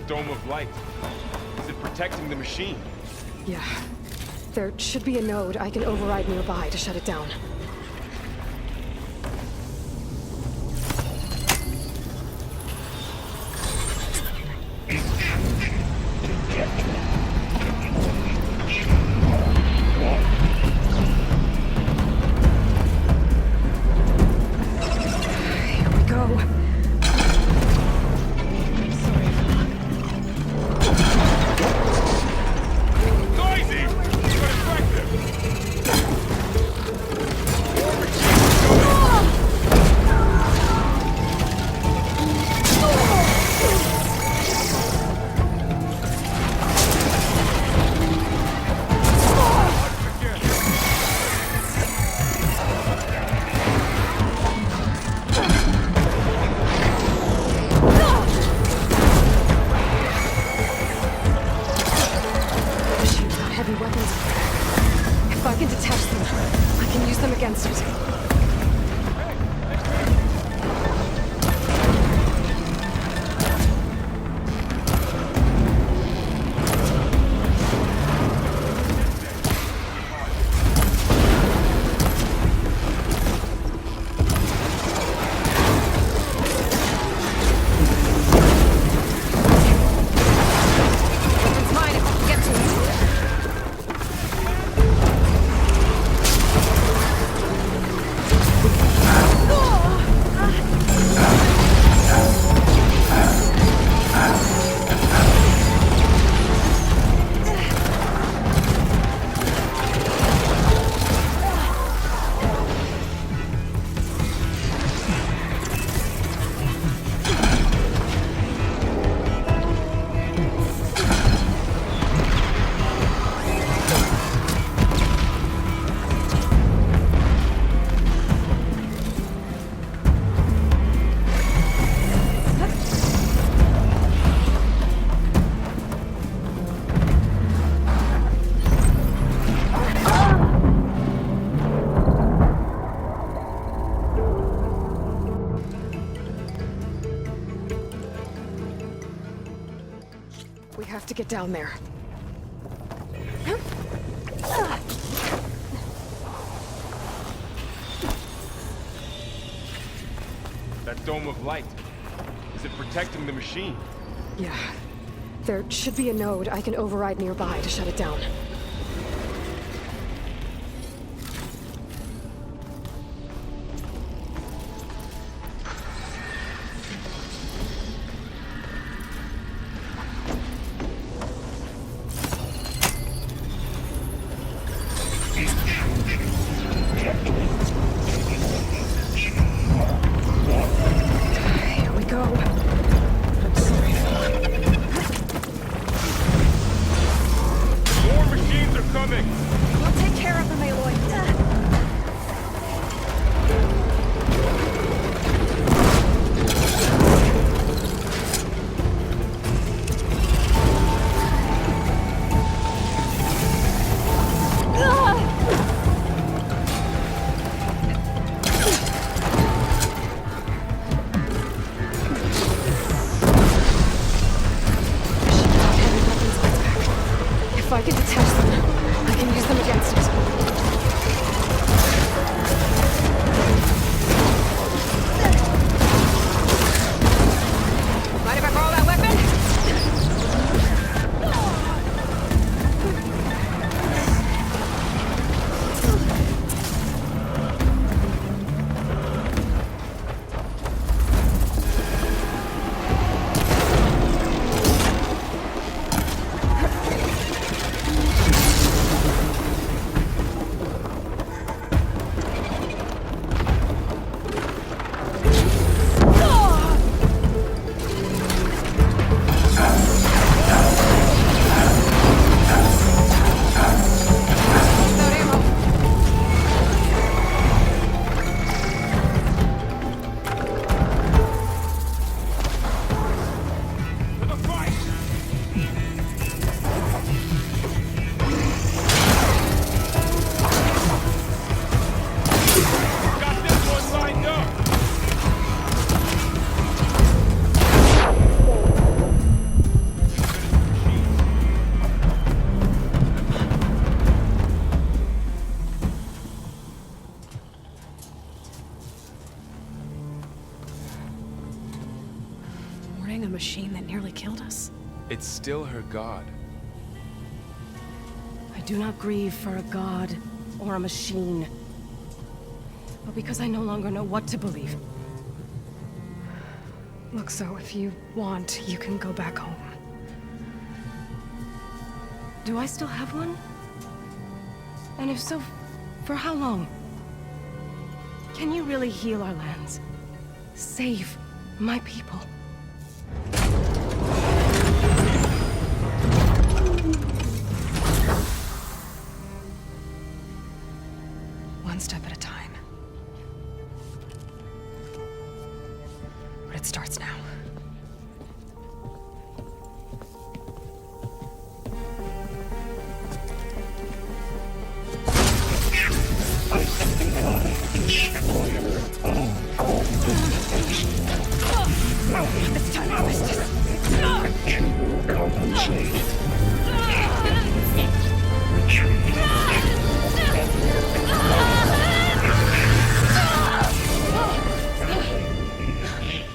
That dome of light. Is it protecting the machine? Yeah. There should be a node I can override nearby to shut it down. Here we go. Noisy! But effective! Machine got heavy weapons. If I can detach them, I can use them against it. It's mine if I can get to it. We have to get down there. That dome of light. Is it protecting the machine? Yeah. There should be a node I can override nearby to shut it down. Here we go. I'm sorry. More machine! machine that nearly killed us? It's still her god. I do not grieve for a god or a machine, but because I no longer know what to believe. Look, so if you want, you can go back home. Do I still have one? And if so, for how long? Can you really heal our lands? Save my people? One step at a time. But it starts now. It's time to miss this. To compensate. Retreat.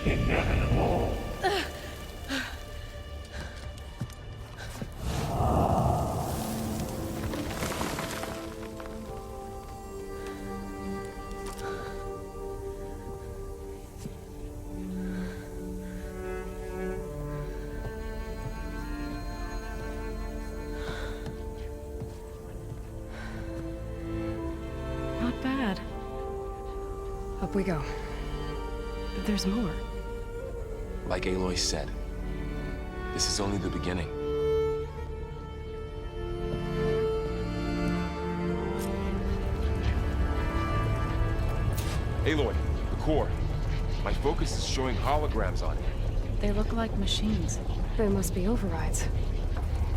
Inevitable. Not bad. Up we go. There's more. Like Aloy said, this is only the beginning. Aloy, the core. My focus is showing holograms on it. They look like machines. They must be overrides.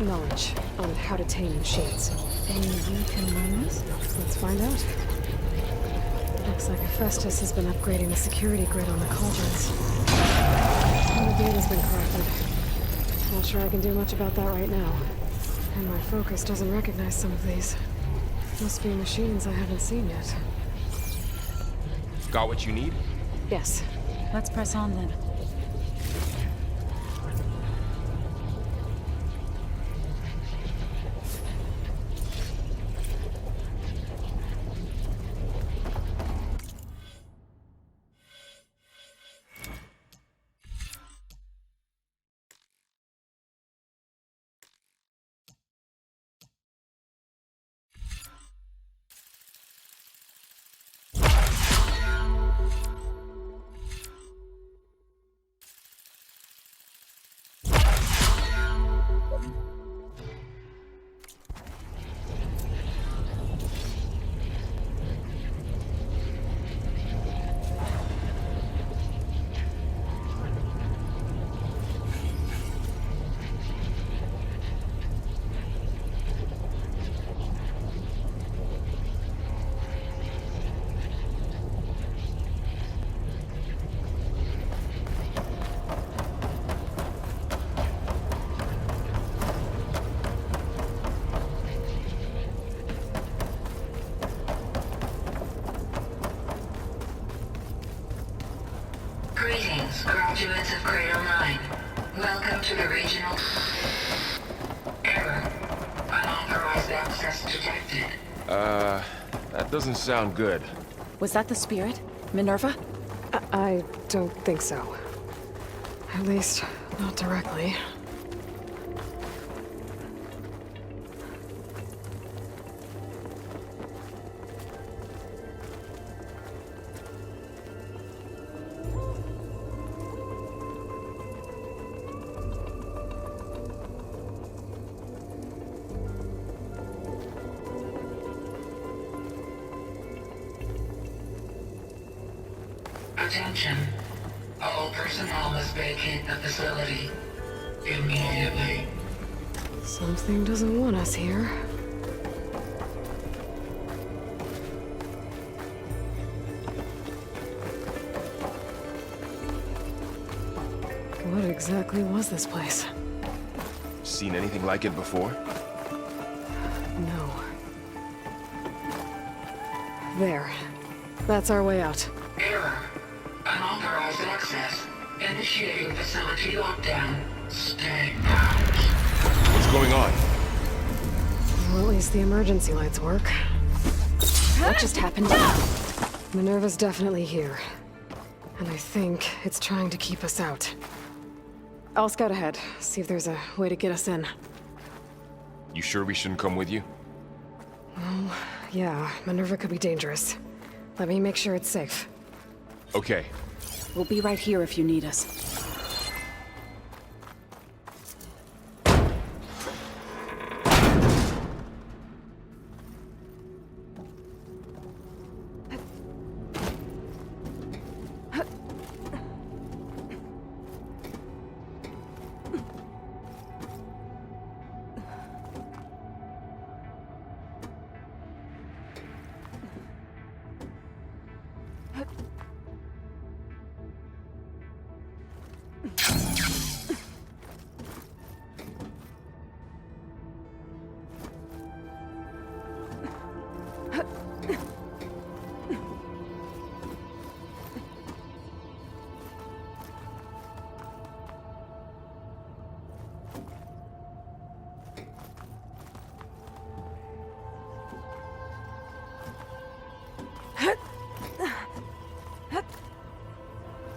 Knowledge on how to tame machines. And you can run this? Let's find out. Looks like Hephaestus has been upgrading the security grid on the cauldrons. All the data's been corrupted. Not sure I can do much about that right now. And my focus doesn't recognize some of these. Must be machines I haven't seen yet. Got what you need? Yes. Let's press on then. Greetings, graduates of Cradle 9. Welcome to the regional... Error. Unauthorized access detected. That doesn't sound good. Was that the spirit? Minerva? I don't think so. At least, not directly. Attention. All personnel must vacate the facility. Immediately. Something doesn't want us here. What exactly was this place? Seen anything like it before? No. There. That's our way out. Error. Unauthorized access. Initiating facility lockdown. Stay out. What's going on? Well, at least the emergency lights work. What just happened? Minerva's definitely here. And I think it's trying to keep us out. I'll scout ahead, see if there's a way to get us in. You sure we shouldn't come with you? Well, yeah, Minerva could be dangerous. Let me make sure it's safe. Okay. We'll be right here if you need us.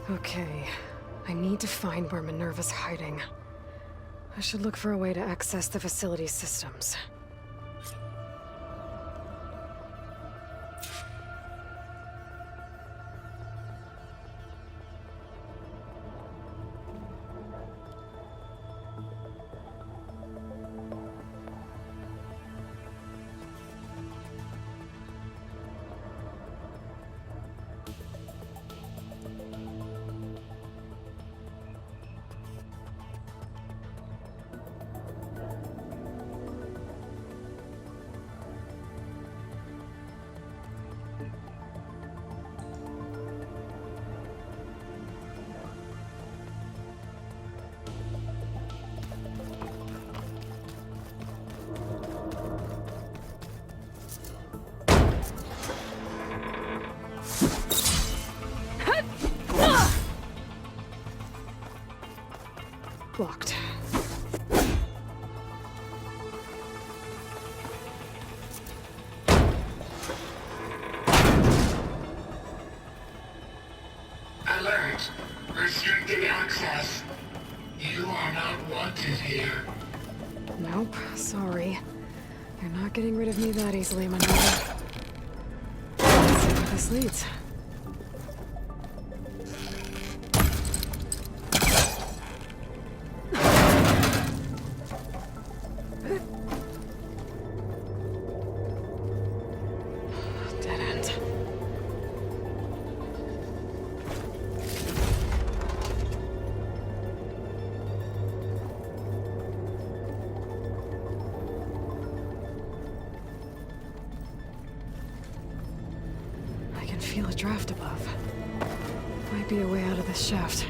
Okay, I need to find where Minerva's hiding. I should look for a way to access the facility's systems. Blocked. Alert. Restricted access. You are not wanted here. Nope, sorry. You're not getting rid of me that easily, Minerva. Let's see where this leads. Dead end. I can feel a draft above. Might be a way out of this shaft.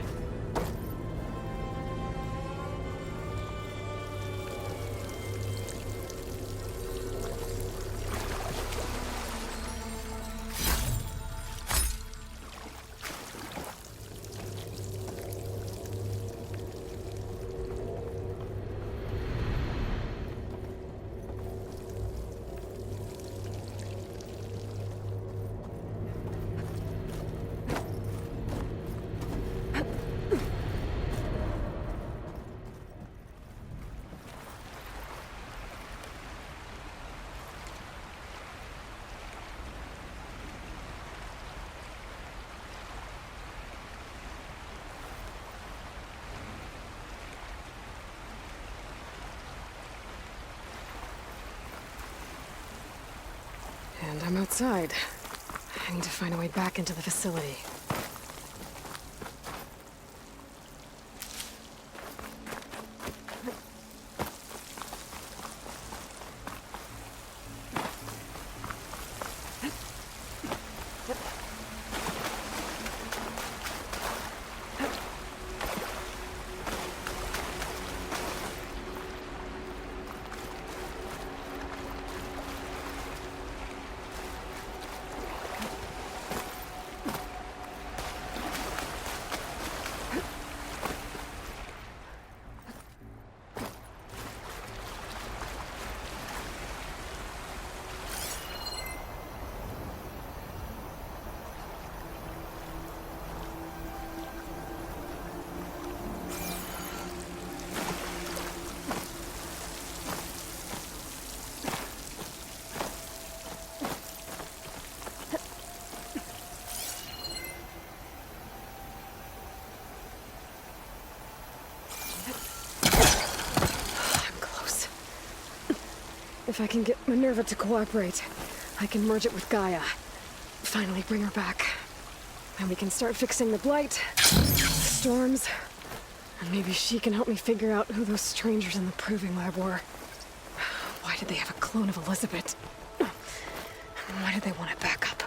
And I'm outside. I need to find a way back into the facility. If I can get Minerva to cooperate, I can merge it with Gaia. Finally bring her back. And we can start fixing the blight, the storms, and maybe she can help me figure out who those strangers in the proving lab were. Why did they have a clone of Elizabeth? Why did they want it back up?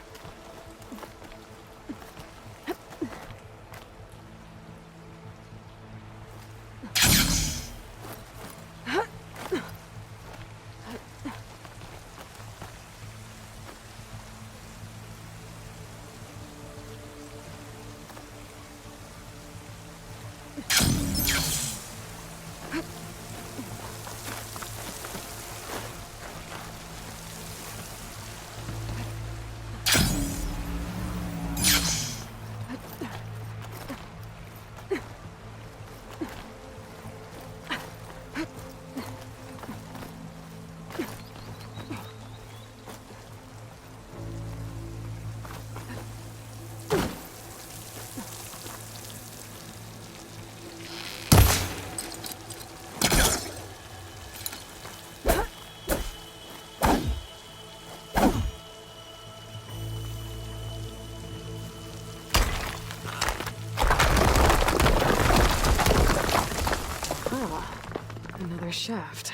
Another shaft.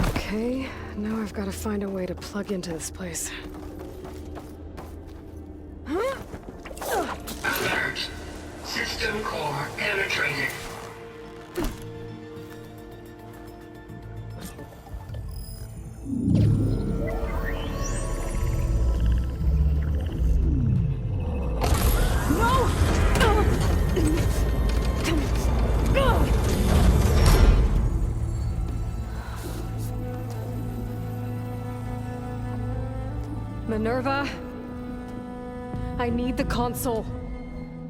Okay, now I've got to find a way to plug into this place. Alert. System core penetrated. Minerva, I need the console.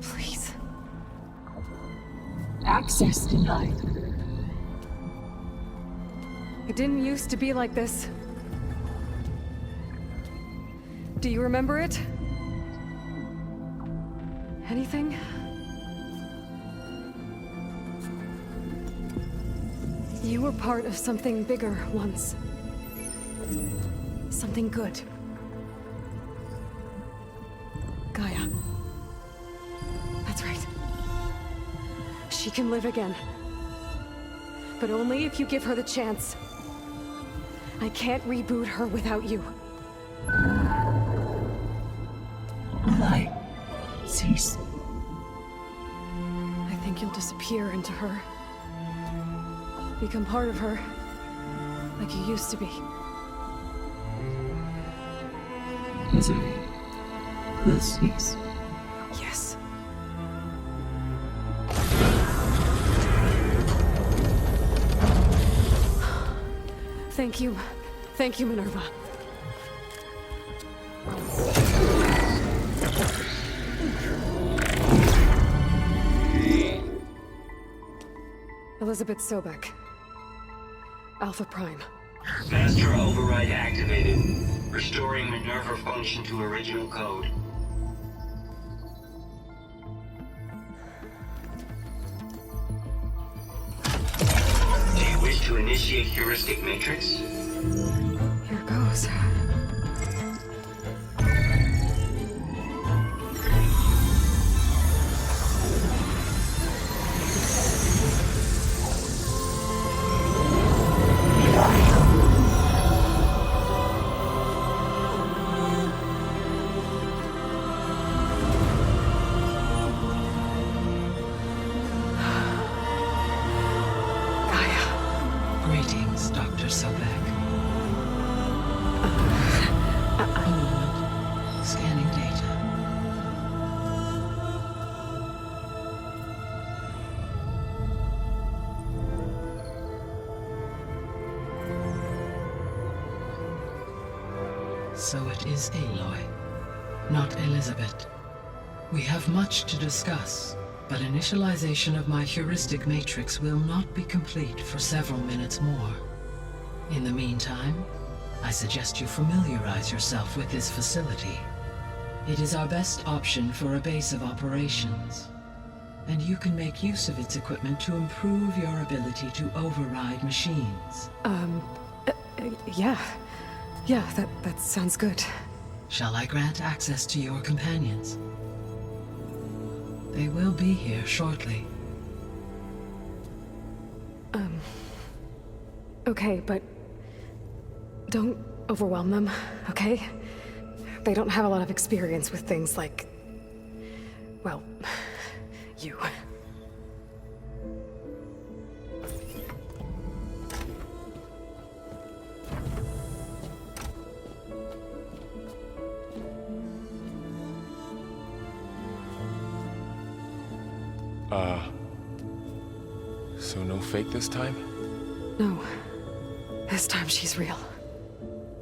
Please. Access denied. It didn't used to be like this. Do you remember it? Anything? You were part of something bigger once. Something good. Gaia. That's right. She can live again. But only if you give her the chance. I can't reboot her without you. Light. Cease. I think you'll disappear into her. Become part of her. Like you used to be. Misery will cease. Yes. Thank you. Thank you, Minerva. Elizabeth Sobek. Alpha Prime. Master override activated. Restoring Minerva function to original code. Do you wish to initiate heuristic matrix? Here goes. Greetings, Dr. Sobek. A moment. Scanning data. So it is Aloy, not Elizabeth. We have much to discuss, but initialization of my heuristic matrix will not be complete for several minutes more. In the meantime, I suggest you familiarize yourself with this facility. It is our best option for a base of operations. and you can make use of its equipment to improve your ability to override machines. Yeah. Yeah, that sounds good. Shall I grant access to your companions? They will be here shortly. Okay, but don't overwhelm them, okay? They don't have a lot of experience with things like, well, you. So no fake this time? No. This time she's real.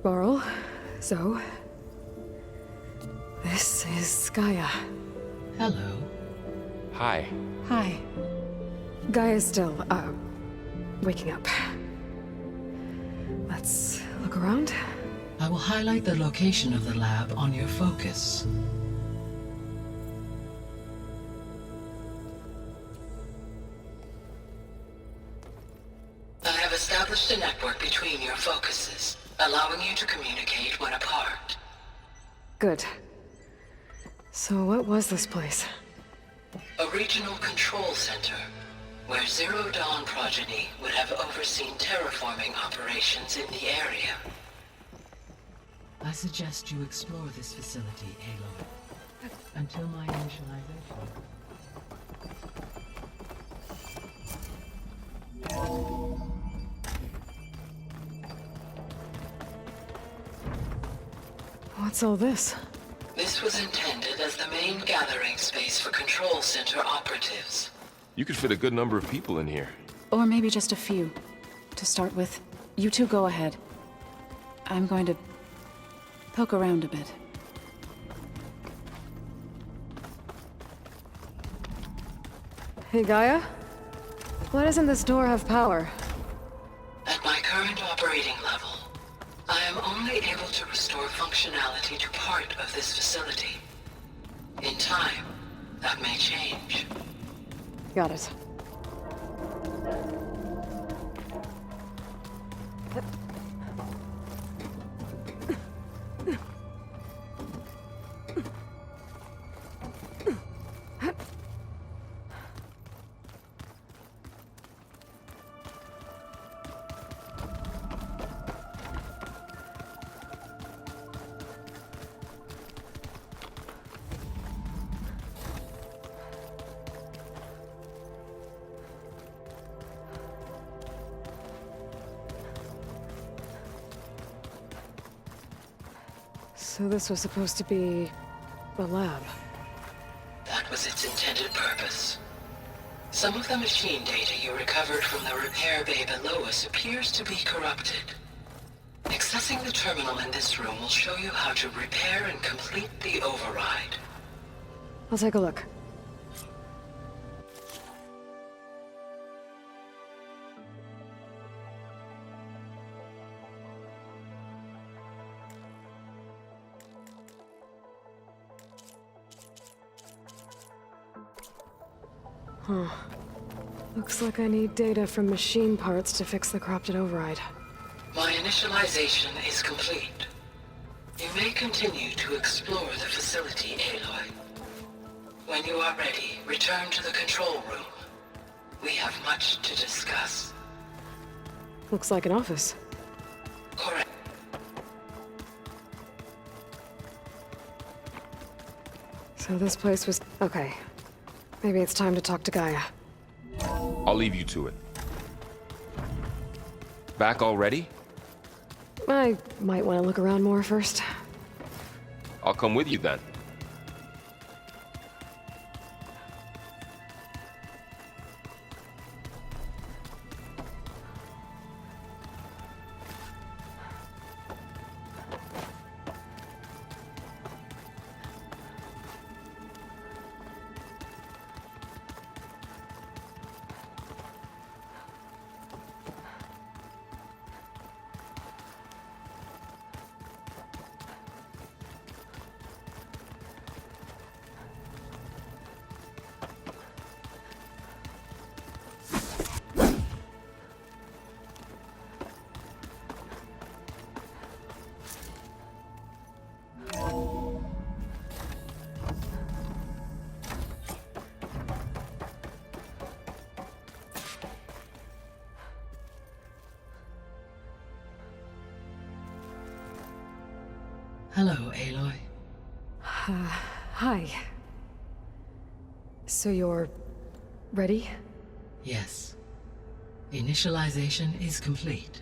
Laurel, Zoe. This is Gaia. Hello. Hi. Hi. Gaia's still, waking up. Let's look around. I will highlight the location of the lab on your focus. I have established a network between your focuses, allowing you to communicate when apart. Good. So what was this place? A regional control center, where Zero Dawn progeny would have overseen terraforming operations in the area. I suggest you explore this facility, Aloy, until my initialization. What's all this? This was intended as the main gathering space for control center operatives. You could fit a good number of people in here. Or maybe just a few. To start with, you two go ahead. I'm going to poke around a bit. Hey, Gaia? Why doesn't this door have power? At my current operating level, I am only able to restore functionality to part of this facility. In time, that may change. Got it. So this was supposed to be a lab. That was its intended purpose. Some of the machine data you recovered from the repair bay below us appears to be corrupted. Accessing the terminal in this room will show you how to repair and complete the override. I'll take a look. Huh. Looks like I need data from machine parts to fix the corrupted override. My initialization is complete. You may continue to explore the facility, Aloy. When you are ready, return to the control room. We have much to discuss. Looks like an office. Correct. So this place was... okay. Maybe it's time to talk to Gaia. I'll leave you to it. Back already? I might want to look around more first. I'll come with you then. Hello, Aloy. Hi. So you're... ready? Yes. Initialization is complete.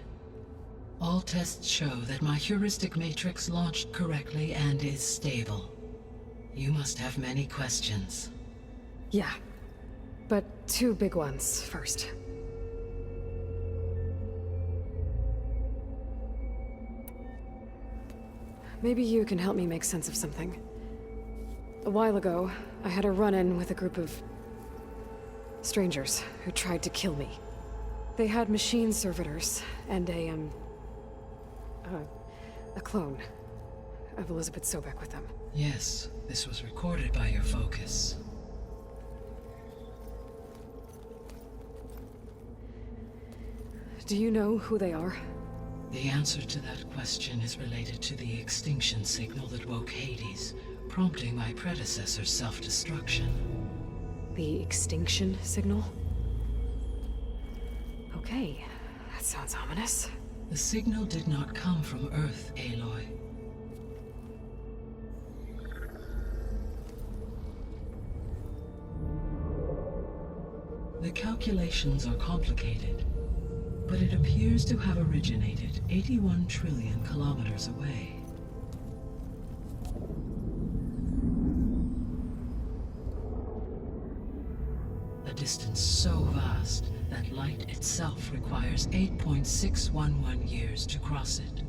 All tests show that my heuristic matrix launched correctly and is stable. You must have many questions. Yeah. But two big ones first. Maybe you can help me make sense of something. A while ago, I had a run-in with a group of... strangers who tried to kill me. They had machine servitors and a clone of Elizabeth Sobek with them. Yes, this was recorded by your focus. Do you know who they are? The answer to that question is related to the extinction signal that woke Hades, prompting my predecessor's self-destruction. The extinction signal? Okay, that sounds ominous. The signal did not come from Earth, Aloy. The calculations are complicated, but it appears to have originated 81 trillion kilometers away. A distance so vast that light itself requires 8.611 years to cross it.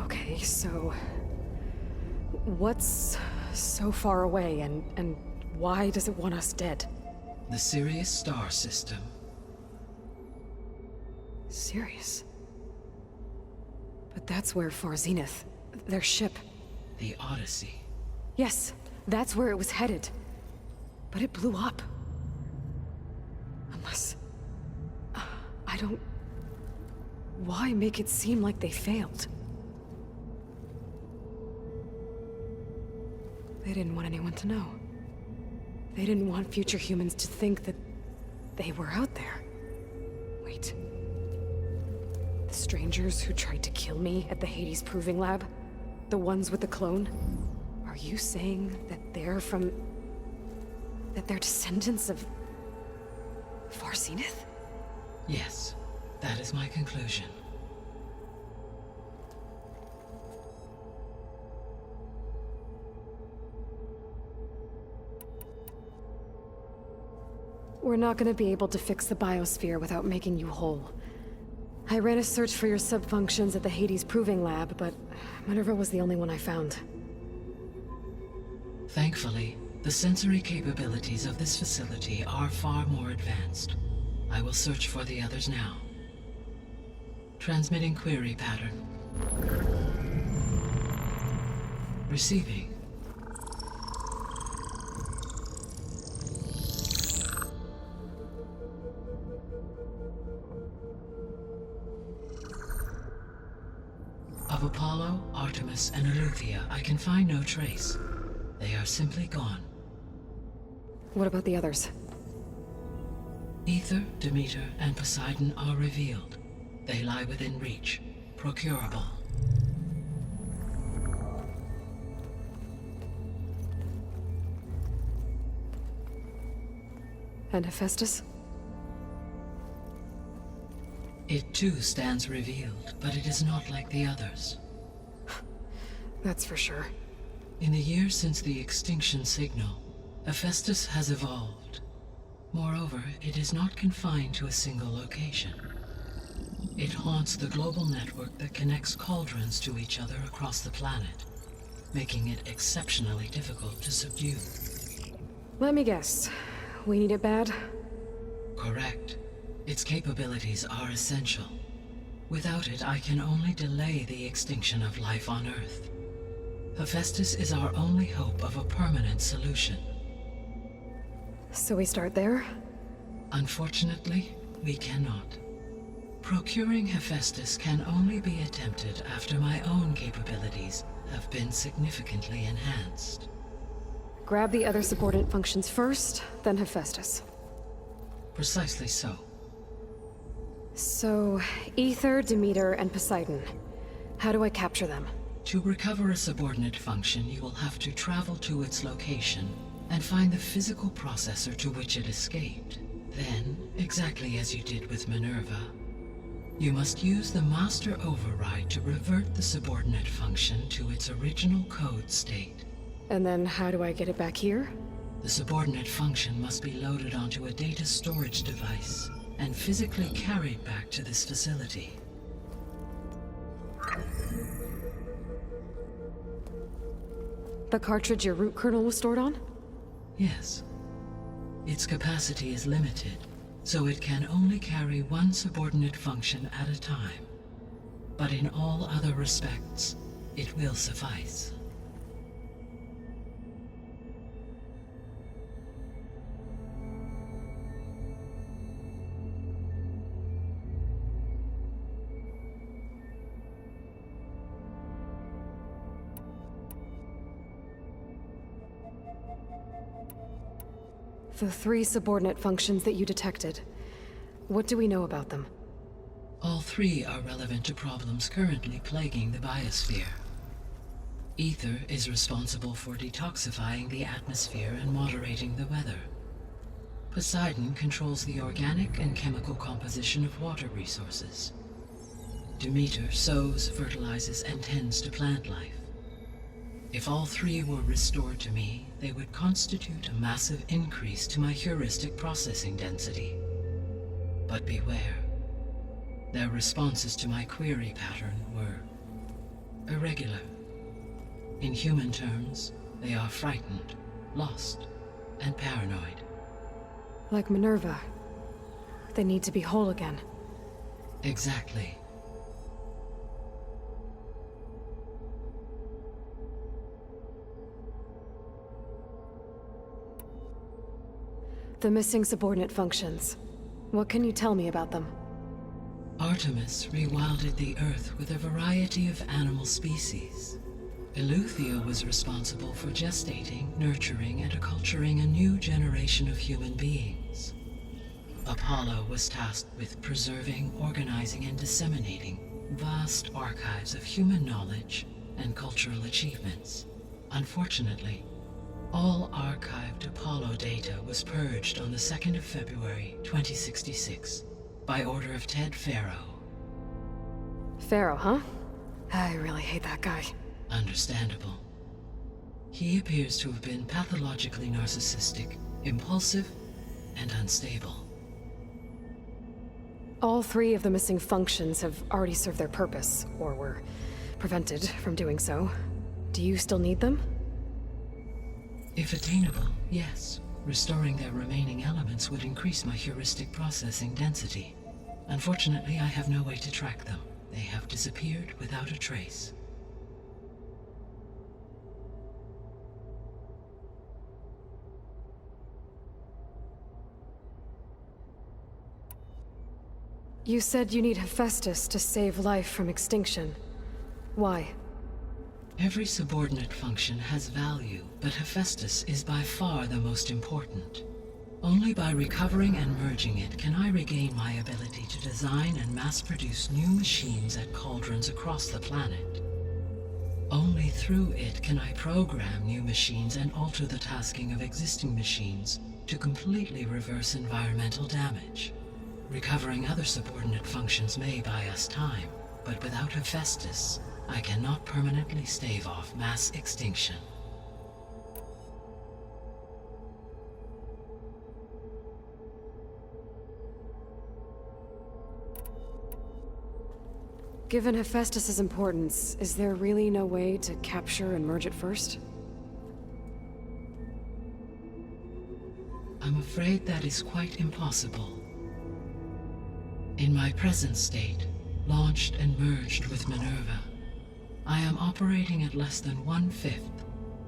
Okay, so... what's so far away, and why does it want us dead? The Sirius star system. Sirius? But that's where Far Zenith, their ship... The Odyssey. Yes, that's where it was headed. But it blew up. Unless... I don't... Why make it seem like they failed? They didn't want anyone to know. They didn't want future humans to think that they were out there. Wait. The strangers who tried to kill me at the Hades Proving Lab? The ones with the clone? Are you saying that they're from... that they're descendants of... Far Zenith? Yes, that is my conclusion. We're not gonna be able to fix the biosphere without making you whole. I ran a search for your subfunctions at the Hades Proving Lab, but Minerva was the only one I found. Thankfully, the sensory capabilities of this facility are far more advanced. I will search for the others now. Transmitting query pattern. Receiving. Of Apollo, Artemis, and Eleuthia, I can find no trace. They are simply gone. What about the others? Ether, Demeter, and Poseidon are revealed. They lie within reach, procurable. And Hephaestus? It too stands revealed, but it is not like the others. That's for sure. In the years since the extinction signal, Hephaestus has evolved. Moreover, it is not confined to a single location. It haunts the global network that connects cauldrons to each other across the planet, making it exceptionally difficult to subdue. Let me guess. We need it bad? Correct. Its capabilities are essential. Without it, I can only delay the extinction of life on Earth. Hephaestus is our only hope of a permanent solution. So we start there? Unfortunately, we cannot. Procuring Hephaestus can only be attempted after my own capabilities have been significantly enhanced. Grab the other subordinate functions first, then Hephaestus. Precisely so. So, Ether, Demeter, and Poseidon. How do I capture them? To recover a subordinate function, you will have to travel to its location and find the physical processor to which it escaped. Then, exactly as you did with Minerva, you must use the master override to revert the subordinate function to its original code state. And then how do I get it back here? The subordinate function must be loaded onto a data storage device and physically carried back to this facility. The cartridge your root kernel was stored on? Yes. Its capacity is limited, so it can only carry one subordinate function at a time. But in all other respects, it will suffice. The 3 subordinate functions that you detected. What do we know about them? All 3 are relevant to problems currently plaguing the biosphere. Ether is responsible for detoxifying the atmosphere and moderating the weather. Poseidon controls the organic and chemical composition of water resources. Demeter sows, fertilizes, and tends to plant life. If all 3 were restored to me, they would constitute a massive increase to my heuristic processing density. But beware. Their responses to my query pattern were irregular. In human terms, they are frightened, lost, and paranoid. Like Minerva. They need to be whole again. Exactly. The missing subordinate functions. What can you tell me about them? Artemis rewilded the Earth with a variety of animal species. Eleuthia was responsible for gestating, nurturing, and acculturating a new generation of human beings. Apollo was tasked with preserving, organizing, and disseminating vast archives of human knowledge and cultural achievements. Unfortunately, all archived Apollo data was purged on the 2nd of February, 2066, by order of Ted Faro. Pharaoh, huh? I really hate that guy. Understandable. He appears to have been pathologically narcissistic, impulsive, and unstable. All 3 of the missing functions have already served their purpose, or were prevented from doing so. Do you still need them? If attainable, yes. Restoring their remaining elements would increase my heuristic processing density. Unfortunately, I have no way to track them. They have disappeared without a trace. You said you need Hephaestus to save life from extinction. Why? Every subordinate function has value, but Hephaestus is by far the most important. Only by recovering and merging it can I regain my ability to design and mass-produce new machines at cauldrons across the planet. Only through it can I program new machines and alter the tasking of existing machines to completely reverse environmental damage. Recovering other subordinate functions may buy us time, but without Hephaestus, I cannot permanently stave off mass extinction. Given Hephaestus's importance, is there really no way to capture and merge it first? I'm afraid that is quite impossible. In my present state, launched and merged with Minerva, I am operating at less than 1/5,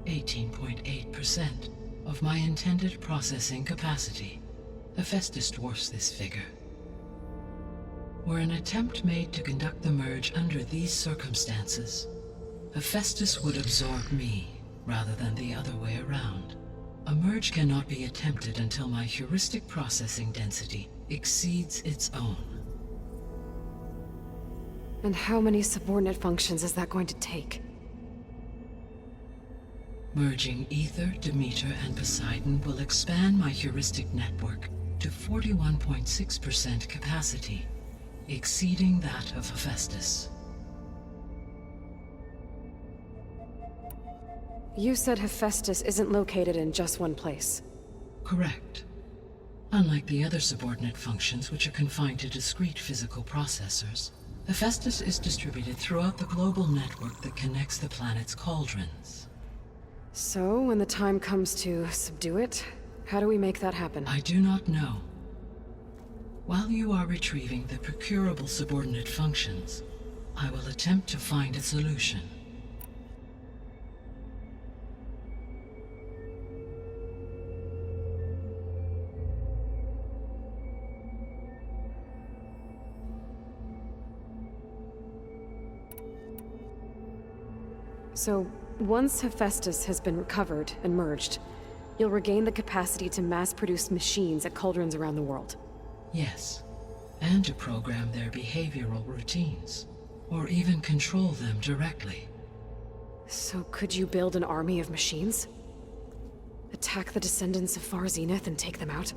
18.8%, of my intended processing capacity. Hephaestus dwarfs this figure. Were an attempt made to conduct the merge under these circumstances, Hephaestus would absorb me, rather than the other way around. A merge cannot be attempted until my heuristic processing density exceeds its own. And how many subordinate functions is that going to take? Merging Ether, Demeter, and Poseidon will expand my heuristic network to 41.6% capacity, exceeding that of Hephaestus. You said Hephaestus isn't located in just one place. Correct. Unlike the other subordinate functions, which are confined to discrete physical processors, Hephaestus is distributed throughout the global network that connects the planet's cauldrons. So, when the time comes to subdue it, how do we make that happen? I do not know. While you are retrieving the procurable subordinate functions, I will attempt to find a solution. So, once Hephaestus has been recovered and merged, you'll regain the capacity to mass-produce machines at cauldrons around the world. Yes, and to program their behavioral routines, or even control them directly. So could you build an army of machines? Attack the descendants of Far Zenith and take them out?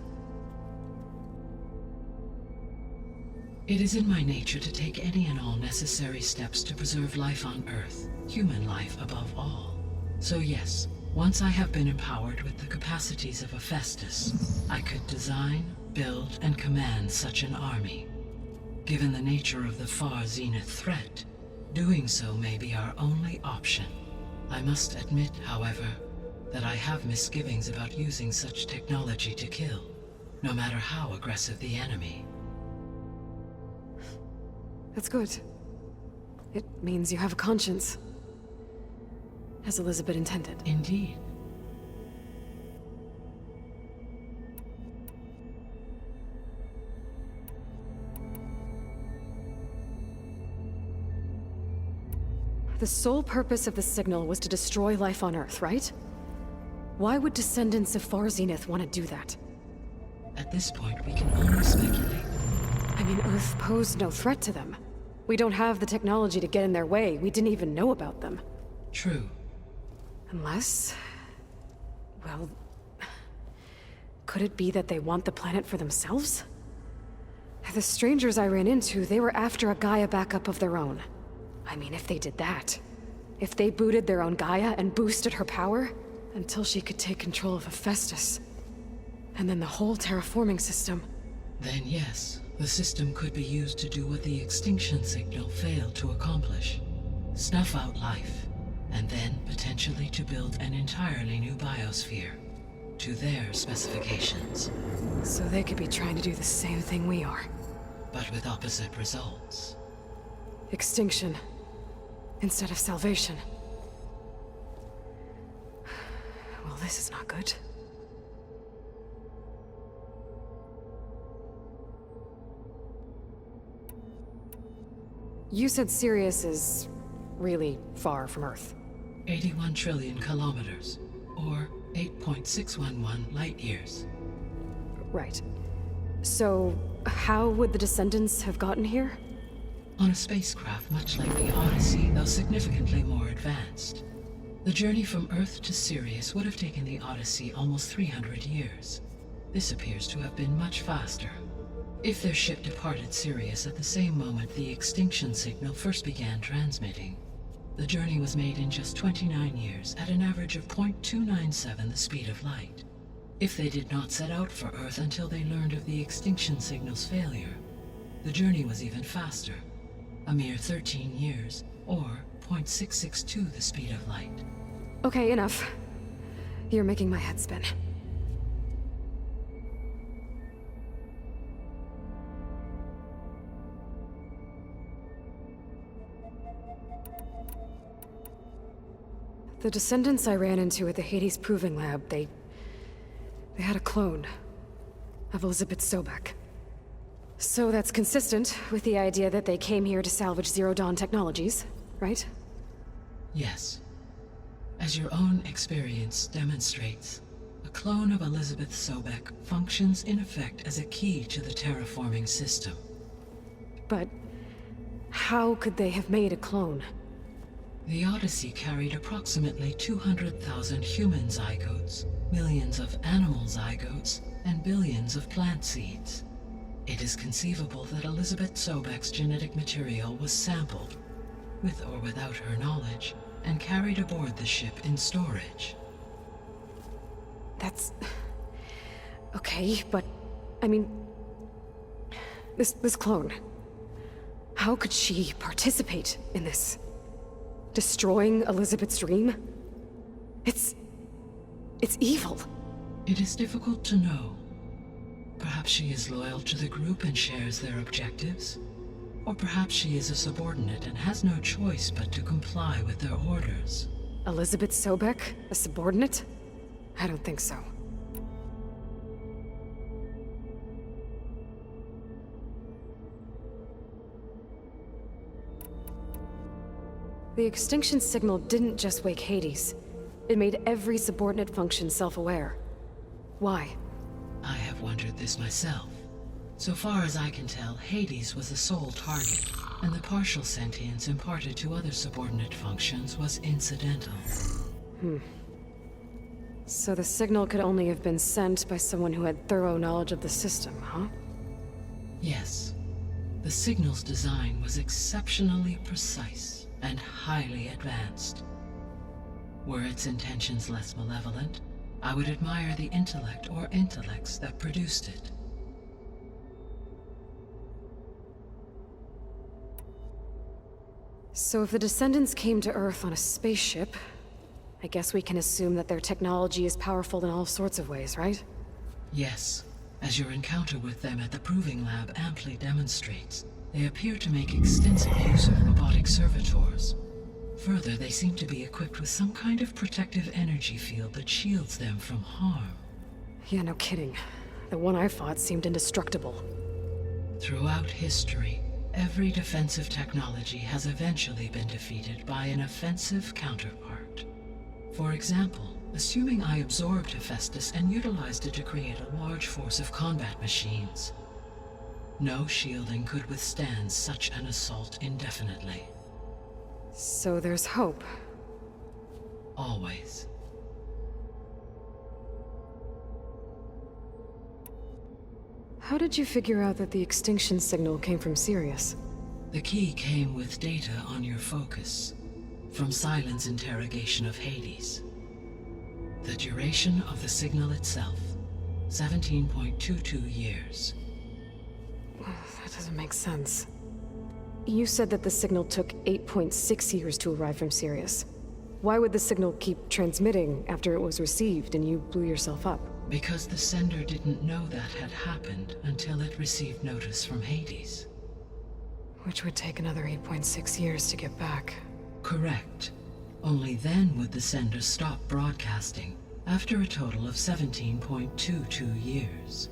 It is in my nature to take any and all necessary steps to preserve life on Earth, human life above all. So yes, once I have been empowered with the capacities of Hephaestus, I could design, build, and command such an army. Given the nature of the Far Zenith threat, doing so may be our only option. I must admit, however, that I have misgivings about using such technology to kill, no matter how aggressive the enemy. That's good. It means you have a conscience. As Elizabeth intended. Indeed. The sole purpose of the signal was to destroy life on Earth, right? Why would descendants of Far Zenith want to do that? At this point, we can only speculate. I mean, Earth posed no threat to them. We don't have the technology to get in their way. We didn't even know about them. True. Unless... well... could it be that they want the planet for themselves? The strangers I ran into, they were after a Gaia backup of their own. I mean, if they did that... if they booted their own Gaia and boosted her power... until she could take control of Hephaestus. And then the whole terraforming system. Then yes, the system could be used to do what the extinction signal failed to accomplish. Snuff out life, and then potentially to build an entirely new biosphere, to their specifications. So they could be trying to do the same thing we are. But with opposite results. Extinction. Instead of salvation. Well, this is not good. You said Sirius is really far from Earth. 81 trillion kilometers, or 8.611 light years. Right. So, how would the descendants have gotten here? On a spacecraft much like the Odyssey, though significantly more advanced. The journey from Earth to Sirius would have taken the Odyssey almost 300 years. This appears to have been much faster. If their ship departed Sirius at the same moment the extinction signal first began transmitting, the journey was made in just 29 years at an average of 0.297 the speed of light. If they did not set out for Earth until they learned of the extinction signal's failure, the journey was even faster, a mere 13 years, or 0.662 the speed of light. Okay, enough. You're making my head spin. The descendants I ran into at the Hades Proving Lab, they had a clone of Elizabeth Sobek. So that's consistent with the idea that they came here to salvage Zero Dawn technologies, right? Yes. As your own experience demonstrates, a clone of Elizabeth Sobek functions in effect as a key to the terraforming system. But How could they have made a clone? The Odyssey carried approximately 200,000 human zygotes, millions of animal zygotes, and billions of plant seeds. It is conceivable that Elizabeth Sobek's genetic material was sampled, with or without her knowledge, and carried aboard the ship in storage. That's... okay, but... I mean... This clone... How could she participate in this? Destroying Elizabeth's dream? It's evil. It is difficult to know. Perhaps she is loyal to the group and shares their objectives. Or perhaps she is a subordinate and has no choice but to comply with their orders. Elizabeth Sobek? A subordinate? I don't think so. The extinction signal didn't just wake Hades. It made every subordinate function self-aware. Why? I have wondered this myself. So far as I can tell, Hades was the sole target, and the partial sentience imparted to other subordinate functions was incidental. So the signal could only have been sent by someone who had thorough knowledge of the system, huh? Yes. The signal's design was exceptionally precise and highly advanced. Were its intentions less malevolent, I would admire the intellect or intellects that produced it. So if the Descendants came to Earth on a spaceship, I guess we can assume that their technology is powerful in all sorts of ways, right? Yes, as your encounter with them at the Proving Lab amply demonstrates, they appear to make extensive use of robotic servitors. Further, they seem to be equipped with some kind of protective energy field that shields them from harm. Yeah, no kidding. The one I fought seemed indestructible. Throughout history, every defensive technology has eventually been defeated by an offensive counterpart. For example, assuming I absorbed Hephaestus and utilized it to create a large force of combat machines. No shielding could withstand such an assault indefinitely. So there's hope. Always. How did you figure out that the extinction signal came from Sirius? The key came with data on your focus, from Silent's interrogation of Hades. The duration of the signal itself, 17.22 years. That doesn't make sense. You said that the signal took 8.6 years to arrive from Sirius. Why would the signal keep transmitting after it was received and you blew yourself up? Because the sender didn't know that had happened until it received notice from Hades. Which would take another 8.6 years to get back. Correct. Only then would the sender stop broadcasting, after a total of 17.22 years.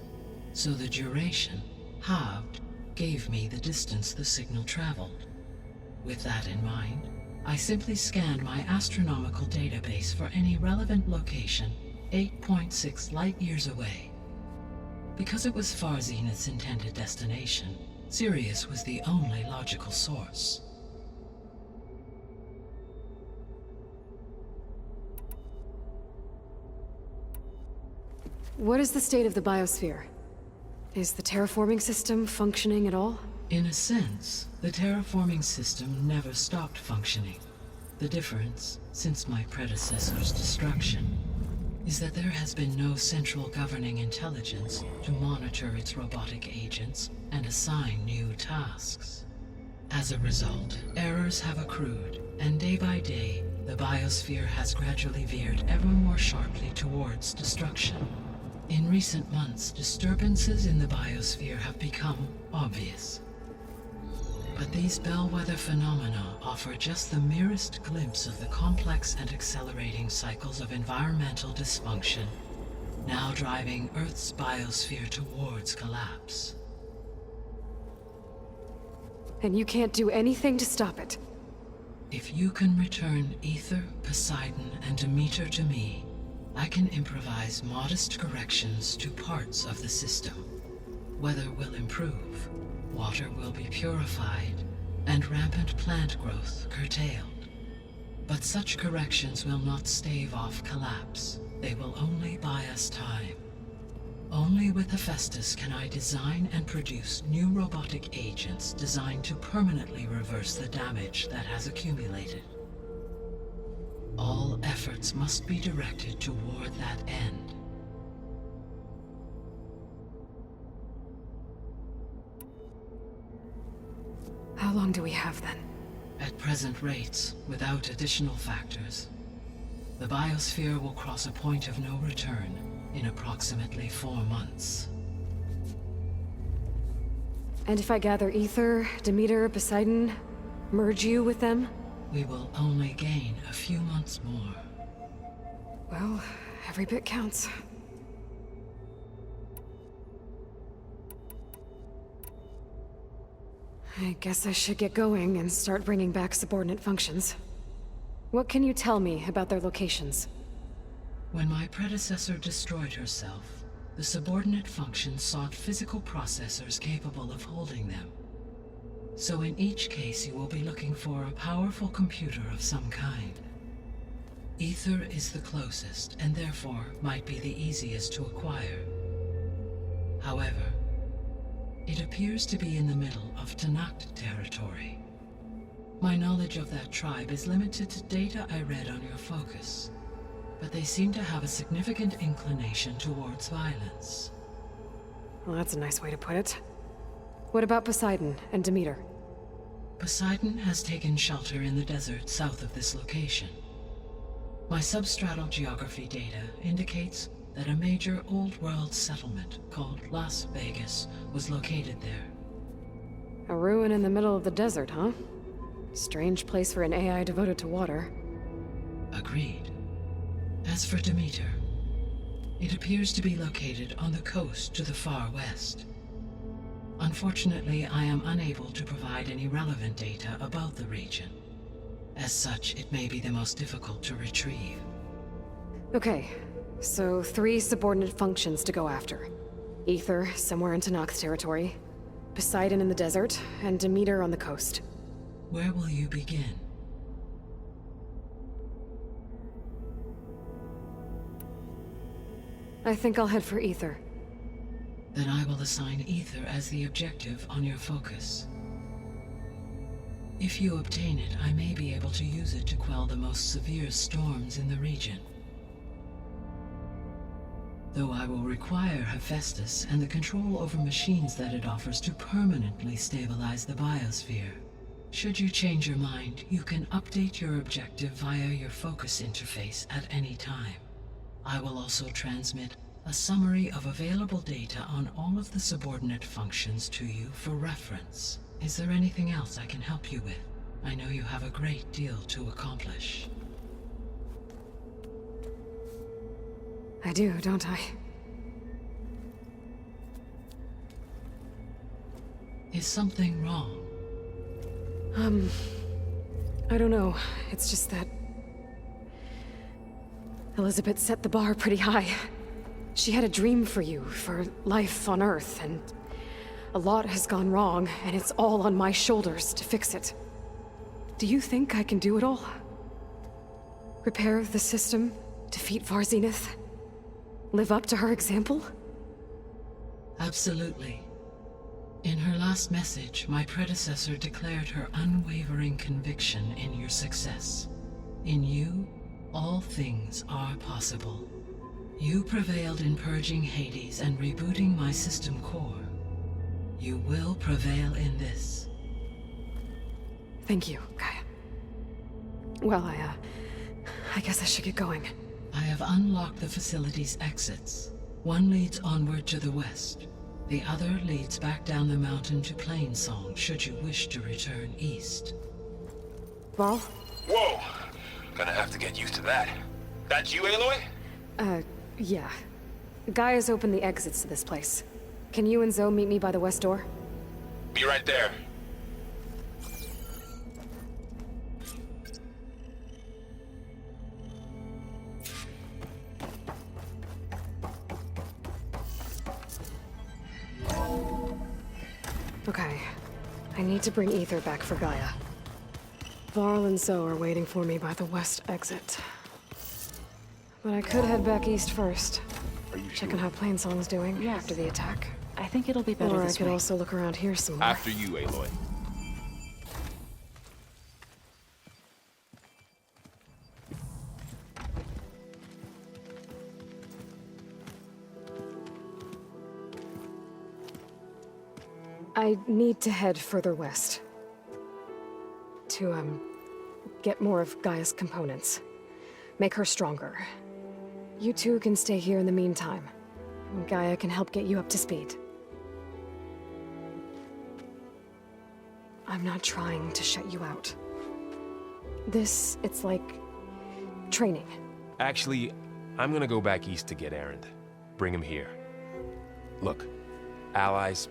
So the duration, halved, gave me the distance the signal traveled. With that in mind, I simply scanned my astronomical database for any relevant location 8.6 light-years away. Because it was far Zenith's intended destination, Sirius was the only logical source. What is the state of the biosphere? Is the terraforming system functioning at all? In a sense, the terraforming system never stopped functioning. The difference, since my predecessor's destruction, is that there has been no central governing intelligence to monitor its robotic agents and assign new tasks. As a result, errors have accrued, and day by day, the biosphere has gradually veered ever more sharply towards destruction. In recent months, disturbances in the biosphere have become obvious. But these bellwether phenomena offer just the merest glimpse of the complex and accelerating cycles of environmental dysfunction, now driving Earth's biosphere towards collapse. And you can't do anything to stop it? If you can return Ether, Poseidon, and Demeter to me, I can improvise modest corrections to parts of the system. Weather will improve, water will be purified, and rampant plant growth curtailed. But such corrections will not stave off collapse. They will only buy us time. Only with Hephaestus can I design and produce new robotic agents designed to permanently reverse the damage that has accumulated. All efforts must be directed toward that end. How long do we have then? At present rates, without additional factors, the biosphere will cross a point of no return in approximately 4 months. And if I gather Ether, Demeter, Poseidon, merge you with them? We will only gain a few months more. Well, every bit counts. I guess I should get going and start bringing back subordinate functions. What can you tell me about their locations? When my predecessor destroyed herself, the subordinate functions sought physical processors capable of holding them. So in each case you will be looking for a powerful computer of some kind. Ether is the closest, and therefore might be the easiest to acquire. However, it appears to be in the middle of Tanakh territory. My knowledge of that tribe is limited to data I read on your focus, but they seem to have a significant inclination towards violence. Well, that's a nice way to put it. What about Poseidon and Demeter? Poseidon has taken shelter in the desert south of this location. My substratal geography data indicates that a major old-world settlement called Las Vegas was located there. A ruin in the middle of the desert, huh? Strange place for an AI devoted to water. Agreed. As for Demeter, it appears to be located on the coast to the far west. Unfortunately, I am unable to provide any relevant data about the region. As such, it may be the most difficult to retrieve. Okay, so 3 subordinate functions to go after. Ether, somewhere in Tanakh territory. Poseidon in the desert, and Demeter on the coast. Where will you begin? I think I'll head for Ether. Then I will assign Ether as the objective on your focus. If you obtain it, I may be able to use it to quell the most severe storms in the region. Though I will require Hephaestus and the control over machines that it offers to permanently stabilize the biosphere. Should you change your mind, you can update your objective via your focus interface at any time. I will also transmit a summary of available data on all of the subordinate functions to you for reference. Is there anything else I can help you with? I know you have a great deal to accomplish. I do, don't I? Is something wrong? I don't know. It's just that Elizabeth set the bar pretty high. She had a dream for you, for life on Earth, and a lot has gone wrong, and it's all on my shoulders to fix it. Do you think I can do it all? Repair the system, defeat Varzenith, live up to her example? Absolutely. In her last message, my predecessor declared her unwavering conviction in your success. In you, all things are possible. You prevailed in purging Hades and rebooting my system core. You will prevail in this. Thank you, Gaia. Well, I guess I should get going. I have unlocked the facility's exits. One leads onward to the west. The other leads back down the mountain to Plainsong, should you wish to return east. Val? Whoa! Gonna have to get used to that. That's you, Aloy? Yeah. Gaia's opened the exits to this place. Can you and Zoe meet me by the west door? Be right there. Okay. I need to bring Ether back for Gaia. Varl and Zoe are waiting for me by the west exit. But I could head back east first. Are you Check on sure? how Plainsong's doing Yes. after the attack. I think it'll be better Or I this could way. also look around here some more. After you, Aloy. I need to head further west. To, get more of Gaia's components. Make her stronger. You two can stay here in the meantime. And Gaia can help get you up to speed. I'm not trying to shut you out. It's like training. Actually, I'm gonna go back east to get Erend. Bring him here. Look, allies,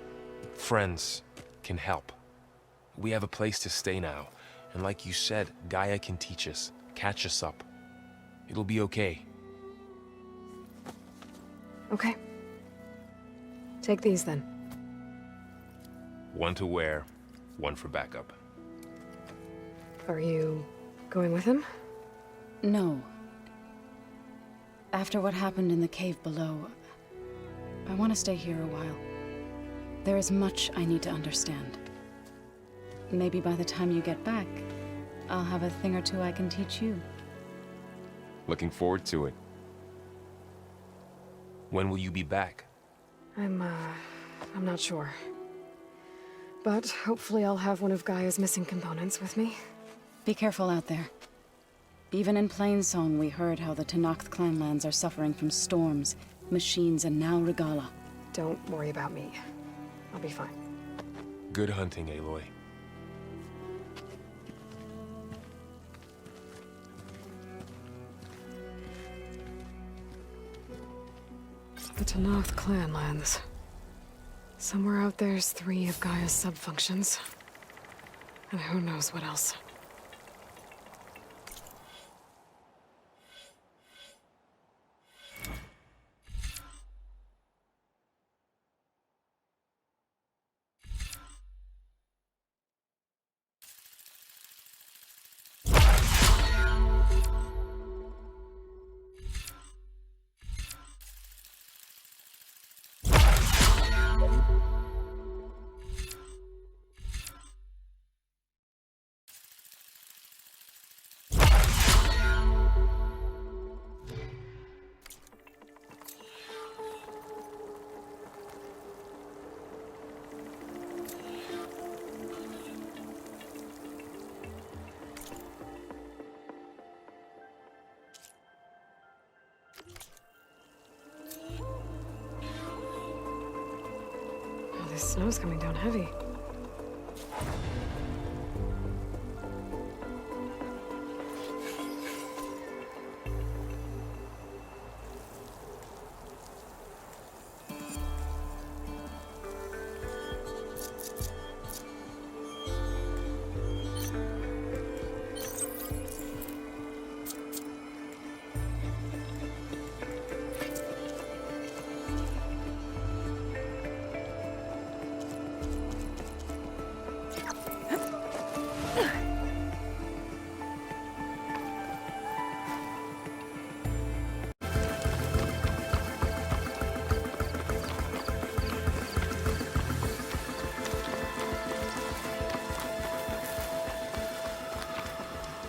friends can help. We have a place to stay now, and like you said, Gaia can teach us, catch us up. It'll be okay. Okay. Take these then. One to wear, one for backup. Are you going with him? No. After what happened in the cave below, I want to stay here a while. There is much I need to understand. Maybe by the time you get back, I'll have a thing or two I can teach you. Looking forward to it. When will you be back? I'm not sure. But hopefully I'll have one of Gaia's missing components with me. Be careful out there. Even in Plainsong, we heard how the Tenakth clanlands are suffering from storms, machines, and now Regala. Don't worry about me. I'll be fine. Good hunting, Aloy. The Tenakth clanlands. Somewhere out there's 3 of Gaia's subfunctions. And who knows what else. Oh, this snow's coming down heavy.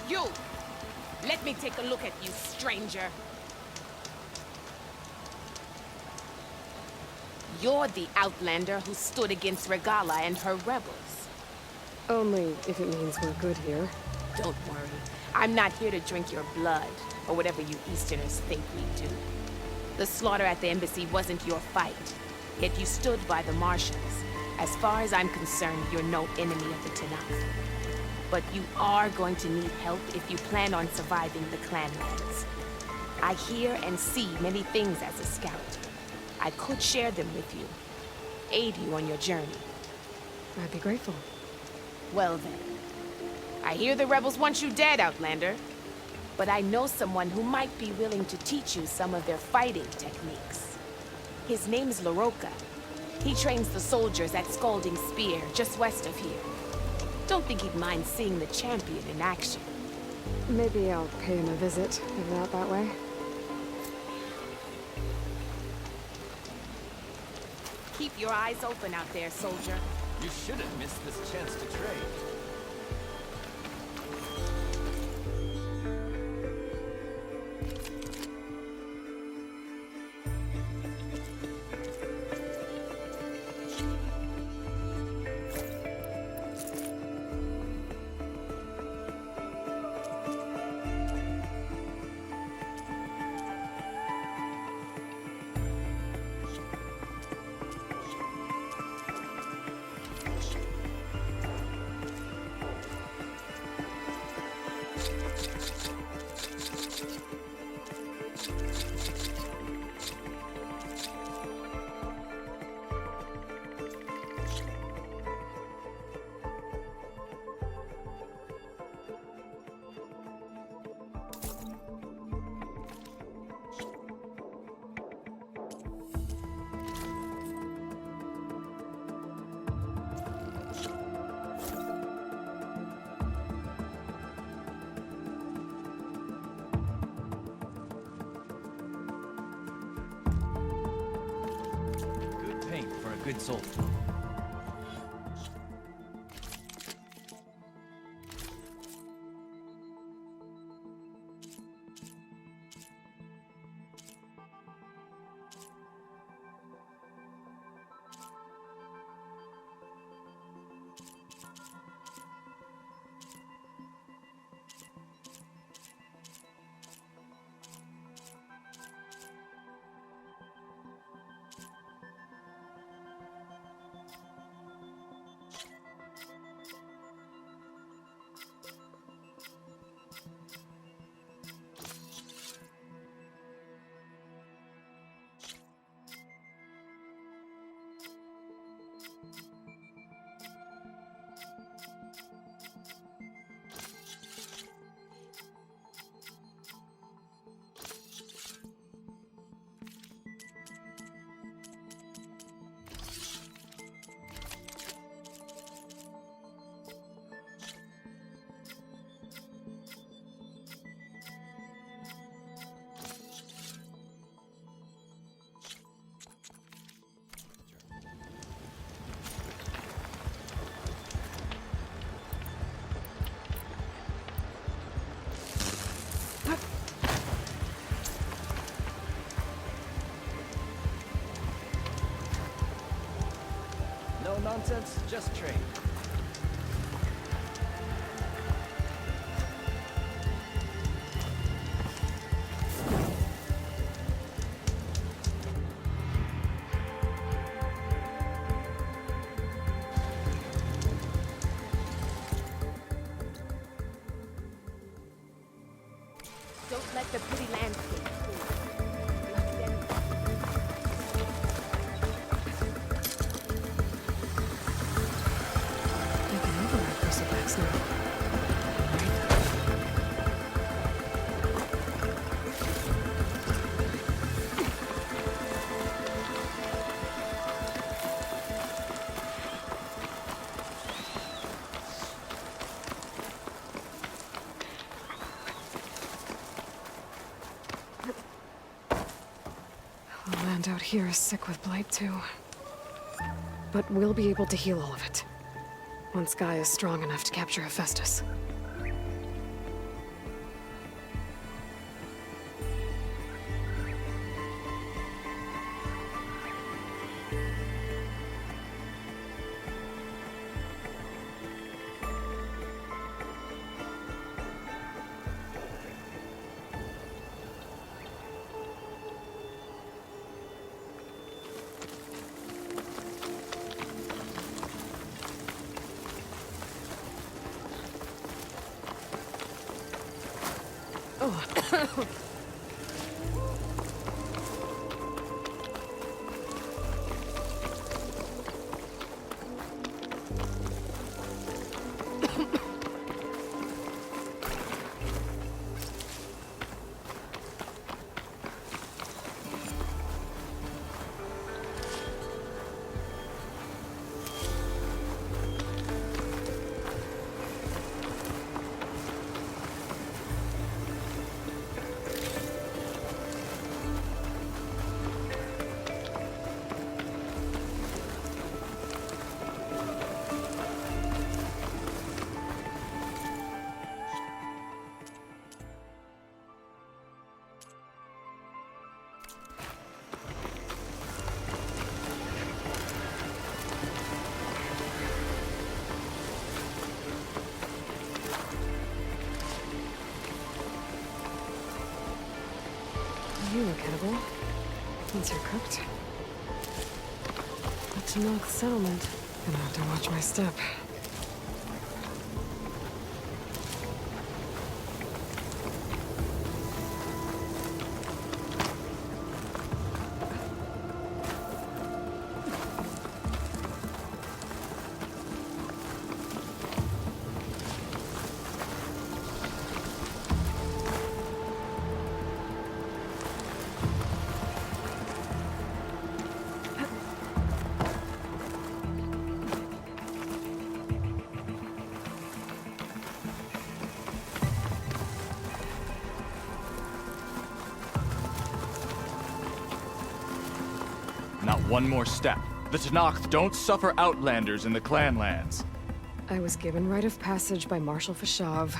You! Let me take a look at you, stranger. You're the outlander who stood against Regala and her rebels. Only if it means we're good here. Don't worry. I'm not here to drink your blood, or whatever you Easterners think we do. The slaughter at the embassy wasn't your fight, yet you stood by the Marshals. As far as I'm concerned, you're no enemy of the Tenakth. But you are going to need help if you plan on surviving the clanlands. I hear and see many things as a scout. I could share them with you, aid you on your journey. I'd be grateful. Well then, I hear the rebels want you dead, Outlander. But I know someone who might be willing to teach you some of their fighting techniques. His name's Laroka. He trains the soldiers at Scalding Spear, just west of here. Don't think he'd mind seeing the champion in action. Maybe I'll pay him a visit, if not that way. Keep your eyes open out there, soldier. You shouldn't miss this chance to trade. For a good soul. No nonsense, just trade. Don't let the pretty landscape fool you. The land out here is sick with blight, too. But we'll be able to heal all of it. Once Guy is strong enough to capture Hephaestus. Oh. You look edible. Once you're cooked. But to knock settlement, gonna have to watch my step. Not one more step. The Tenakth don't suffer outlanders in the clan lands. I was given rite of passage by Marshal Fashav.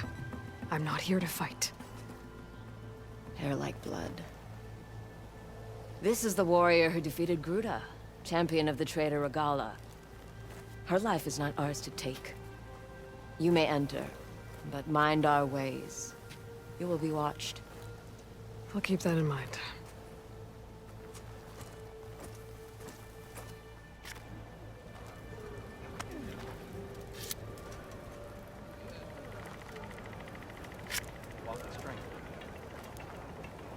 I'm not here to fight. Hair like blood. This is the warrior who defeated Gruta, champion of the traitor Regala. Her life is not ours to take. You may enter, but mind our ways. You will be watched. I'll keep that in mind. Walk with strength.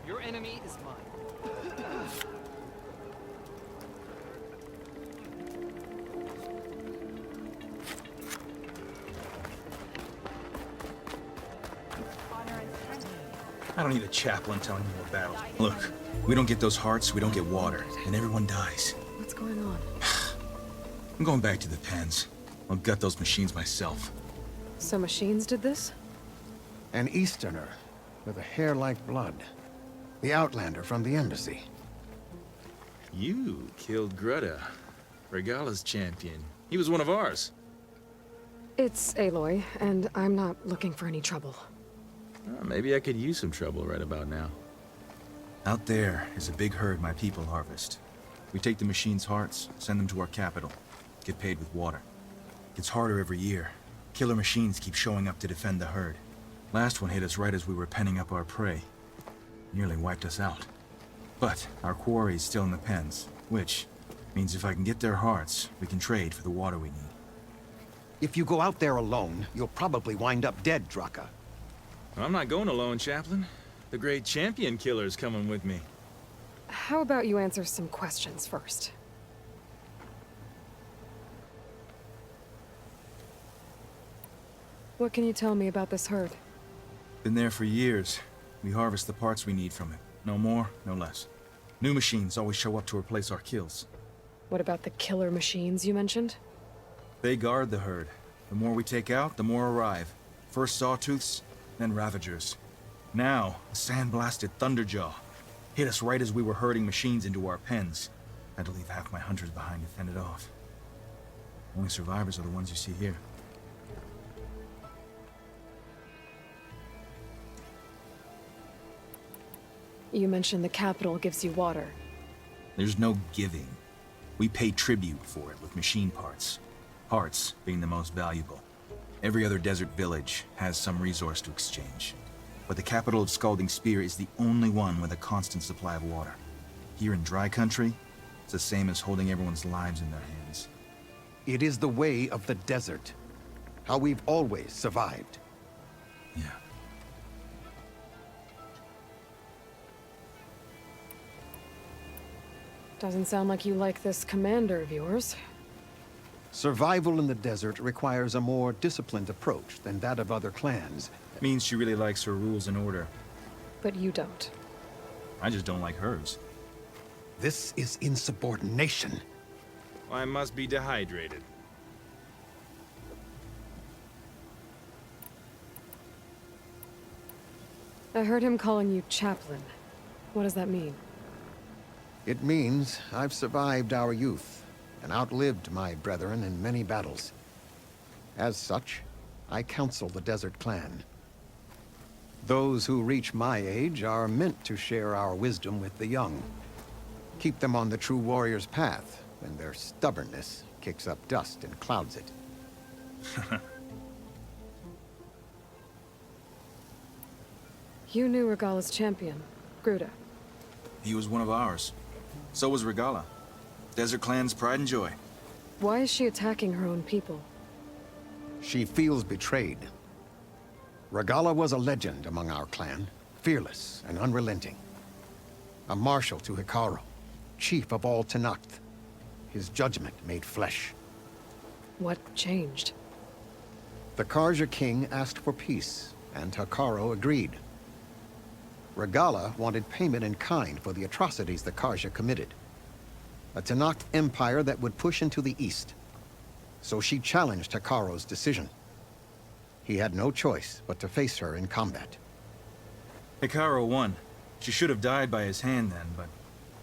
Your enemy is mine. I don't need a chaplain telling me we're battled. Look, we don't get those hearts, we don't get water, and everyone dies. What's going on? I'm going back to the pens. I'll gut those machines myself. So machines did this? An Easterner with a hair like blood. The Outlander from the embassy. You killed Greta, Regala's champion. He was one of ours. It's Aloy, and I'm not looking for any trouble. Maybe I could use some trouble right about now. Out there is a big herd my people harvest. We take the machine's hearts, send them to our capital, get paid with water. It's harder every year. Killer machines keep showing up to defend the herd. Last one hit us right as we were penning up our prey. Nearly wiped us out. But our quarry's still in the pens, which means if I can get their hearts, we can trade for the water we need. If you go out there alone, you'll probably wind up dead, Draka. I'm not going alone, Chaplain. The great champion killer's coming with me. How about you answer some questions first? What can you tell me about this herd? Been there for years. We harvest the parts we need from it. No more, no less. New machines always show up to replace our kills. What about the killer machines you mentioned? They guard the herd. The more we take out, the more arrive. First sawtooths, then ravagers. Now, a sand-blasted Thunderjaw. Hit us right as we were herding machines into our pens. Had to leave half my hunters behind to fend it off. Only survivors are the ones you see here. You mentioned the capital gives you water. There's no giving. We pay tribute for it with machine parts. Hearts being the most valuable. Every other desert village has some resource to exchange. But the capital of Scalding Spear is the only one with a constant supply of water. Here in dry country, it's the same as holding everyone's lives in their hands. It is the way of the desert. How we've always survived. Yeah. Doesn't sound like you like this commander of yours. Survival in the desert requires a more disciplined approach than that of other clans. Means she really likes her rules and order. But you don't. I just don't like hers. This is insubordination. I must be dehydrated. I heard him calling you chaplain. What does that mean? It means I've survived our youth and outlived my brethren in many battles. As such, I counsel the Desert Clan. Those who reach my age are meant to share our wisdom with the young. Keep them on the true warrior's path when their stubbornness kicks up dust and clouds it. You knew Regala's champion, Gruta. He was one of ours. So was Regala. Desert Clan's pride and joy. Why is she attacking her own people? She feels betrayed. Regala was a legend among our clan, fearless and unrelenting. A marshal to Hekarro, chief of all Tenakth. His judgment made flesh. What changed? The Karja king asked for peace, and Hekarro agreed. Regala wanted payment in kind for the atrocities the Karja committed. A Tenakth empire that would push into the east. So she challenged Hekarro's decision. He had no choice but to face her in combat. Hekarro won. She should have died by his hand then, but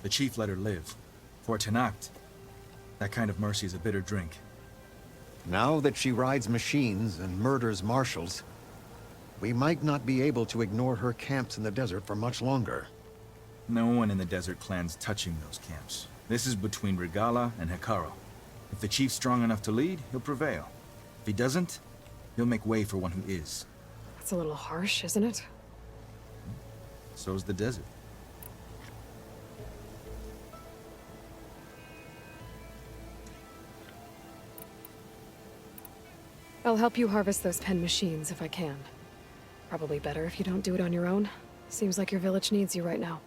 the chief let her live. For Tenakth, that kind of mercy is a bitter drink. Now that she rides machines and murders marshals, we might not be able to ignore her camps in the desert for much longer. No one in the Desert Clan's touching those camps. This is between Regala and Hekarro. If the chief's strong enough to lead, he'll prevail. If he doesn't, he'll make way for one who is. That's a little harsh, isn't it? So's the desert. I'll help you harvest those pen machines if I can. Probably better if you don't do it on your own. Seems like your village needs you right now.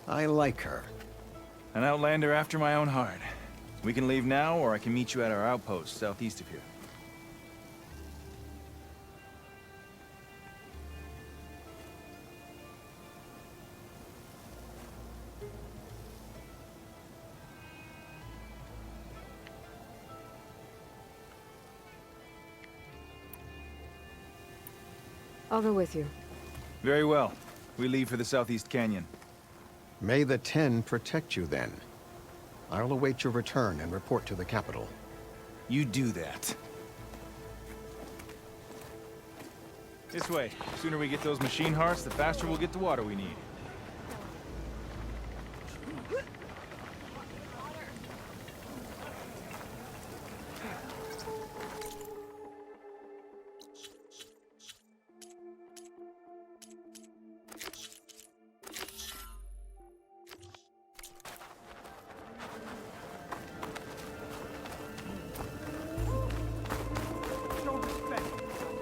I like her. An outlander after my own heart. We can leave now, or I can meet you at our outpost southeast of here. I'll go with you. Very well. We leave for the Southeast Canyon. May the Ten protect you then. I'll await your return and report to the capital. You do that. This way. The sooner we get those machine hearts, the faster we'll get the water we need.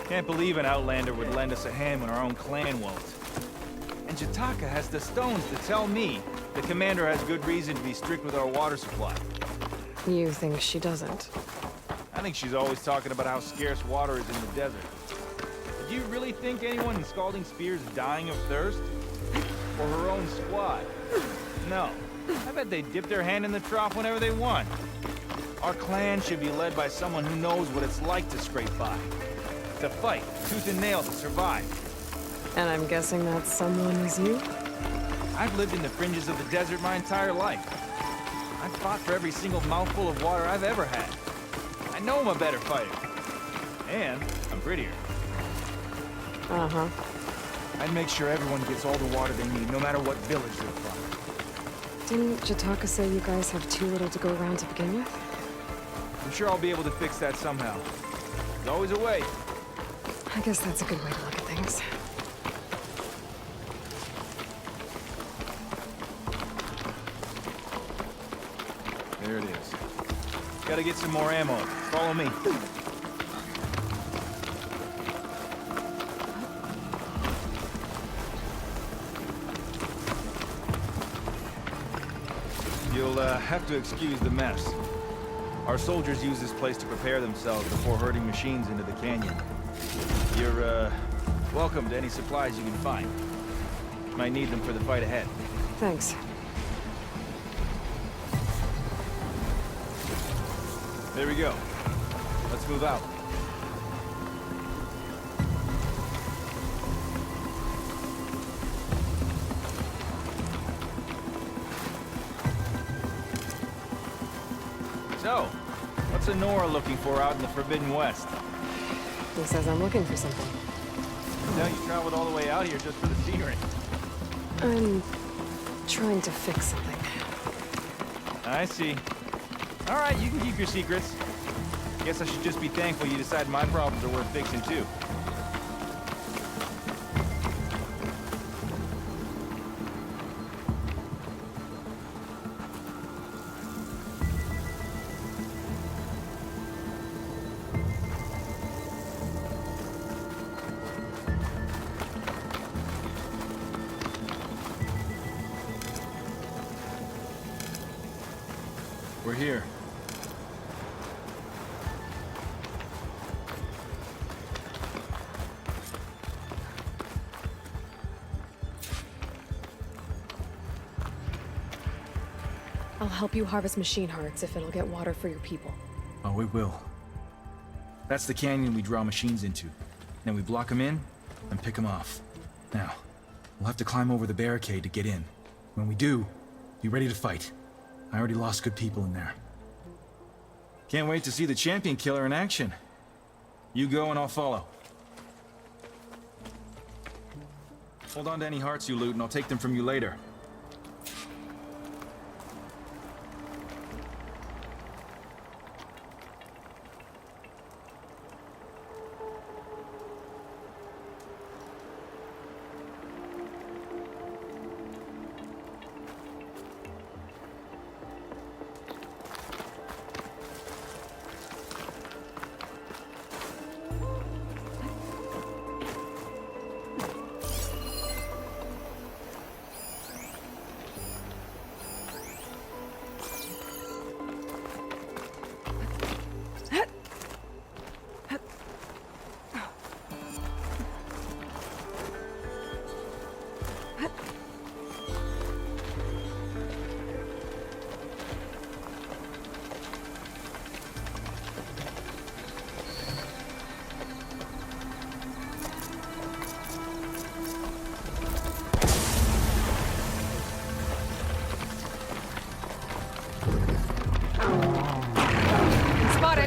Can't believe an outlander would lend us a hand when our own clan won't. And Jataka has the stones to tell me the commander has good reason to be strict with our water supply. You think she doesn't? I think she's always talking about how scarce water is in the desert. Do you really think anyone in Scalding Spear is dying of thirst? Or her own squad? No. I bet they dip their hand in the trough whenever they want. Our clan should be led by someone who knows what it's like to scrape by. To fight, tooth and nail to survive. And I'm guessing that someone is you? I've lived in the fringes of the desert my entire life. I've fought for every single mouthful of water I've ever had. I know I'm a better fighter. And I'm prettier. Uh-huh. I'd make sure everyone gets all the water they need, no matter what village they're from. Didn't Jataka say you guys have too little to go around to begin with? I'm sure I'll be able to fix that somehow. There's always a way. I guess that's a good way to look at things. There it is. Gotta get some more ammo. Follow me. You'll have to excuse the mess. Our soldiers use this place to prepare themselves before herding machines into the canyon. You're, welcome to any supplies you can find. Might need them for the fight ahead. Thanks. There we go. Let's move out. So, what's Honora looking for out in the Forbidden West? He says I'm looking for something. Now you traveled all the way out here just for the scenery. I'm trying to fix something. I see. All right, you can keep your secrets. Guess I should just be thankful you decided my problems are worth fixing too. We're here. I'll help you harvest machine hearts if it'll get water for your people. Oh, it will. That's the canyon we draw machines into. Then we block them in and pick them off. Now, we'll have to climb over the barricade to get in. When we do, be ready to fight. I already lost good people in there. Can't wait to see the champion killer in action. You go and I'll follow. Hold on to any hearts you loot and I'll take them from you later.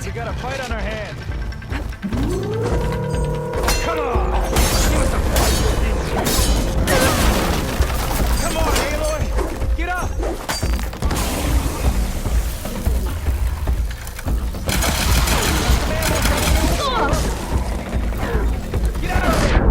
We got a fight on our hands. Come on! Come on, Aloy! Get up! Get out of there!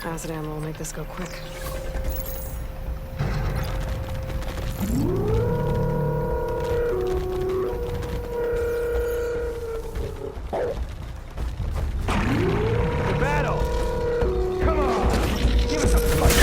Acid ammo will make this go quick. The battle! Come on! Give us a fight!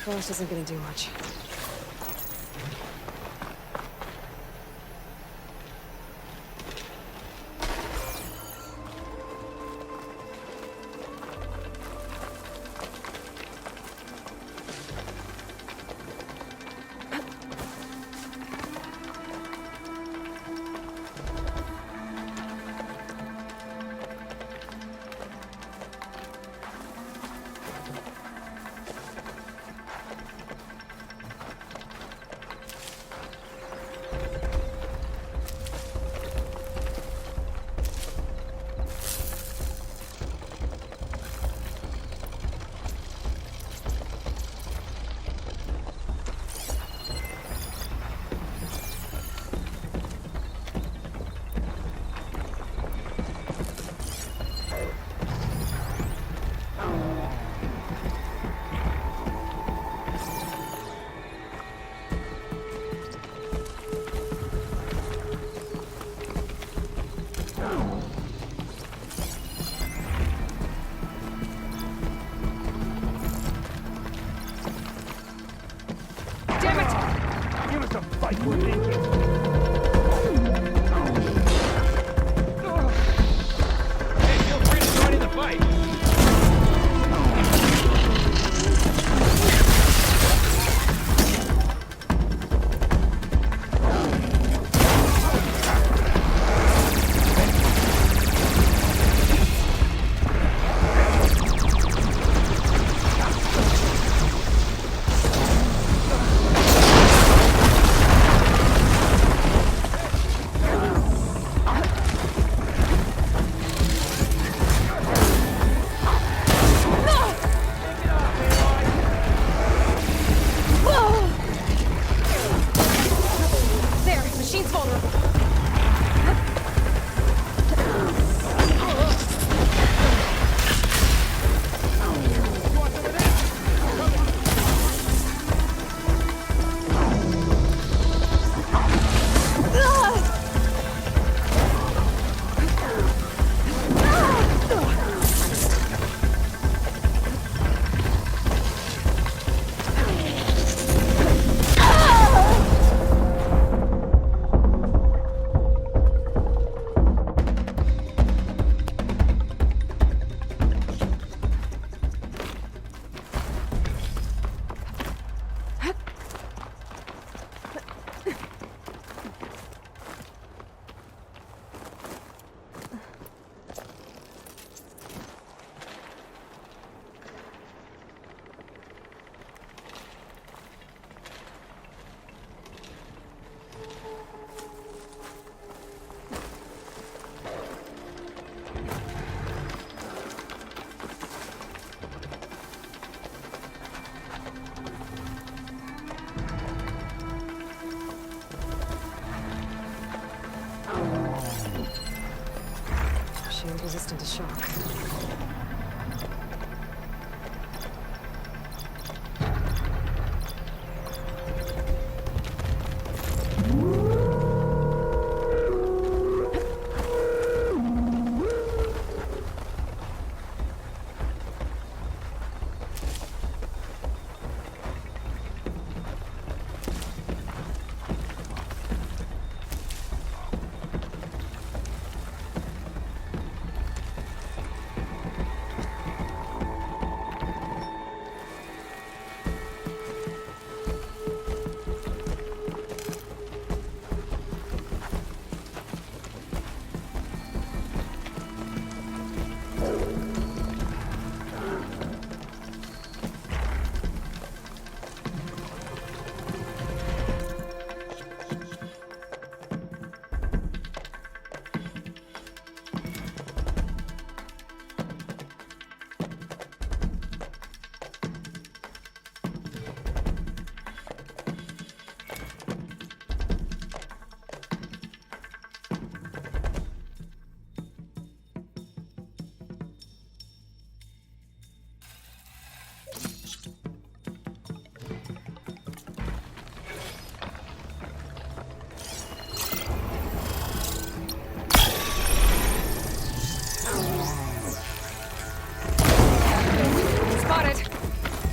Frost isn't gonna do much. us a fight we're thinking. Hey, feel free to join in the fight. Shield resistant to shock.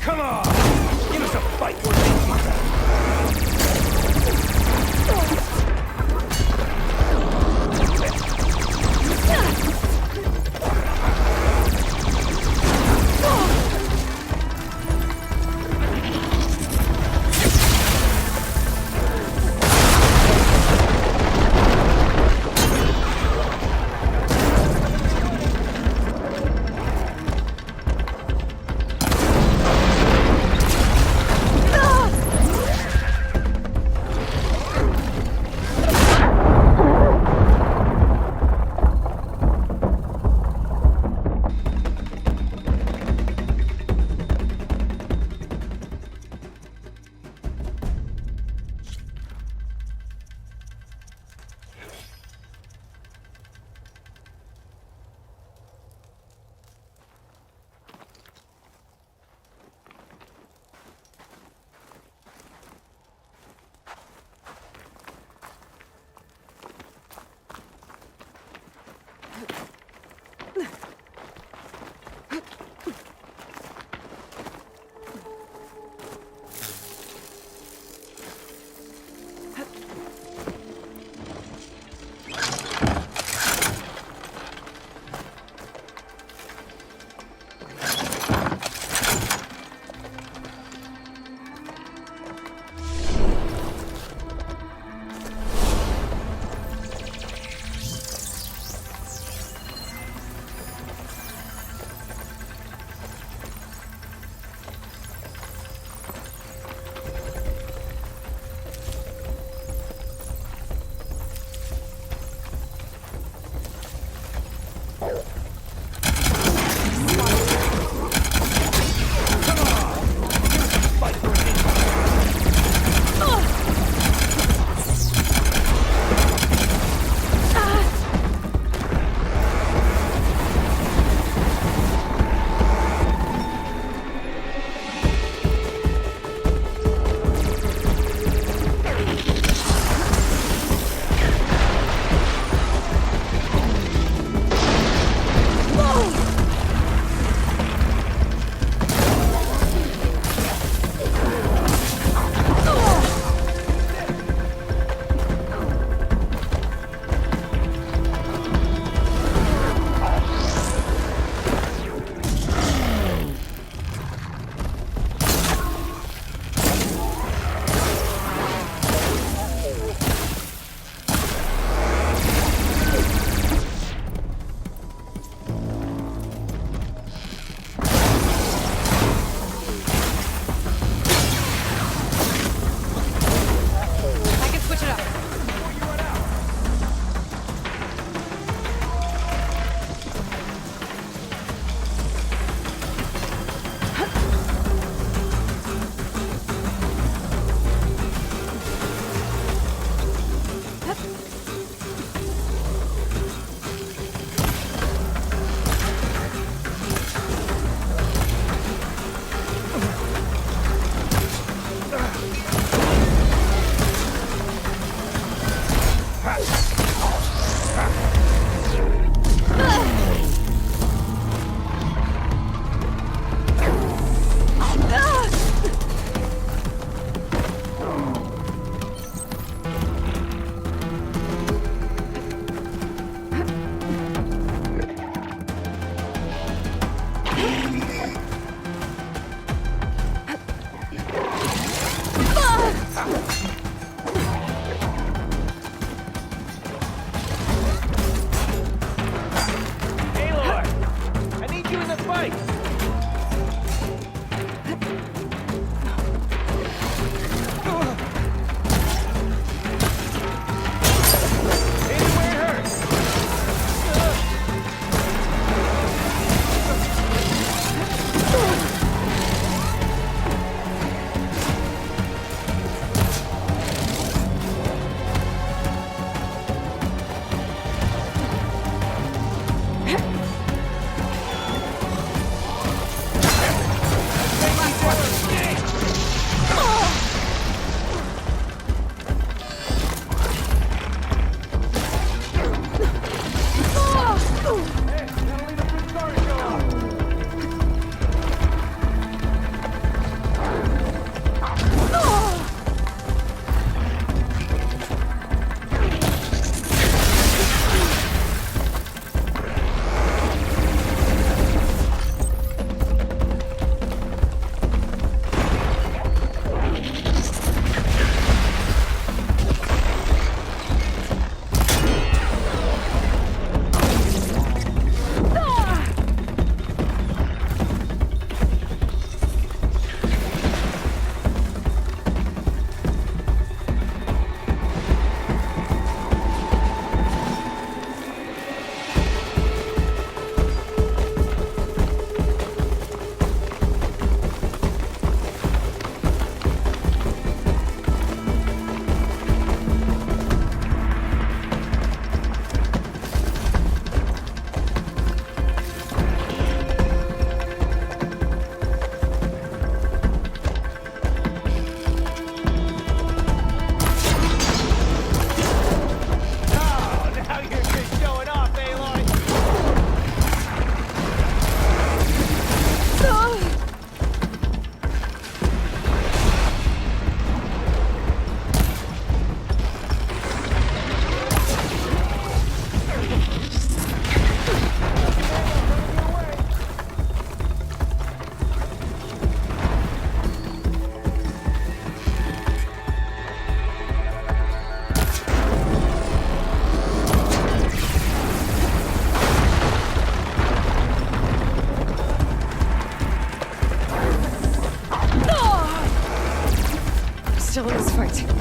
Come on! Give us a fight we're thinking. still in this fight.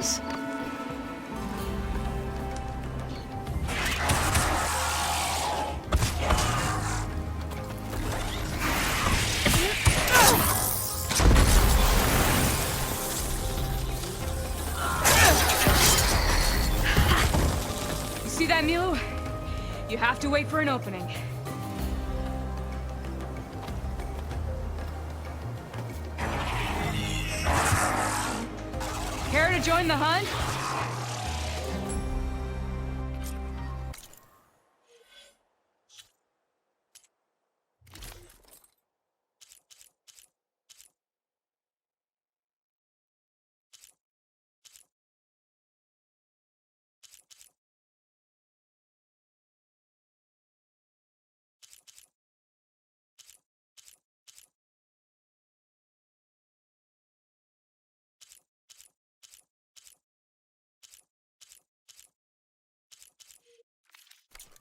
suspicious? You see that, Milo? You have to wait for an opening. Care to join the hunt?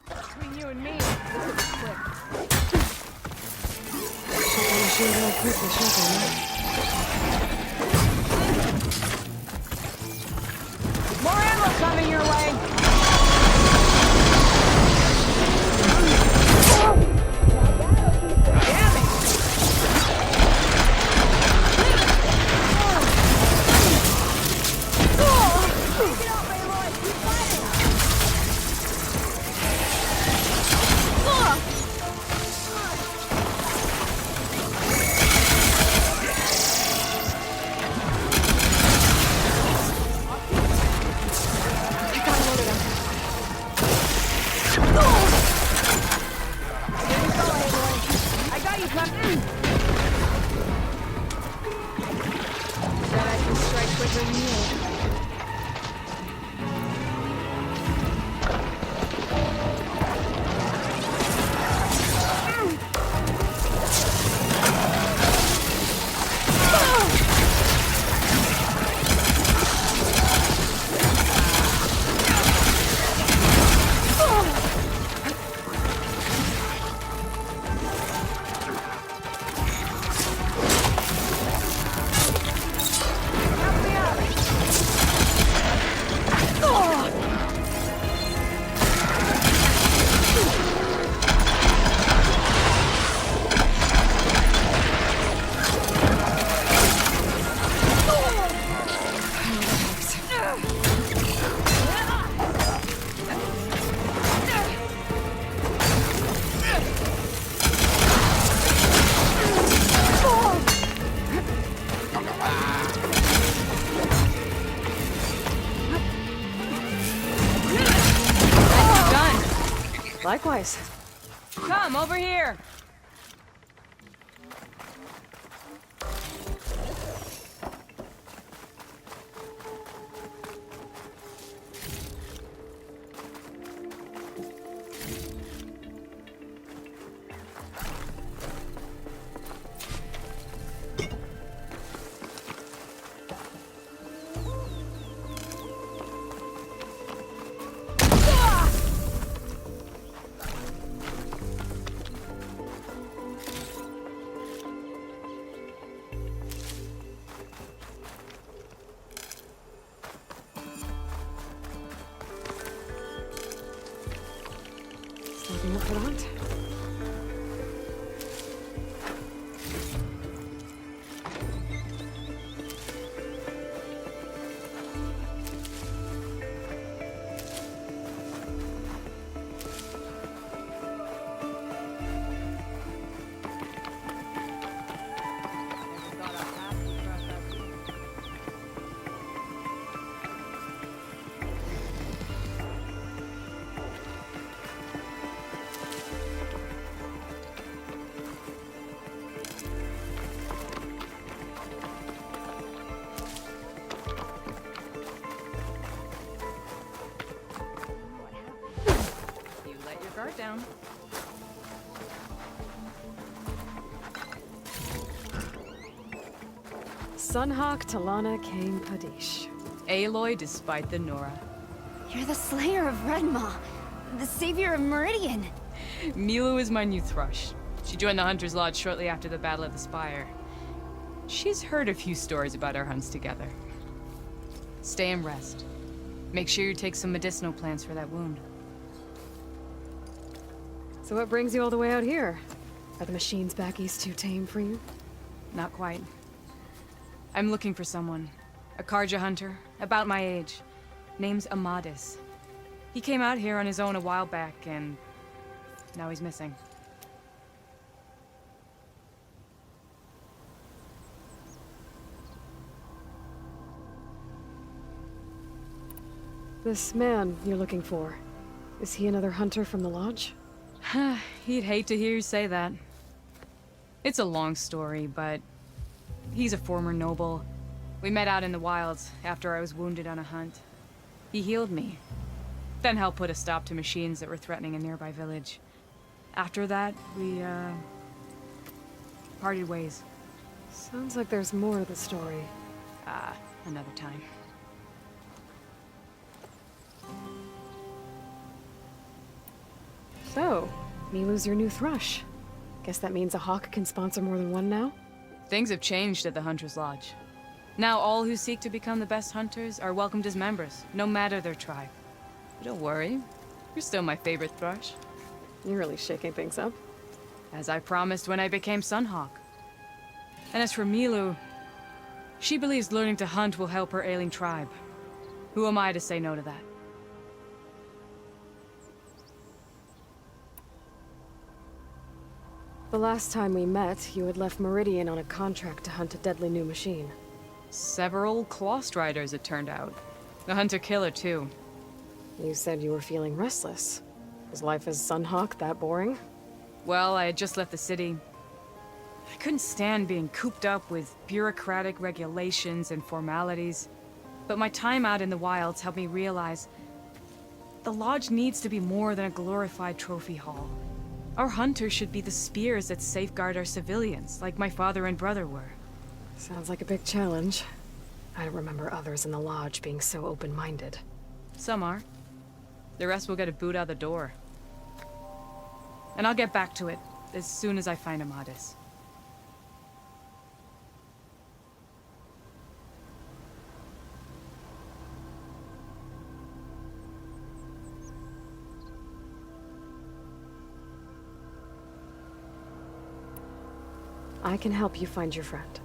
Between you and me, this will be quick. Shit, the machine real quickly, More ammo coming your way! Likewise. Come, over here! Stepping up for the hunt. Guard down. Sunhawk Talana Kane Padish. Aloy despite the Nora. You're the slayer of Redmaw, the savior of Meridian. Milo is my new thrush. She joined the Hunter's Lodge shortly after the Battle of the Spire. She's heard a few stories about our hunts together. Stay and rest. Make sure you take some medicinal plants for that wound. So what brings you all the way out here? Are the machines back east too tame for you? Not quite. I'm looking for someone. A Karja hunter, about my age. Name's Amadis. He came out here on his own a while back, and now he's missing. This man you're looking for, is he another hunter from the lodge? He'd hate to hear you say that. It's a long story, but he's a former noble. We met out in the wilds after I was wounded on a hunt. He healed me, then helped put a stop to machines that were threatening a nearby village. After that, we, parted ways. Sounds like there's more to the story. Another time. So, Milu's your new thrush. Guess that means a hawk can sponsor more than one now? Things have changed at the Hunter's Lodge. Now all who seek to become the best hunters are welcomed as members, no matter their tribe. But don't worry, you're still my favorite thrush. You're really shaking things up. As I promised when I became Sunhawk. And as for Milu, she believes learning to hunt will help her ailing tribe. Who am I to say no to that? The last time we met, you had left Meridian on a contract to hunt a deadly new machine. Several Clost Riders, it turned out. The hunter-killer, too. You said you were feeling restless. Was life as Sunhawk that boring? Well, I had just left the city. I couldn't stand being cooped up with bureaucratic regulations and formalities. But my time out in the wilds helped me realize the lodge needs to be more than a glorified trophy hall. Our hunters should be the spears that safeguard our civilians, like my father and brother were. Sounds like a big challenge. I don't remember others in the lodge being so open-minded. Some are. The rest will get a boot out the door. And I'll get back to it as soon as I find Amadis. I can help you find your friend.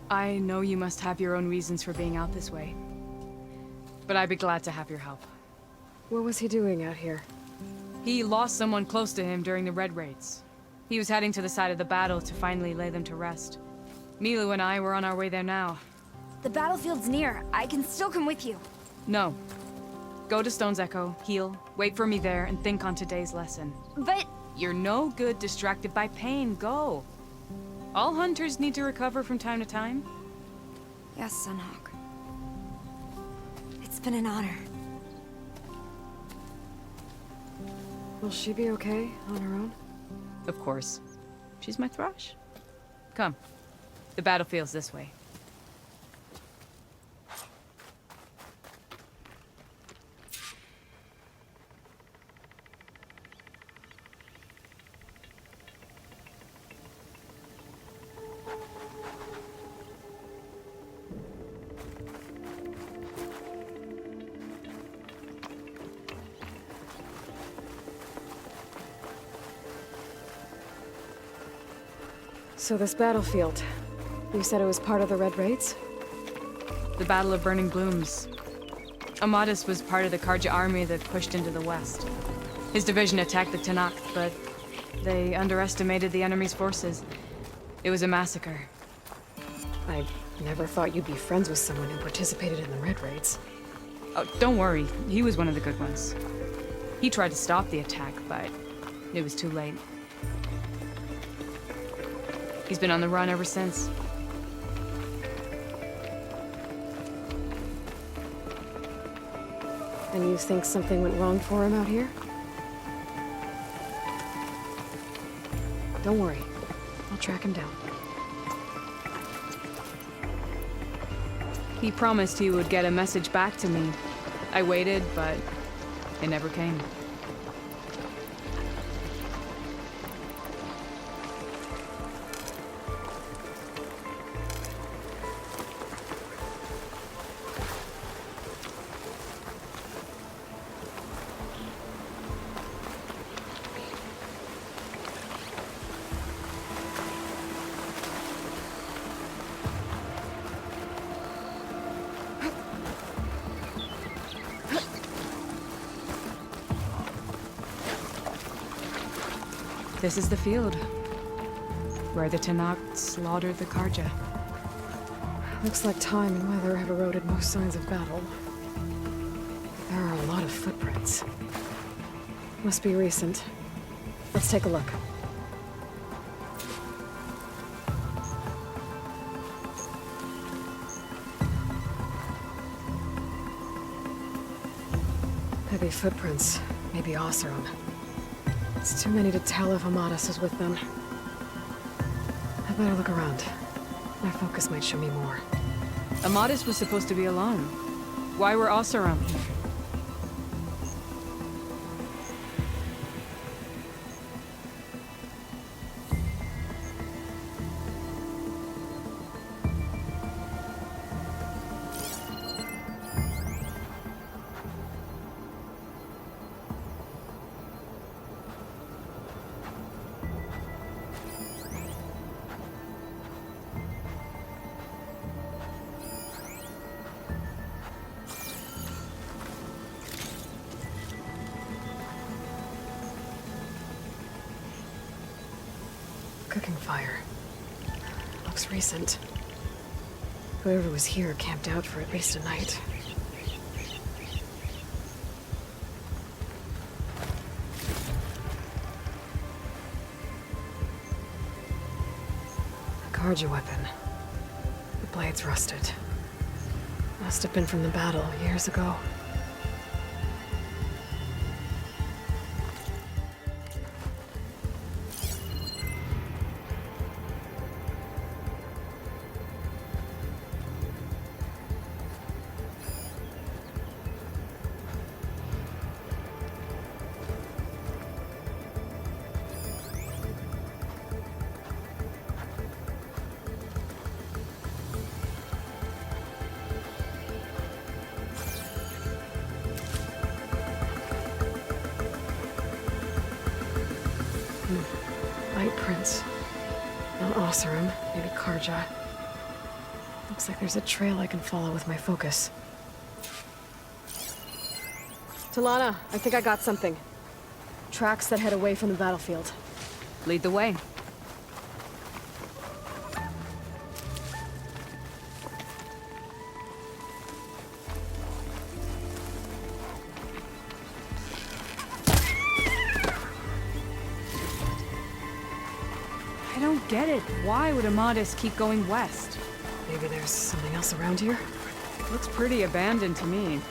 I know you must have your own reasons for being out this way. But I'd be glad to have your help. What was he doing out here? He lost someone close to him during the Red Raids. He was heading to the side of the battle to finally lay them to rest. Milu and I were on our way there now. The battlefield's near. I can still come with you. No. Go to Stone's Echo, heal, wait for me there, and think on today's lesson. But... You're no good distracted by pain. Go. All hunters need to recover from time to time. Yes, Sunhawk. It's been an honor. Will she be okay on her own? Of course. She's my thrush. Come. The battlefield's this way. So this battlefield, you said it was part of the Red Raids? The Battle of Burning Blooms. Amadis was part of the Karja army that pushed into the west. His division attacked the Tanakh, but they underestimated the enemy's forces. It was a massacre. I never thought you'd be friends with someone who participated in the Red Raids. Oh, don't worry. He was one of the good ones. He tried to stop the attack, but it was too late. He's been on the run ever since. And you think something went wrong for him out here? Don't worry. I'll track him down. He promised he would get a message back to me. I waited, but it never came. This is the field, where the Tenakth slaughtered the Karja. Looks like time and weather have eroded most signs of battle. There are a lot of footprints. Must be recent. Let's take a look. Heavy footprints. Maybe Oseram. It's too many to tell if Amadas is with them. I better look around. My focus might show me more. Amadas was supposed to be alone. Why were Oseram here? Cooking fire. Looks recent. Whoever was here camped out for at least a night. A Karja weapon. The blade's rusted. Must have been from the battle years ago. Light prints. Not Oseram, maybe Karja. Looks like there's a trail I can follow with my focus. Talana, I think I got something. Tracks that head away from the battlefield. Lead the way. I don't get it. Why would Amadas keep going west? Maybe there's something else around here? Looks pretty abandoned to me.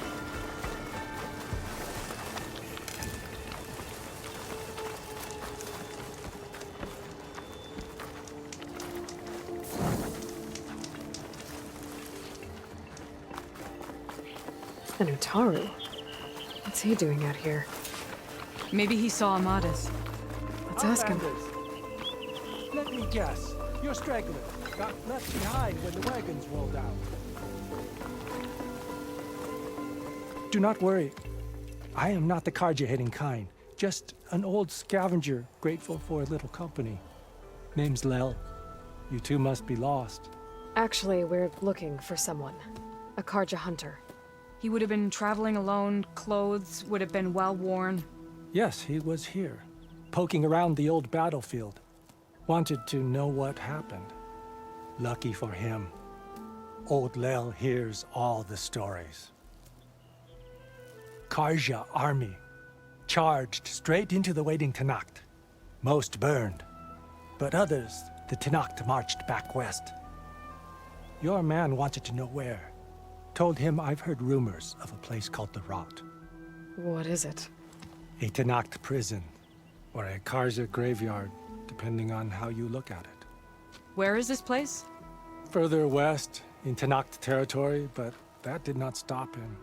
An Utaru? What's he doing out here? Maybe he saw Amadas. Let's ask him. Let me guess. You're stragglers. Got left behind when the wagons rolled out. Do not worry. I am not the Karja-hating kind. Just an old scavenger grateful for a little company. Name's Lel. You two must be lost. Actually, we're looking for someone. A Karja hunter. He would have been traveling alone, clothes would have been well worn. Yes, he was here, poking around the old battlefield. Wanted to know what happened. Lucky for him, old Lel hears all the stories. Karja army charged straight into the waiting Tenakth. Most burned, but others, the Tenakth marched back west. Your man wanted to know where. Told him I've heard rumors of a place called the Rot. What is it? A Tenakth prison, or a Karja graveyard, depending on how you look at it. Where is this place? Further west, in Tenakth territory, but that did not stop him.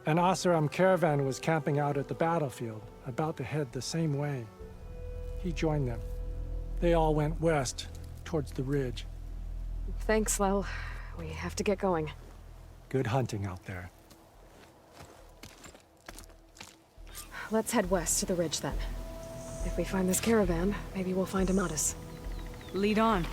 An Oseram caravan was camping out at the battlefield, about to head the same way. He joined them. They all went west, towards the ridge. Thanks, Lel. We have to get going. Good hunting out there. Let's head west to the ridge then. If we find this caravan, maybe we'll find Amadas. Lead on.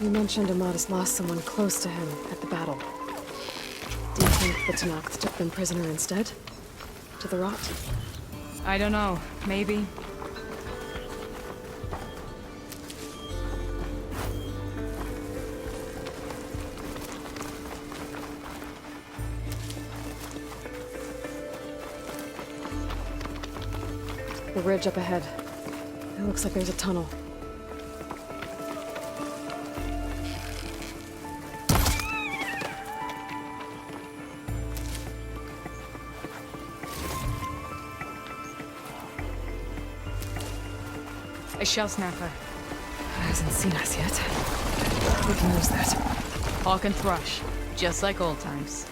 You mentioned Amadis lost someone close to him at the battle. Do you think the Tenakth took them prisoner instead? To the rot? I don't know. Maybe. The ridge up ahead. It looks like there's a tunnel. A shell snapper. Hasn't seen us yet. We can use that. Hawk and thrush. Just like old times.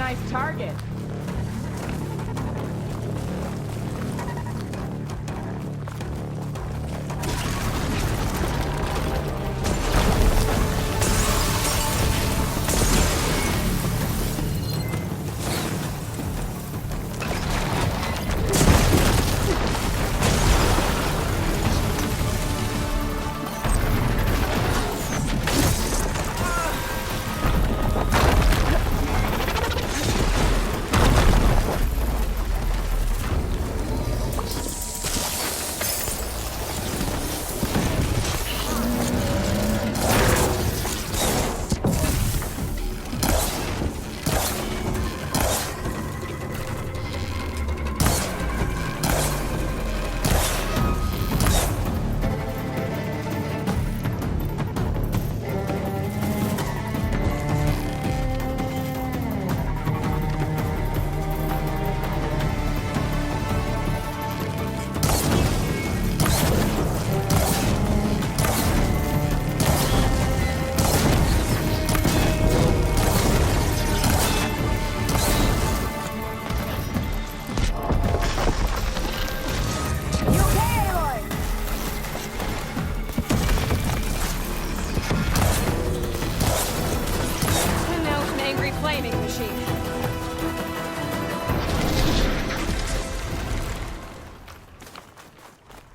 nice target.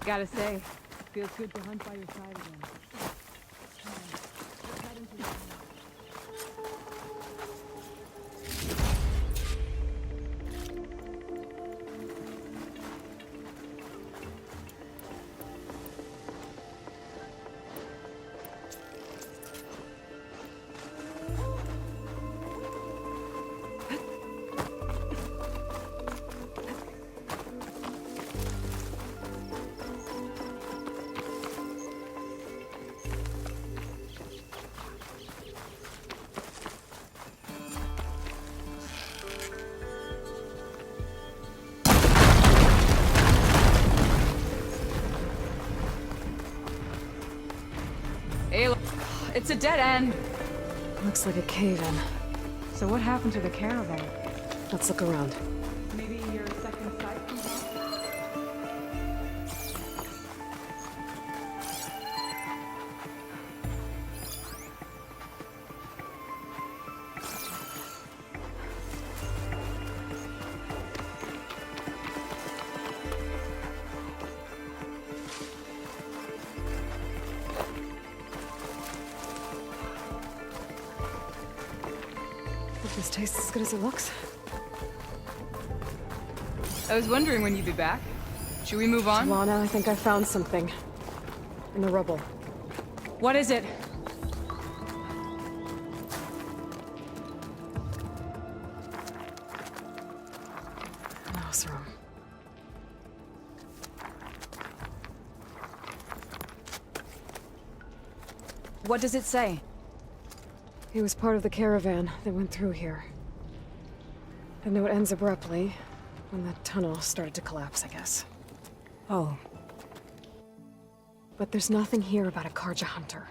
Gotta say, feels good to hunt by your side again. It's a dead end. Looks like a cave-in. So what happened to the caravan? Let's look around. Maybe your second sight can help? This tastes as good as it looks. I was wondering when you'd be back. Should we move on? Lana, I think I found something. In the rubble. What is it? An house room. What does it say? He was part of the caravan that went through here. The note ends abruptly, when the tunnel started to collapse, I guess. Oh. But there's nothing here about a Karja hunter.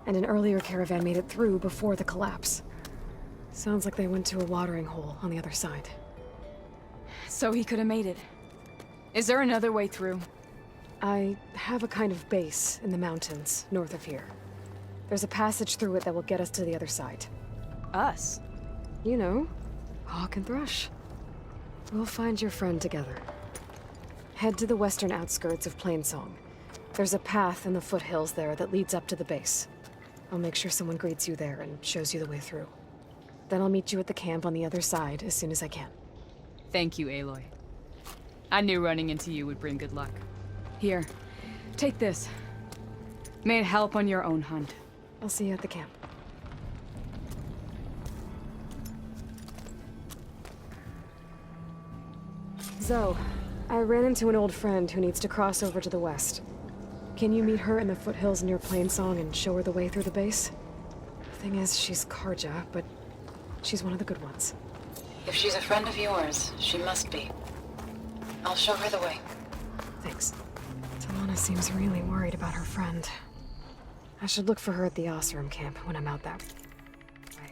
And an earlier caravan made it through before the collapse. Sounds like they went to a watering hole on the other side. So he could have made it. Is there another way through? I have a kind of base in the mountains, north of here. There's a passage through it that will get us to the other side. Us? You know, Hawk and Thrush. We'll find your friend together. Head to the western outskirts of Plainsong. There's a path in the foothills there that leads up to the base. I'll make sure someone greets you there and shows you the way through. Then I'll meet you at the camp on the other side as soon as I can. Thank you, Aloy. I knew running into you would bring good luck. Here, take this. May it help on your own hunt. I'll see you at the camp. Zoe, I ran into an old friend who needs to cross over to the west. Can you meet her in the foothills near Plainsong and show her the way through the base? Thing is, she's Karja, but she's one of the good ones. If she's a friend of yours, she must be. I'll show her the way. Thanks. Talana seems really worried about her friend. I should look for her at the Osram camp when I'm out that way.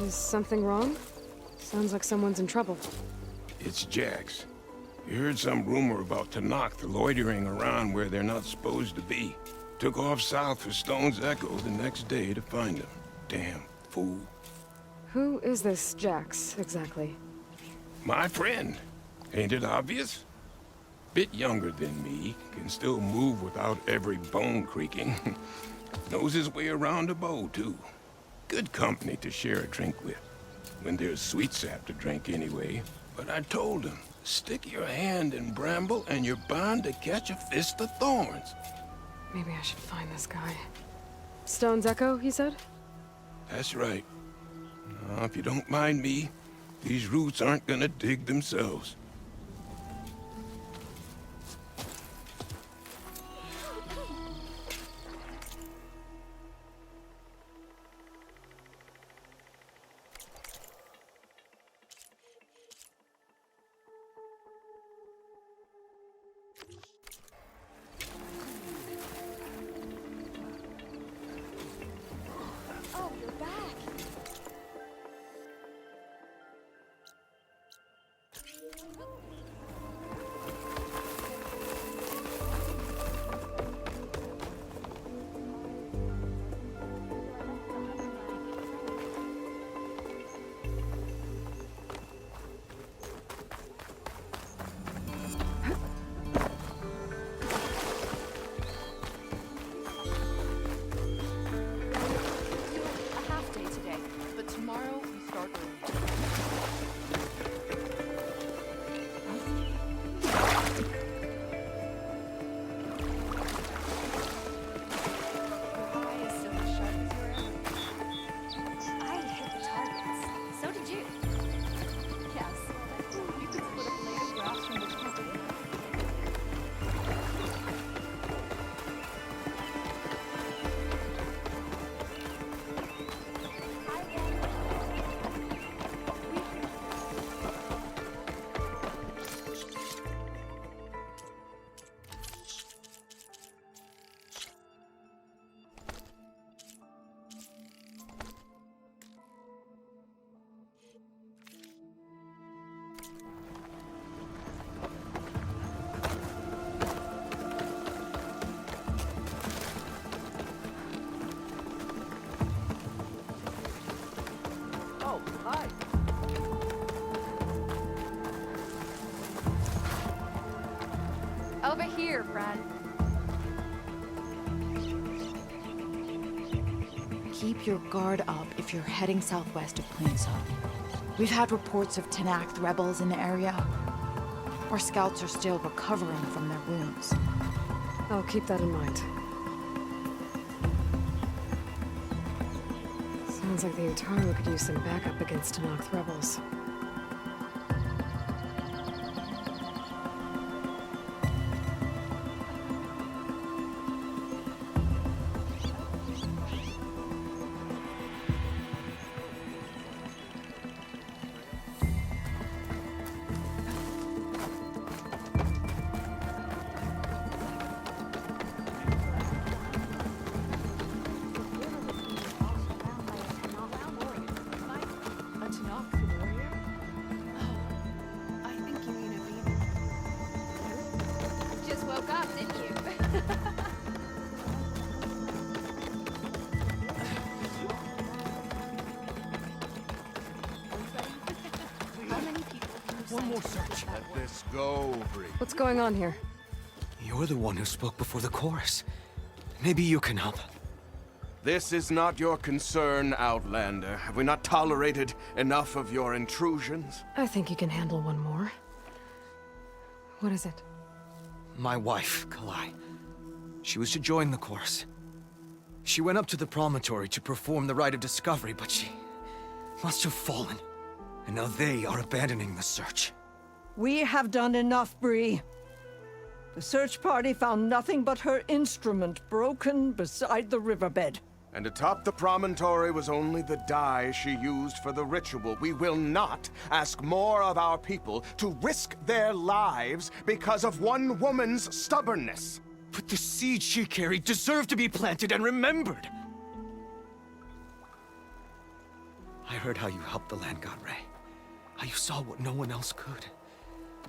Is something wrong? Sounds like someone's in trouble. It's Jax. You heard some rumor about Tanakh loitering around where they're not supposed to be. Took off south for Stone's Echo the next day to find him. Damn fool. Who is this Jax, exactly? My friend. Ain't it obvious? Bit younger than me, can still move without every bone creaking. Knows his way around a bow, too. Good company to share a drink with. When there's sweet sap to drink anyway. But I told him, stick your hand in bramble and you're bound to catch a fist of thorns. Maybe I should find this guy. Stone's Echo, he said? That's right. Now, if you don't mind me, these roots aren't gonna dig themselves. Oh, you're back. A half day today, but tomorrow we start early. I hit the targets. So did you. Yes. You could split a blade of grass from the top of it. Oh, hi. Over here, friend. Keep your guard up if you're heading southwest of Plainsong. We've had reports of Tanakh rebels in the area. Our scouts are still recovering from their wounds. I'll keep that in mind. Sounds like the Utaru could use some backup against Tanakh rebels. A Tanakh warrior? Oh, I think you mean a beaver. Just woke up, didn't you? How many people can you One send more to search. visit that Let warrior? this go, Bree. What's going on here? You're the one who spoke before the chorus. Maybe you can help. This is not your concern, Outlander. Have we not tolerated enough of your intrusions? I think you can handle one more. What is it? My wife, Kalai. She was to join the chorus. She went up to the promontory to perform the rite of discovery, but she must have fallen. And now they are abandoning the search. We have done enough, Bree. The search party found nothing but her instrument broken beside the riverbed. And atop the promontory was only the dye she used for the ritual. We will not ask more of our people to risk their lives because of one woman's stubbornness. But the seed she carried deserved to be planted and remembered. I heard how you helped the land god Ray. How you saw what no one else could.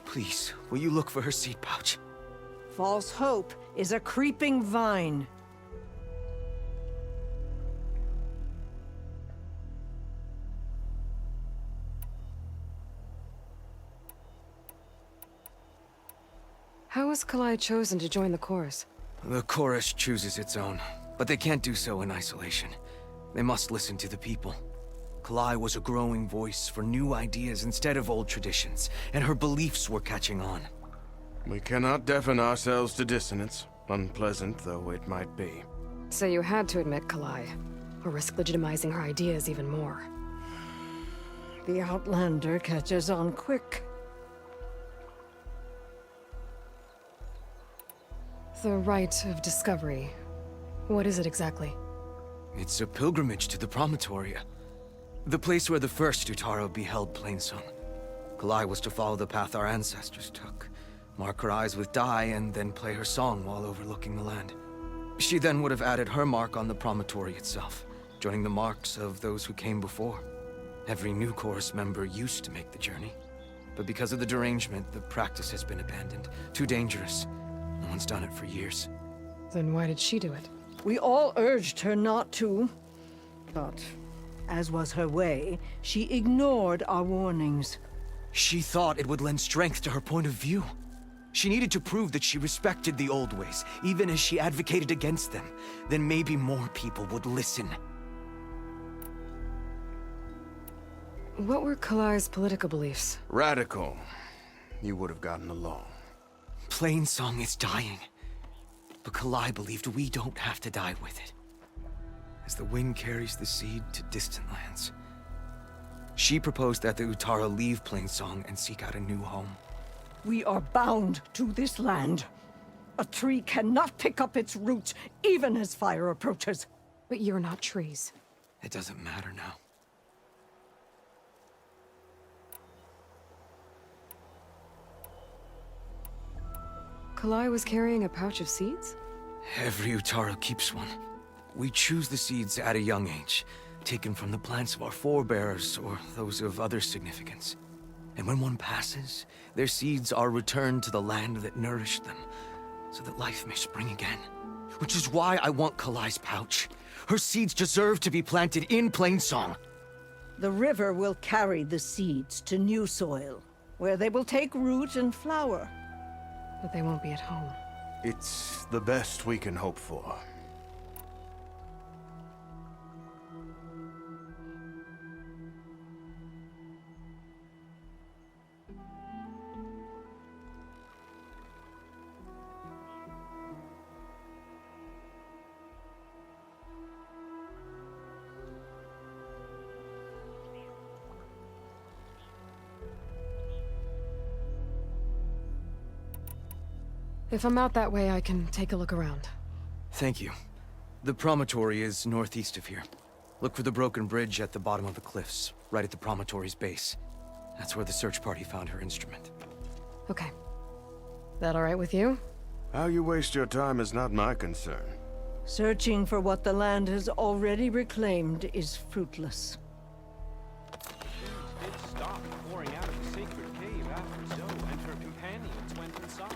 Please, will you look for her seed pouch? False hope is a creeping vine. How was Kalai chosen to join the chorus? The chorus chooses its own, but they can't do so in isolation. They must listen to the people. Kalai was a growing voice for new ideas instead of old traditions, and her beliefs were catching on. We cannot deafen ourselves to dissonance, unpleasant though it might be. So you had to admit Kalai, or risk legitimizing her ideas even more. The Outlander catches on quick. The rite of discovery. What is it exactly? It's a pilgrimage to the Promontoria. The place where the first Utaro beheld Plainsong. Kalai was to follow the path our ancestors took. Mark her eyes with dye and then play her song while overlooking the land. She then would have added her mark on the promontory itself, joining the marks of those who came before. Every new chorus member used to make the journey. But because of the derangement, the practice has been abandoned. Too dangerous. No one's done it for years. Then why did she do it? We all urged her not to, but as was her way, she ignored our warnings. She thought it would lend strength to her point of view. She needed to prove that she respected the old ways, even as she advocated against them. Then maybe more people would listen. What were Kalai's political beliefs? Radical. You would have gotten along. Plainsong is dying. But Kalai believed we don't have to die with it. As the wind carries the seed to distant lands. She proposed that the Utara leave Plainsong and seek out a new home. We are bound to this land. A tree cannot pick up its roots, even as fire approaches. But you're not trees. It doesn't matter now. Kalai was carrying a pouch of seeds? Every Utaro keeps one. We choose the seeds at a young age, taken from the plants of our forebears or those of other significance. And when one passes, their seeds are returned to the land that nourished them, so that life may spring again. Which is why I want Kalai's pouch. Her seeds deserve to be planted in Plainsong. The river will carry the seeds to new soil, where they will take root and flower. But they won't be at home. It's the best we can hope for. If I'm out that way, I can take a look around. Thank you. The promontory is northeast of here. Look for the broken bridge at the bottom of the cliffs, right at the promontory's base. That's where the search party found her instrument. Okay. That all right with you? How you waste your time is not my concern. Searching for what the land has already reclaimed is fruitless. Did stop pouring out of the sacred cave after Zoe and her companions went inside.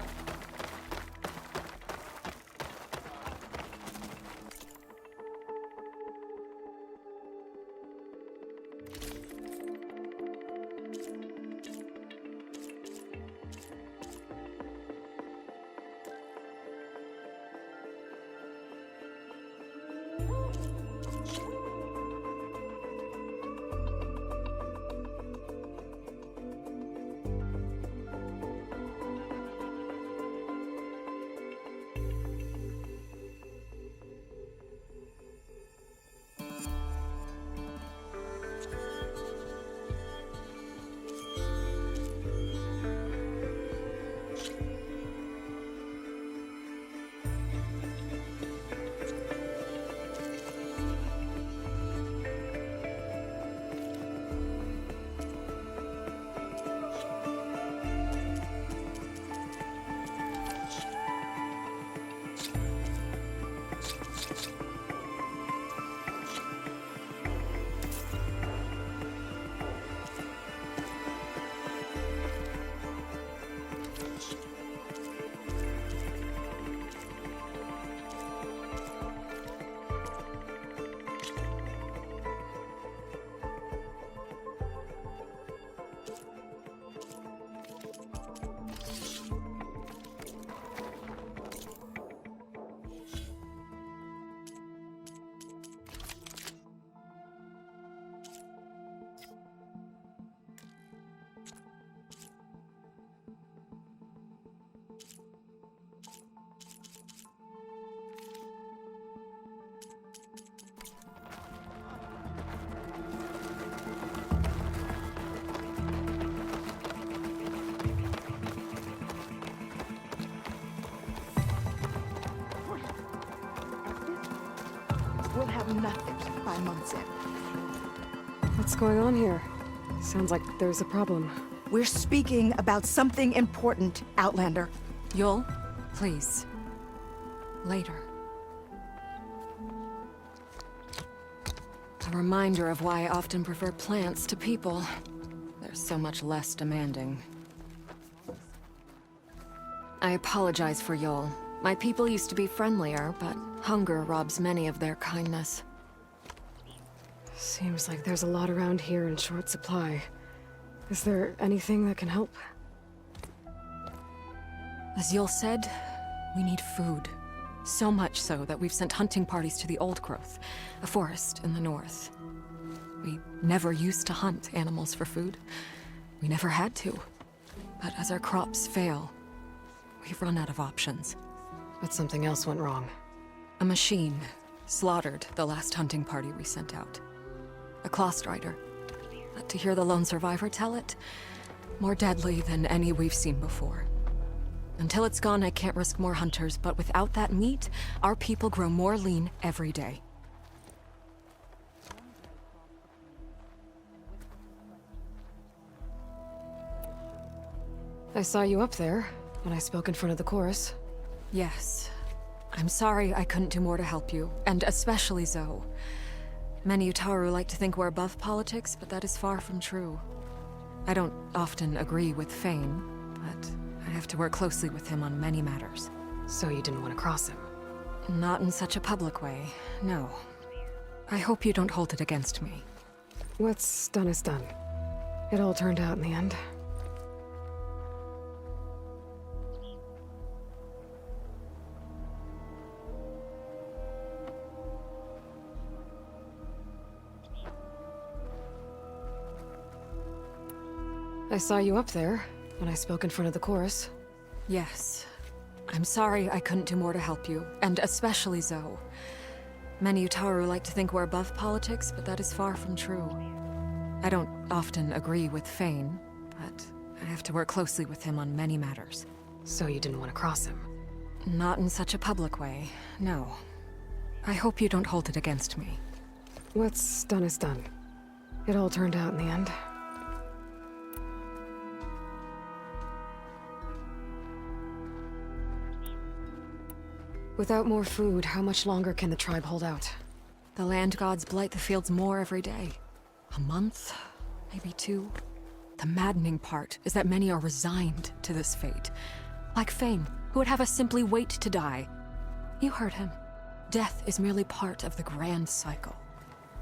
method by month's end. What's going on here? Sounds like there's a problem. We're speaking about something important, Outlander. Yul, please. Later. A reminder of why I often prefer plants to people. They're so much less demanding. I apologize for Yul. My people used to be friendlier, but hunger robs many of their kindness. Seems like there's a lot around here in short supply. Is there anything that can help? As Yul said, we need food. So much so that we've sent hunting parties to the Old Growth, a forest in the north. We never used to hunt animals for food. We never had to. But as our crops fail, we've run out of options. But something else went wrong. A machine slaughtered the last hunting party we sent out. A Clawstrider. But to hear the lone survivor tell it, more deadly than any we've seen before. Until it's gone, I can't risk more hunters, but without that meat, our people grow more lean every day. I saw you up there when I spoke in front of the chorus. Yes. I'm sorry I couldn't do more to help you, and especially Zoe. Many Utaru like to think we're above politics, but that is far from true. I don't often agree with Fane, but I have to work closely with him on many matters. So you didn't want to cross him? Not in such a public way, no. I hope you don't hold it against me. What's done is done. It all turned out in the end. I saw you up there when I spoke in front of the chorus. Yes. I'm sorry I couldn't do more to help you, and especially Zoe. Many Utaru like to think we're above politics, but that is far from true. I don't often agree with Fane, but I have to work closely with him on many matters. So you didn't want to cross him? Not in such a public way, no. I hope you don't hold it against me. What's done is done. It all turned out in the end. Without more food, how much longer can the tribe hold out? The land gods blight the fields more every day. A month? Maybe 2? The maddening part is that many are resigned to this fate. Like Fane, who would have us simply wait to die. You heard him. Death is merely part of the grand cycle.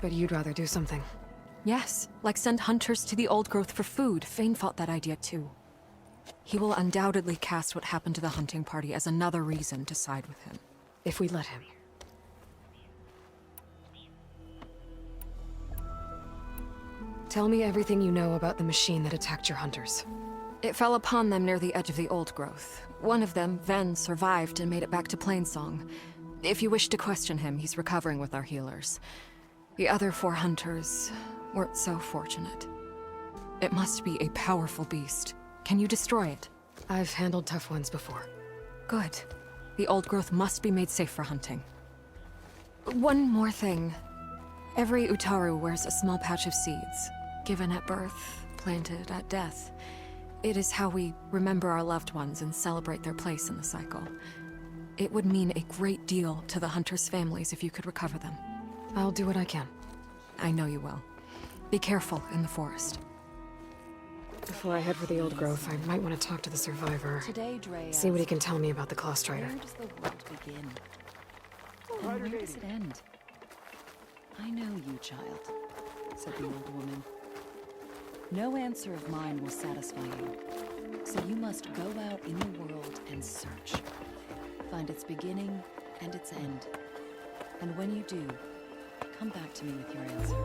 But you'd rather do something? Yes, like send hunters to the Old Growth for food. Fane fought that idea too. He will undoubtedly cast what happened to the hunting party as another reason to side with him. If we let him. Tell me everything you know about the machine that attacked your hunters. It fell upon them near the edge of the Old Growth. One of them, Ven, survived and made it back to Plainsong. If you wish to question him, he's recovering with our healers. The other 4 hunters weren't so fortunate. It must be a powerful beast. Can you destroy it? I've handled tough ones before. Good. The Old Growth must be made safe for hunting. One more thing. Every Utaru wears a small pouch of seeds, given at birth, planted at death. It is how we remember our loved ones and celebrate their place in the cycle. It would mean a great deal to the hunters' families if you could recover them. I'll do what I can. I know you will. Be careful in the forest. Before I head for the Old Growth, I might want to talk to the survivor. Today, Dre See what he can tell me about the Clawstrider. Where does the world begin? And where does it end? I know you, child, said the old woman. No answer of mine will satisfy you. So you must go out in the world and search. Find its beginning and its end. And when you do, come back to me with your answer.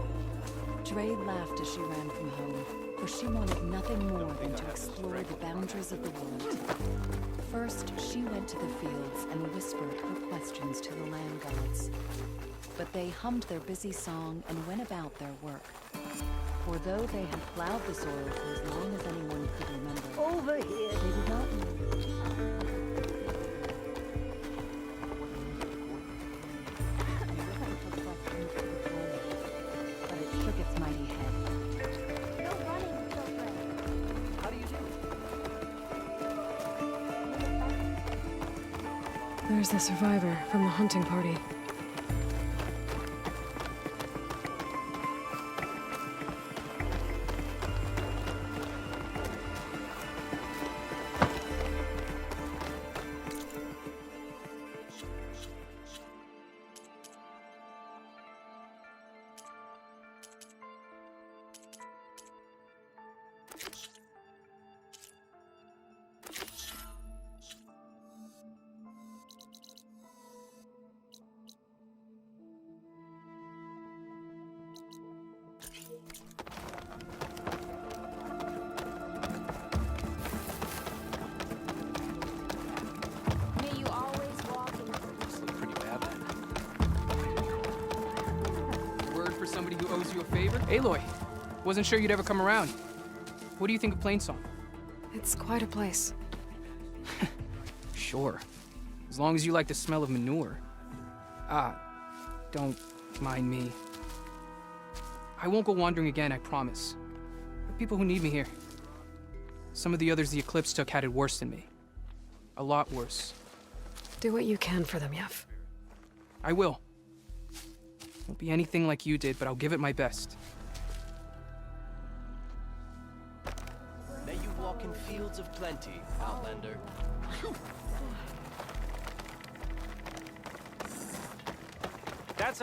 Dre laughed as she ran from home, for she wanted nothing more than to explore the boundaries of the world. First, she went to the fields and whispered her questions to the land gods. But they hummed their busy song and went about their work. For though they had plowed the soil for as long as anyone could remember, Over here. they did not know. There's the survivor from the hunting party. May you always walk in This looked pretty bad then. Word for somebody who owes you a favor? Aloy, wasn't sure you'd ever come around. What do you think of Plainsong? It's quite a place. Sure. As long as you like the smell of manure. Don't mind me. I won't go wandering again, I promise. There are people who need me here. Some of the others the Eclipse took had it worse than me. A lot worse. Do what you can for them, Yev. I will. Won't be anything like you did, but I'll give it my best. May you walk in fields of plenty, Outlander.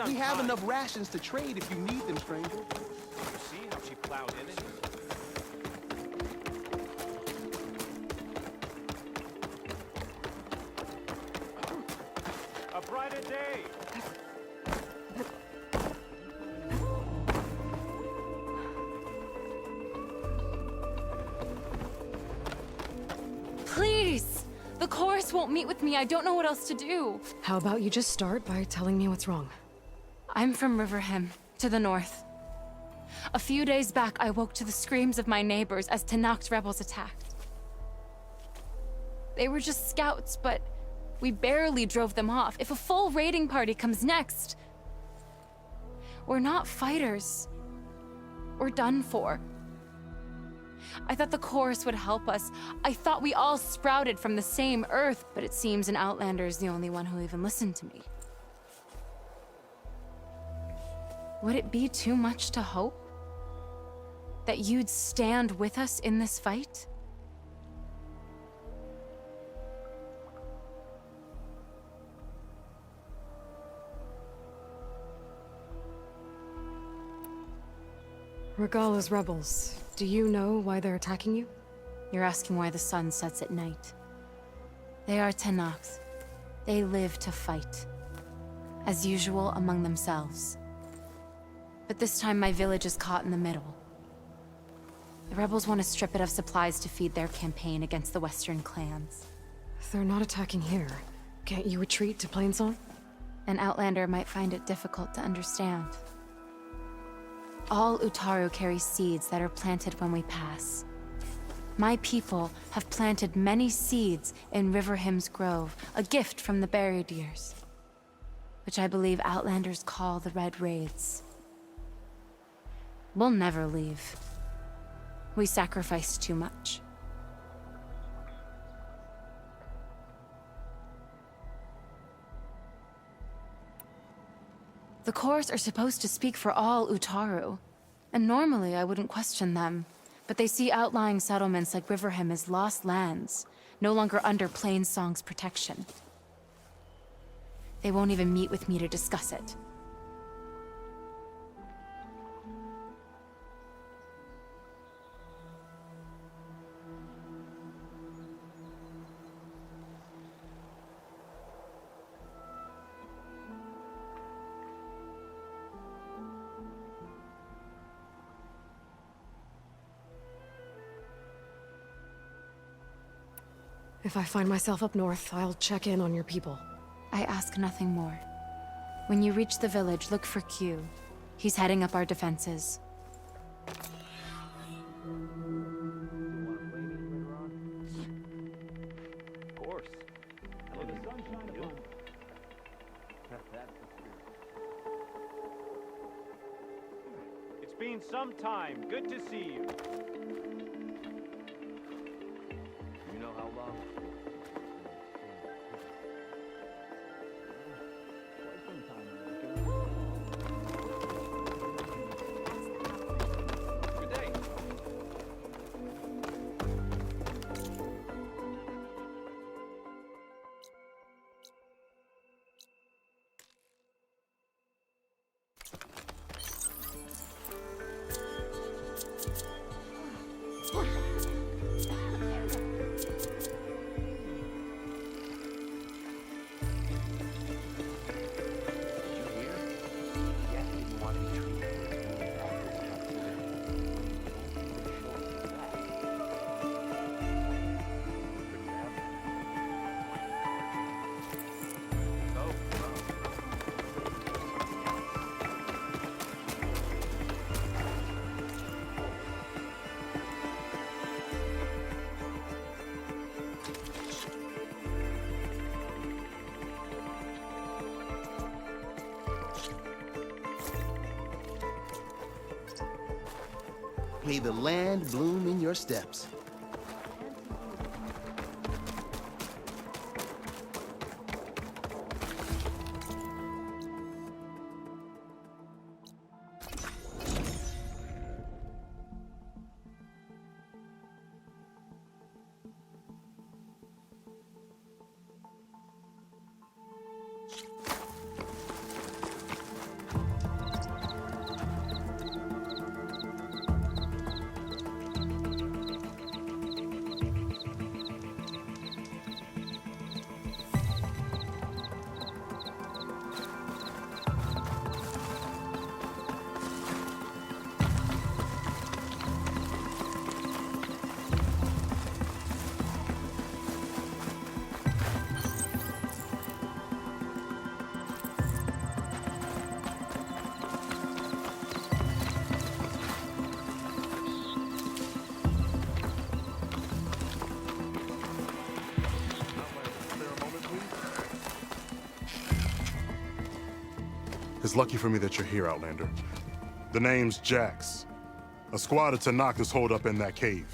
We have enough rations to trade if you need them, stranger. You see how she plowed in it? A brighter day! Please! The chorus won't meet with me. I don't know what else to do. How about you just start by telling me what's wrong? I'm from Riverhim, to the north. A few days back, I woke to the screams of my neighbors as Tanakh's rebels attacked. They were just scouts, but we barely drove them off. If a full raiding party comes next, we're not fighters. We're done for. I thought the chorus would help us. I thought we all sprouted from the same earth, but it seems an Outlander is the only one who even listened to me. Would it be too much to hope that you'd stand with us in this fight? Regala's rebels. Do you know why they're attacking you? You're asking why the sun sets at night. They are Tanakhs. They live to fight. As usual, among themselves. But this time my village is caught in the middle. The rebels want to strip it of supplies to feed their campaign against the Western clans. If they're not attacking here, can't you retreat to Plainsong? An Outlander might find it difficult to understand. All Utaru carry seeds that are planted when we pass. My people have planted many seeds in Riverhim's Grove, a gift from the Buried Years, which I believe Outlanders call the Red Raids. We'll never leave. We sacrificed too much. The chorus are supposed to speak for all Utaru, and normally I wouldn't question them, but they see outlying settlements like Riverhim as lost lands, no longer under Plainsong's protection. They won't even meet with me to discuss it. If I find myself up north, I'll check in on your people. I ask nothing more. When you reach the village, look for Q. He's heading up our defenses. Of course. May the sun shine upon you. That's the spirit. It's been some time. Good to see you. You know how long? want to be treated. May the land bloom in your steps. It's lucky for me that you're here, Outlander. The name's Jax. A squad of Tanakh is holed up in that cave.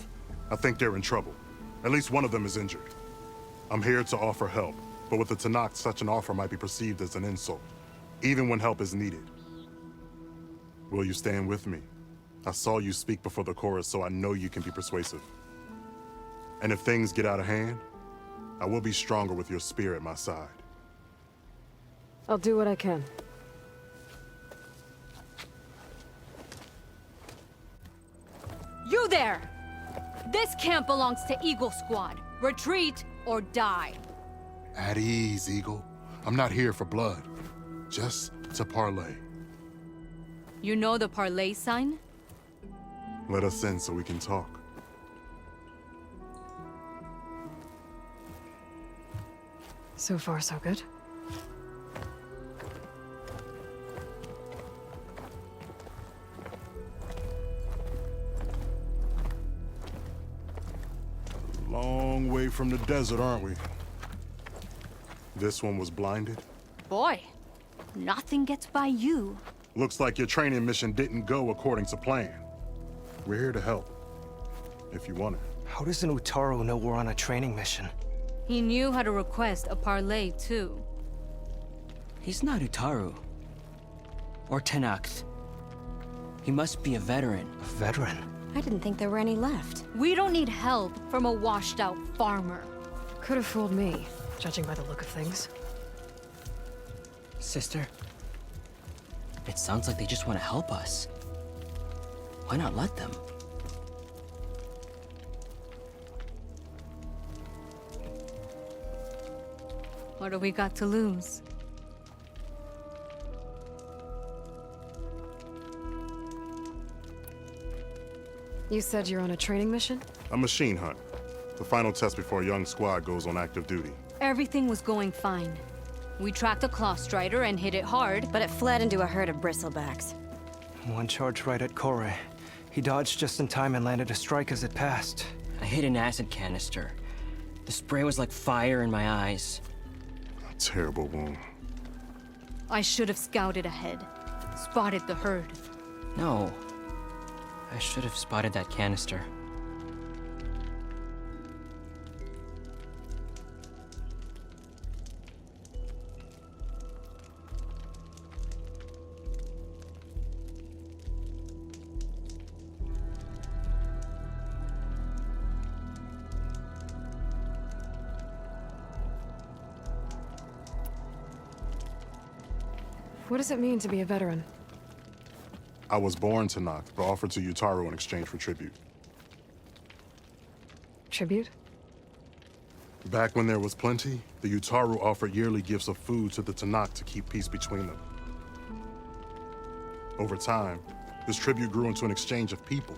I think they're in trouble. At least one of them is injured. I'm here to offer help, but with the Tanakh, such an offer might be perceived as an insult, even when help is needed. Will you stand with me? I saw you speak before the chorus, so I know you can be persuasive. And if things get out of hand, I will be stronger with your spear at my side. I'll do what I can. You there! This camp belongs to Eagle Squad. Retreat or die. At ease, Eagle. I'm not here for blood. Just to parlay. You know the parlay sign? Let us in so we can talk. So far, so good. Long way from the desert, aren't we? This one was blinded? Boy, nothing gets by you. Looks like your training mission didn't go according to plan. We're here to help, if you want it. How does an Utaru know we're on a training mission? He knew how to request a parlay, too. He's not Utaru. Or Tenakth. He must be a veteran. A veteran? I didn't think there were any left. We don't need help from a washed-out farmer. Could have fooled me, judging by the look of things. Sister, it sounds like they just want to help us. Why not let them? What do we got to lose? You said you're on a training mission? A machine hunt. The final test before a young squad goes on active duty. Everything was going fine. We tracked a claw strider and hit it hard, but it fled into a herd of bristlebacks. One charge right at Kore. He dodged just in time and landed a strike as it passed. I hit an acid canister. The spray was like fire in my eyes. A terrible wound. I should have scouted ahead, spotted the herd. No. I should have spotted that canister. What does it mean to be a veteran? I was born Tanakh, but offered to Utaru in exchange for tribute. Tribute? Back when there was plenty, the Utaru offered yearly gifts of food to the Tanakh to keep peace between them. Over time, this tribute grew into an exchange of people.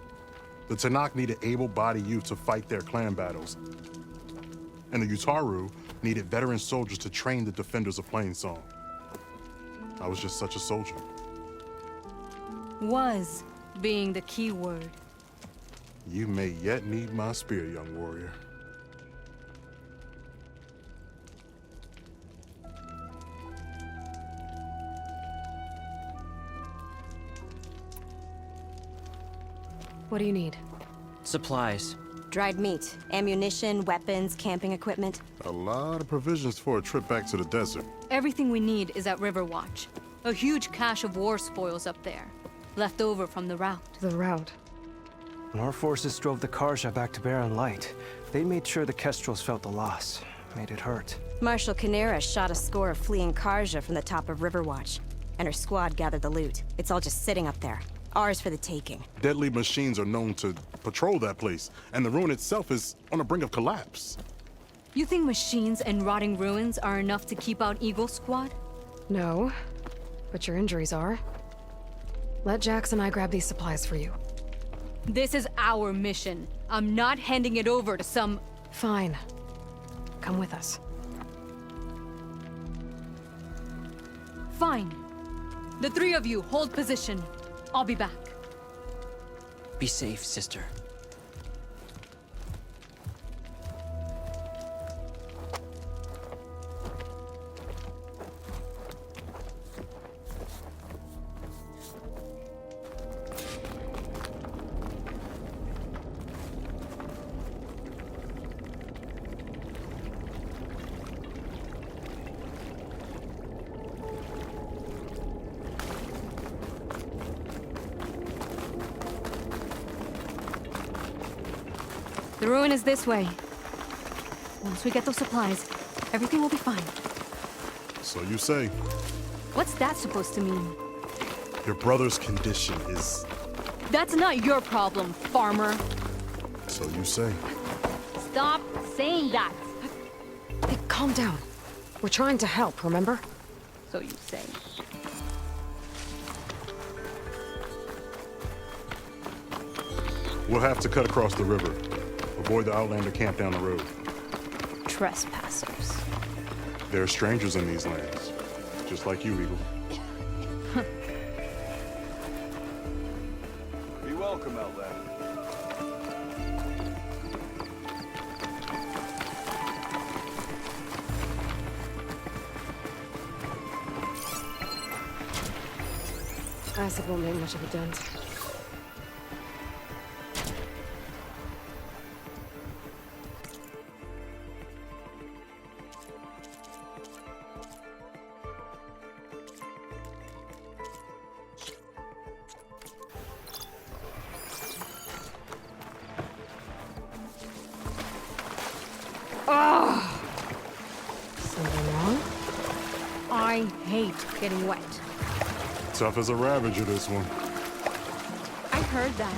The Tanakh needed able-bodied youth to fight their clan battles, and the Utaru needed veteran soldiers to train the defenders of Plainsong. I was just such a soldier. Was being the key word. You may yet need my spear, young warrior. What do you need? Supplies. Dried meat, ammunition, weapons, camping equipment. A lot of provisions for a trip back to the desert. Everything we need is at Riverwatch. A huge cache of war spoils up there. Left over from the rout. The rout? When our forces drove the Karja back to Barren Light, they made sure the Kestrels felt the loss. Made it hurt. Marshal Canera shot a score of fleeing Karja from the top of Riverwatch, and her squad gathered the loot. It's all just sitting up there. Ours for the taking. Deadly machines are known to patrol that place, and the ruin itself is on the brink of collapse. You think machines and rotting ruins are enough to keep out Eagle Squad? No, but your injuries are. Let Jax and I grab these supplies for you. This is our mission. I'm not handing it over to some... Fine. Come with us. Fine. The three of you hold position. I'll be back. Be safe, sister. The ruin is this way. Once we get those supplies, everything will be fine. So you say. What's that supposed to mean? Your brother's condition is... That's not your problem, farmer. So you say. Stop saying that. Hey, calm down. We're trying to help, remember? So you say. We'll have to cut across the river. Avoid the Outlander camp down the road. Trespassers. There are strangers in these lands. Just like you, Eagle. Be welcome, Outlander. Acid won't make much of a dent. Ugh! Something wrong? I hate getting wet. Tough as a ravager, this one. I heard that.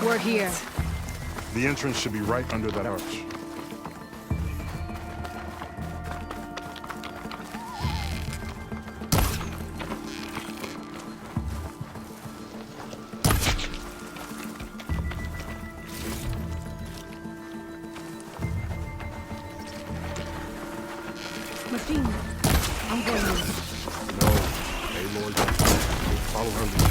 We're here. The entrance should be right under that arch. Machine, I'm going in. No. Hey, Lord, don't follow her lead.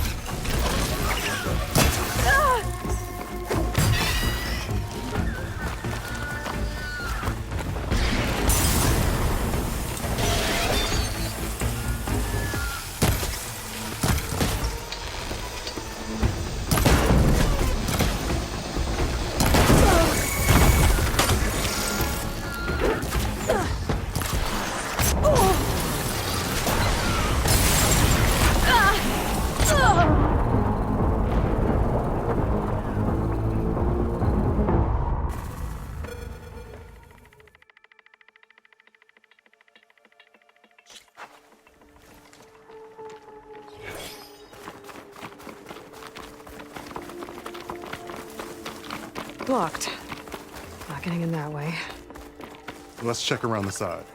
Blocked. Not getting in that way. Let's check around the side.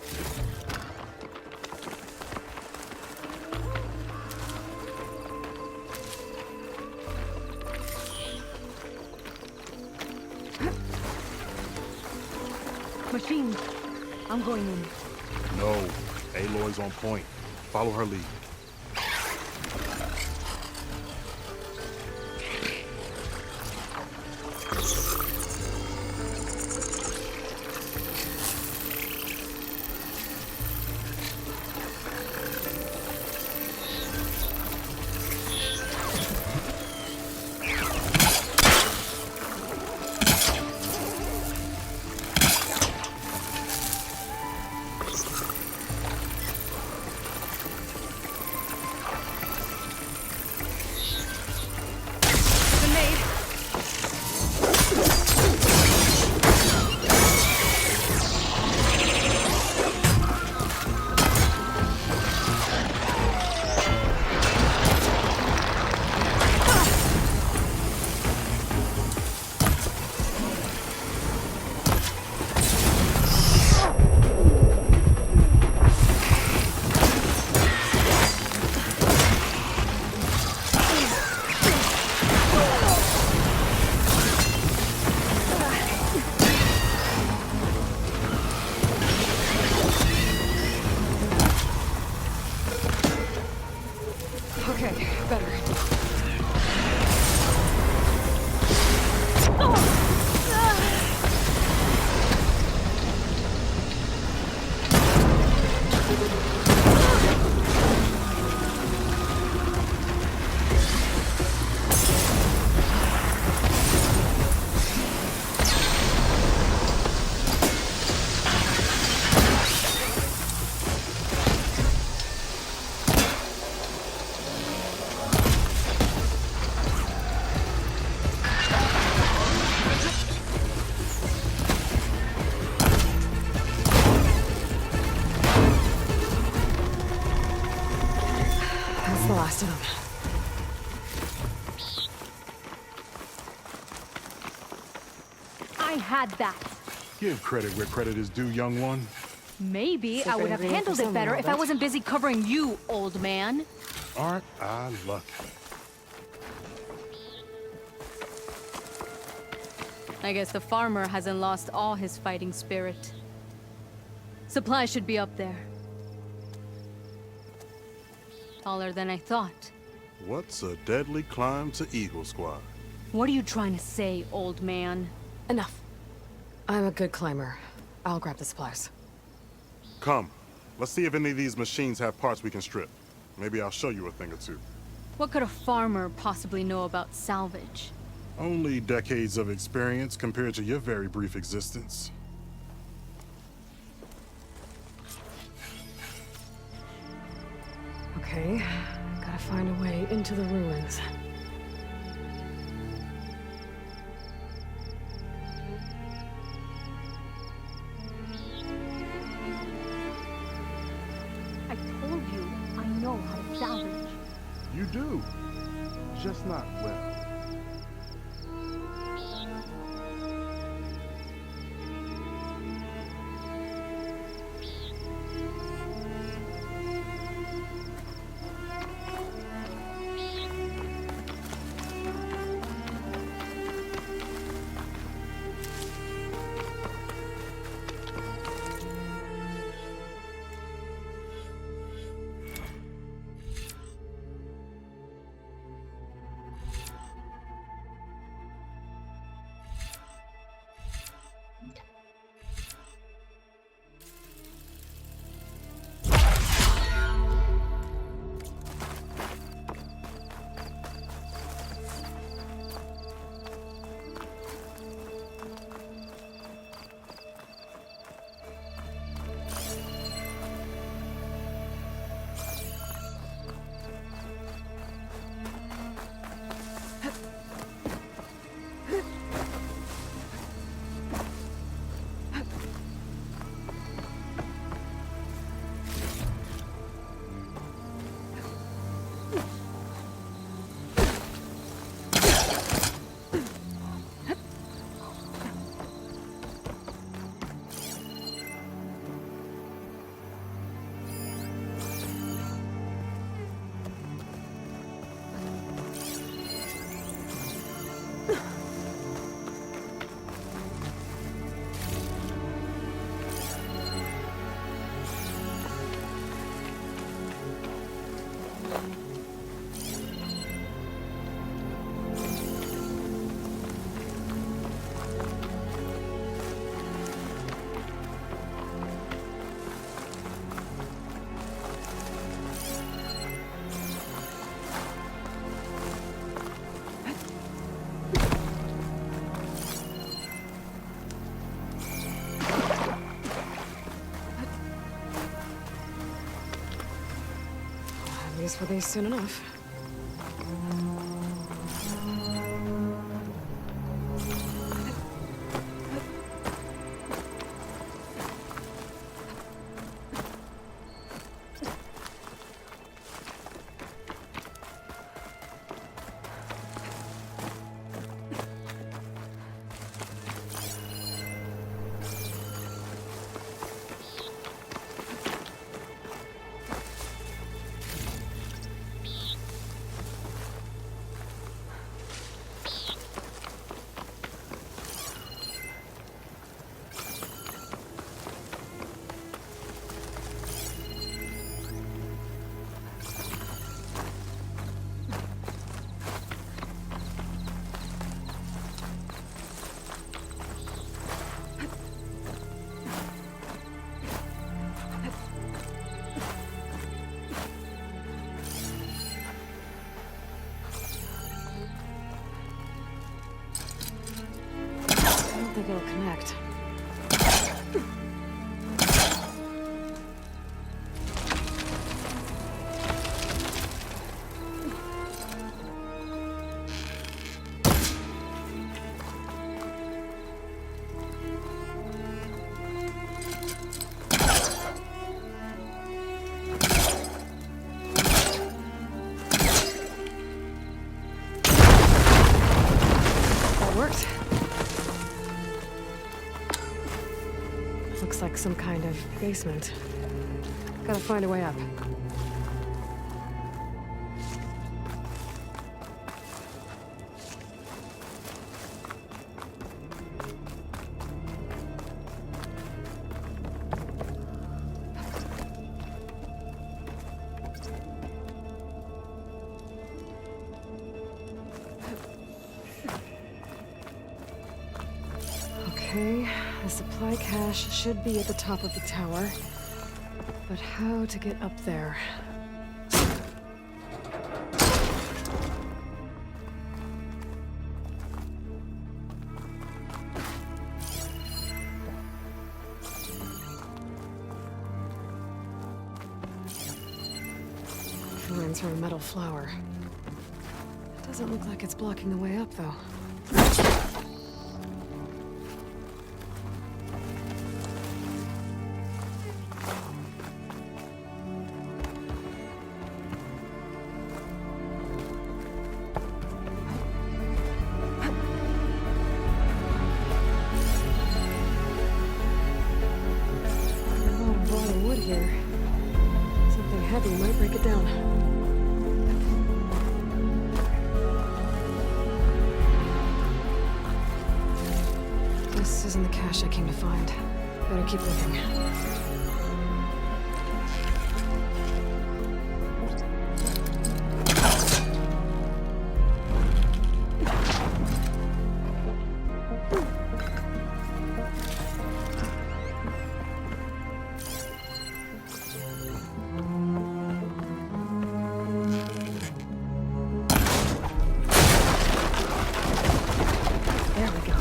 Machine. I'm going in. No. Aloy's on point. Follow her lead. The last of them. I had that. Give credit where credit is due, young one. Maybe I Secret would have ingredient for handled it something, better I'll if I bet. wasn't busy covering you, old man. Aren't I lucky? I guess the farmer hasn't lost all his fighting spirit. Supplies should be up there. Taller than I thought. What's a deadly climb to Eagle Squad? What are you trying to say, old man? Enough. I'm a good climber. I'll grab the supplies. Come. Let's see if any of these machines have parts we can strip. Maybe I'll show you a thing or two. What could a farmer possibly know about salvage? Only decades of experience compared to your very brief existence. Okay, gotta find a way into the ruins. I told you, I know how to salvage. You do. Just not well. use for these soon enough. I don't think it'll connect. That worked. Looks like some kind of basement. Gotta find a way up. Okay, the supply cache should be at the top of the tower. But how to get up there? Lines from a metal flower. It doesn't look like it's blocking the way up, though. Something heavy might break it down. This isn't the cache I came to find. Better keep looking. There we go.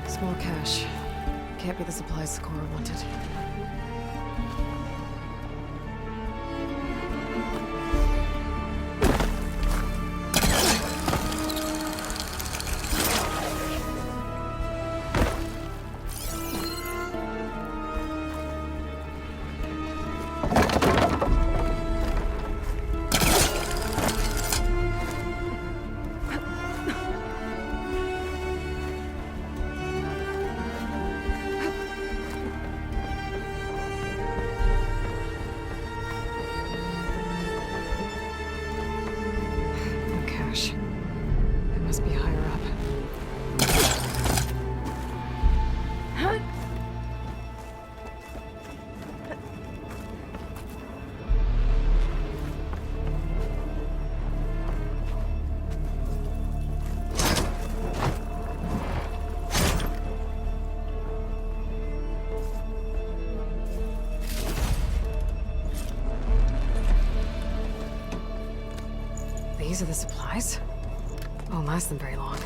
Small cache. Can't be the supplies Socorro wanted. These are the supplies? Won't last them very long.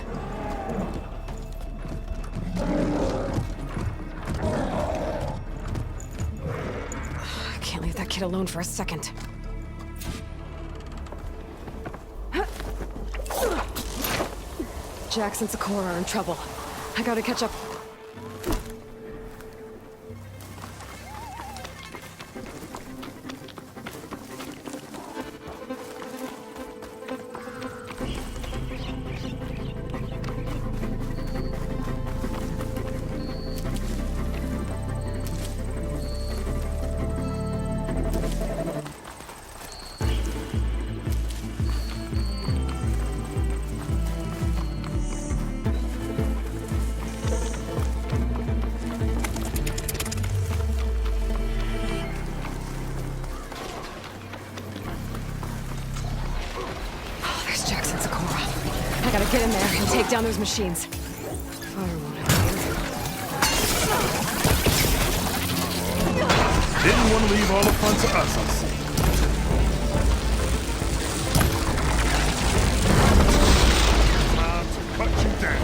I can't leave that kid alone for a second. Jax and Sakura are in trouble. I gotta catch up. Get in there and take down those machines. Fire won't help. Didn't want to leave all the fun to us, I see. Time to cut you down.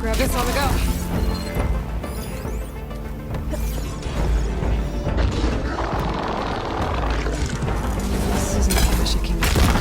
Grab this on the go. This isn't the cash I came to find.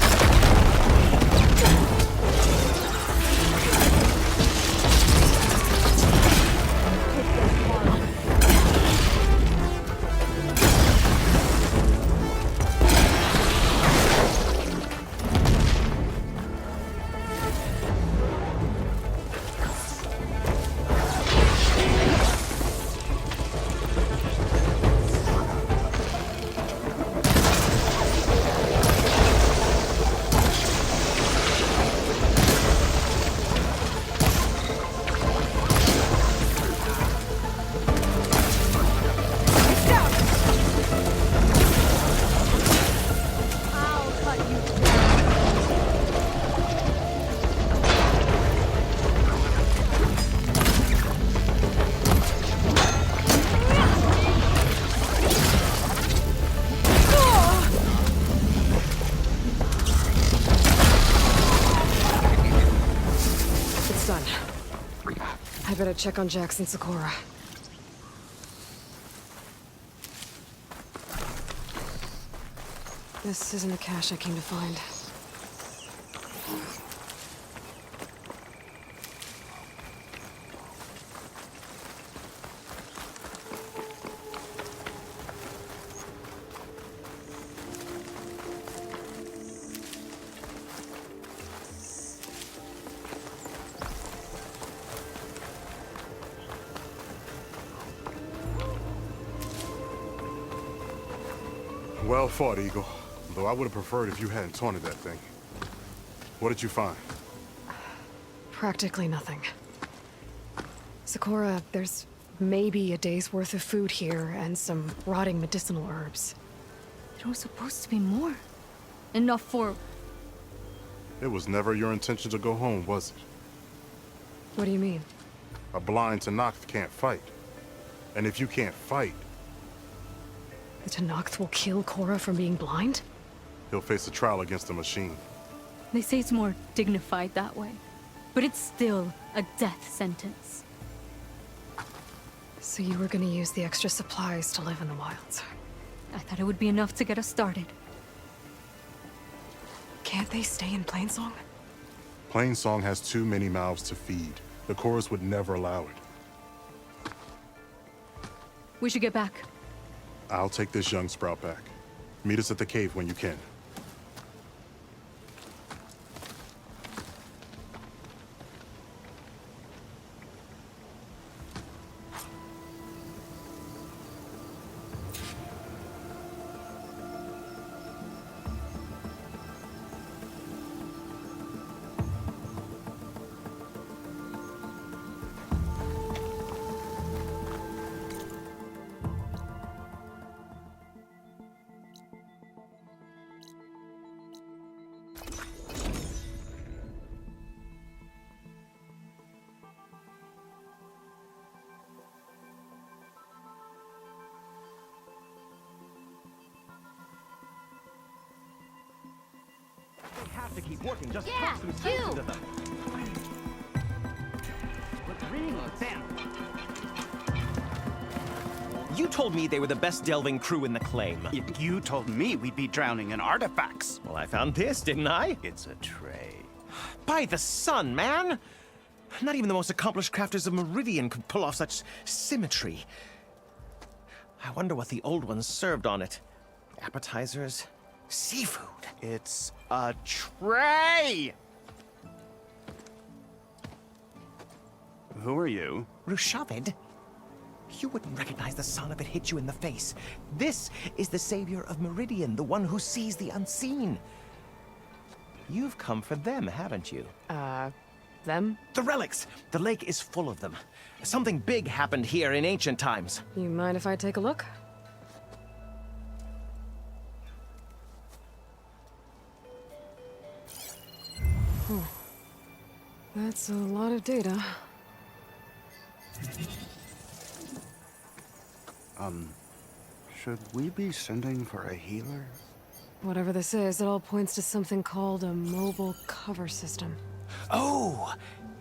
I better check on Jax and Sakura. This isn't the cache I came to find. Well fought, Eagle. Though I would have preferred if you hadn't taunted that thing. What did you find? Practically nothing. Sakura, there's maybe a day's worth of food here and some rotting medicinal herbs. There was supposed to be more. Enough for... It was never your intention to go home, was it? What do you mean? A blind Tenakth can't fight. And if you can't fight... The Tenakth will kill Korra from being blind? He'll face a trial against the machine. They say it's more dignified that way. But it's still a death sentence. So you were gonna use the extra supplies to live in the wilds? I thought it would be enough to get us started. Can't they stay in Plainsong? Plainsong has too many mouths to feed. The chorus would never allow it. We should get back. I'll take this young sprout back. Meet us at the cave when you can. Have to keep working just Yeah, through sections you! of them. But ring, bam. You told me they were the best delving crew in the claim. You told me we'd be drowning in artifacts. Well, I found this, didn't I? It's a tray. By the sun, man! Not even the most accomplished crafters of Meridian could pull off such symmetry. I wonder what the old ones served on it. Appetizers? Seafood? It's a tray! Who are you? Rushavid? You wouldn't recognize the son if it hit you in the face. This is the savior of Meridian, the one who sees the unseen. You've come for them, haven't you? Them? The relics! The lake is full of them. Something big happened here in ancient times. You mind if I take a look? That's a lot of data. Should we be sending for a healer? Whatever this is, it all points to something called a mobile cover system. Oh!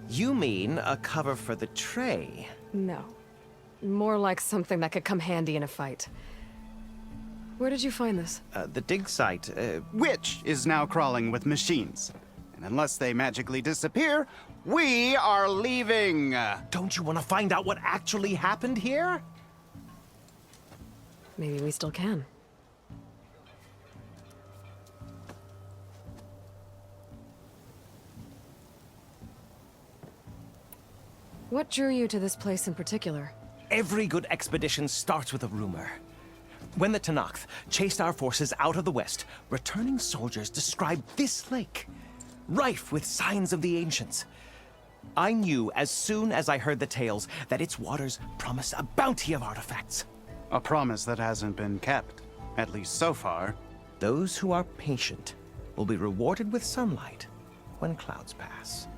You mean a cover for the tray? No. More like something that could come handy in a fight. Where did you find this? The dig site, Which is now crawling with machines. And unless they magically disappear, we are leaving! Don't you want to find out what actually happened here? Maybe we still can. What drew you to this place in particular? Every good expedition starts with a rumor. When the Tenakth chased our forces out of the west, returning soldiers described this lake, rife with signs of the ancients. I knew as soon as I heard the tales that its waters promised a bounty of artifacts. A promise that hasn't been kept, at least so far. Those who are patient will be rewarded with sunlight when clouds pass.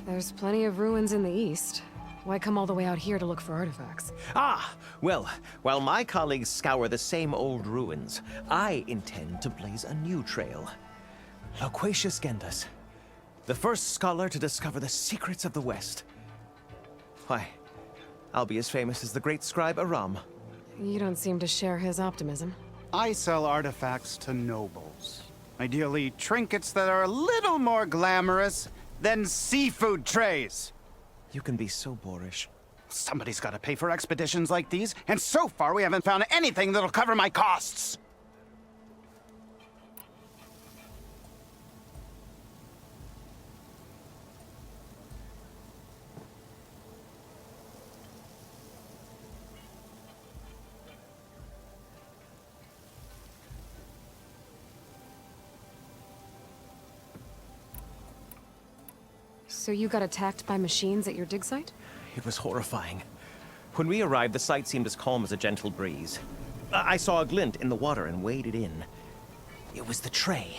There's plenty of ruins in the east. Why come all the way out here to look for artifacts? Ah! Well, while my colleagues scour the same old ruins, I intend to blaze a new trail. Loquacious Gendas, the first scholar to discover the secrets of the West. Why, I'll be as famous as the great scribe Aram. You don't seem to share his optimism. I sell artifacts to nobles. Ideally, trinkets that are a little more glamorous than seafood trays. You can be so boorish. Somebody's got to pay for expeditions like these, and so far we haven't found anything that'll cover my costs. So you got attacked by machines at your dig site? It was horrifying. When we arrived, the sight seemed as calm as a gentle breeze. I saw a glint in the water and waded in. It was the tray.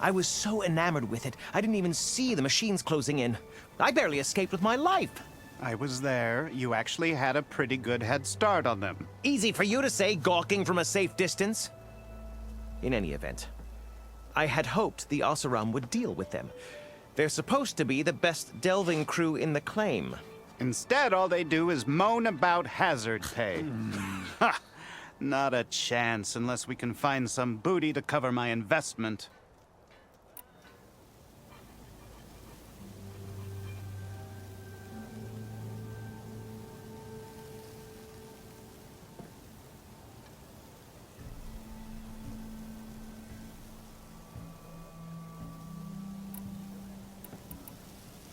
I was so enamored with it, I didn't even see the machines closing in. I barely escaped with my life. I was there. You actually had a pretty good head start on them. Easy for you to say, gawking from a safe distance. In any event, I had hoped the Oseram would deal with them. They're supposed to be the best delving crew in the claim. Instead, all they do is moan about hazard pay. Ha! Not a chance unless we can find some booty to cover my investment.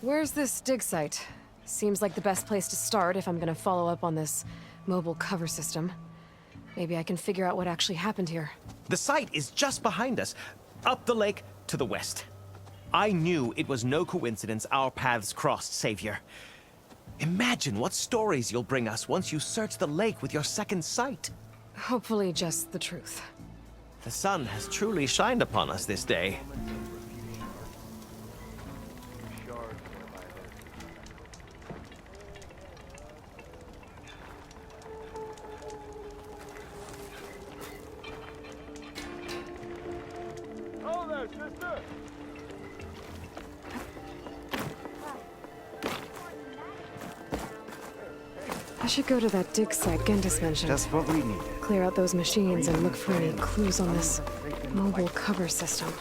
Where's this dig site? Seems like the best place to start if I'm gonna follow up on this mobile cover system. Maybe I can figure out what actually happened here. The site is just behind us, up the lake to the west. I knew it was no coincidence our paths crossed, Savior. Imagine what stories you'll bring us once you search the lake with your second sight. Hopefully just the truth. The sun has truly shined upon us this day. I should go to that dig site Gendis mentioned. Just what we needed. Clear out those machines and look for any clues on this mobile cover system.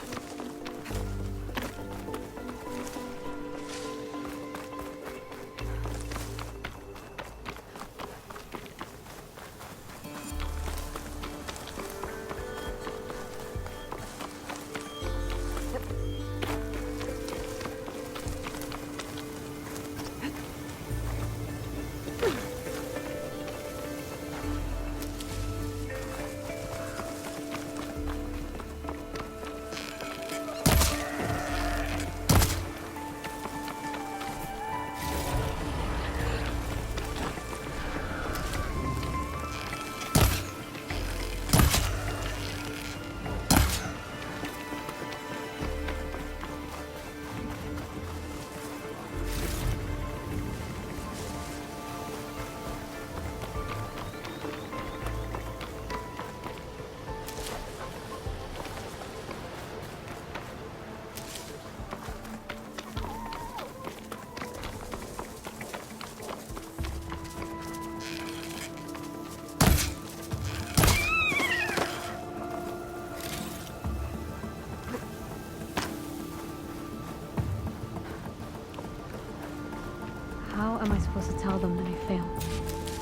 How am I supposed to tell them that I failed?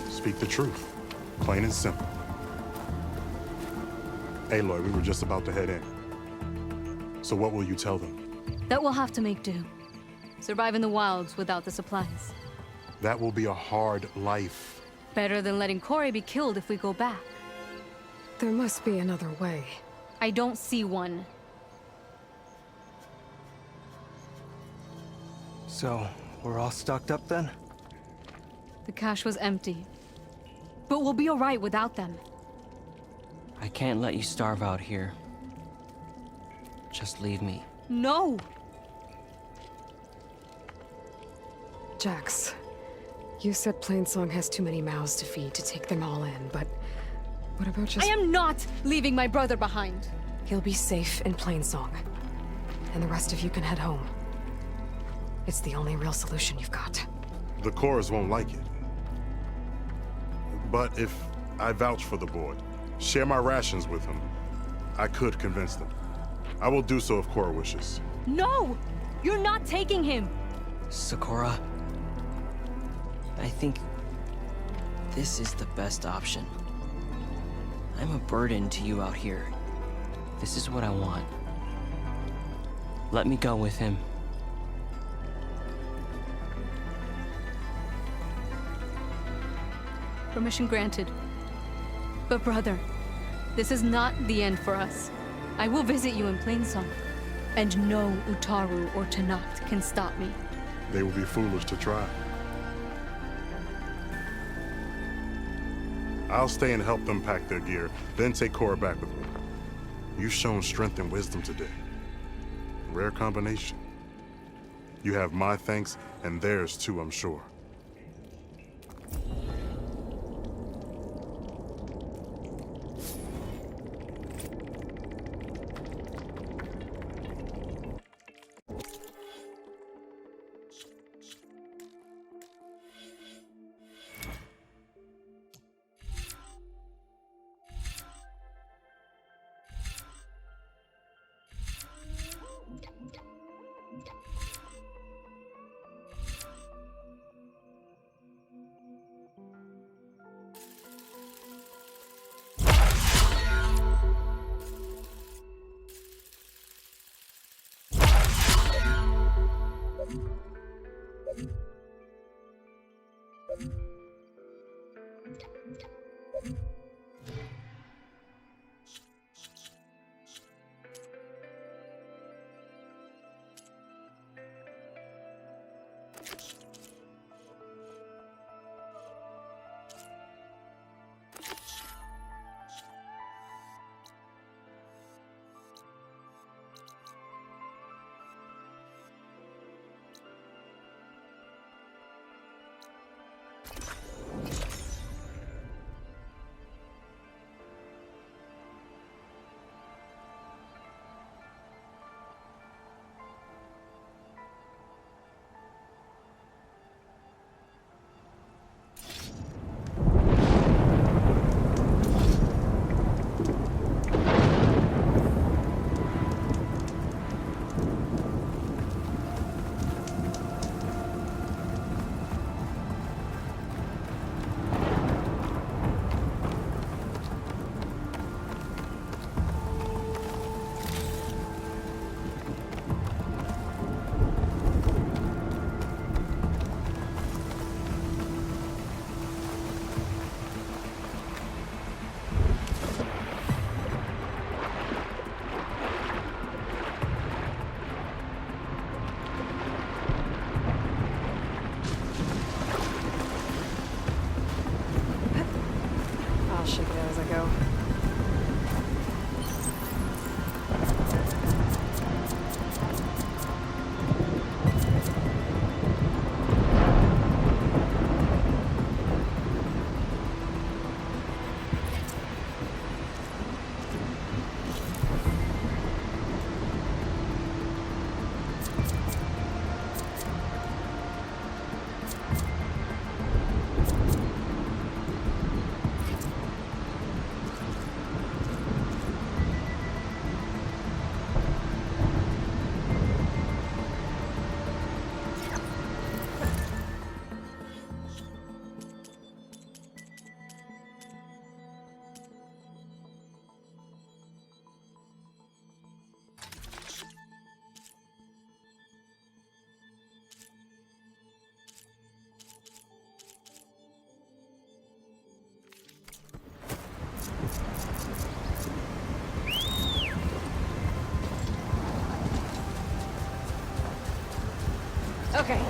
Speak the truth. Plain and simple. Aloy, we were just about to head in. So what will you tell them? That we'll have to make do. Survive in the wilds without the supplies. That will be a hard life. Better than letting Corey be killed if we go back. There must be another way. I don't see one. So, we're all stocked up then? The cache was empty. But we'll be alright without them. I can't let you starve out here. Just leave me. No! Jax, you said Plainsong has too many mouths to feed to take them all in, but what about just— I am not leaving my brother behind! He'll be safe in Plainsong, and the rest of you can head home. It's the only real solution you've got. The Cores won't like it. But if I vouch for the boy, share my rations with him, I could convince them. I will do so if Cora wishes. No! You're not taking him! Sakura, I think this is the best option. I'm a burden to you out here. This is what I want. Let me go with him. Permission granted. But brother, this is not the end for us. I will visit you in Plainsong, and no Utaru or Tanact can stop me. They will be foolish to try. I'll stay and help them pack their gear, then take Cora back with me. You've shown strength and wisdom today. Rare combination. You have my thanks, and theirs too, I'm sure. Okay.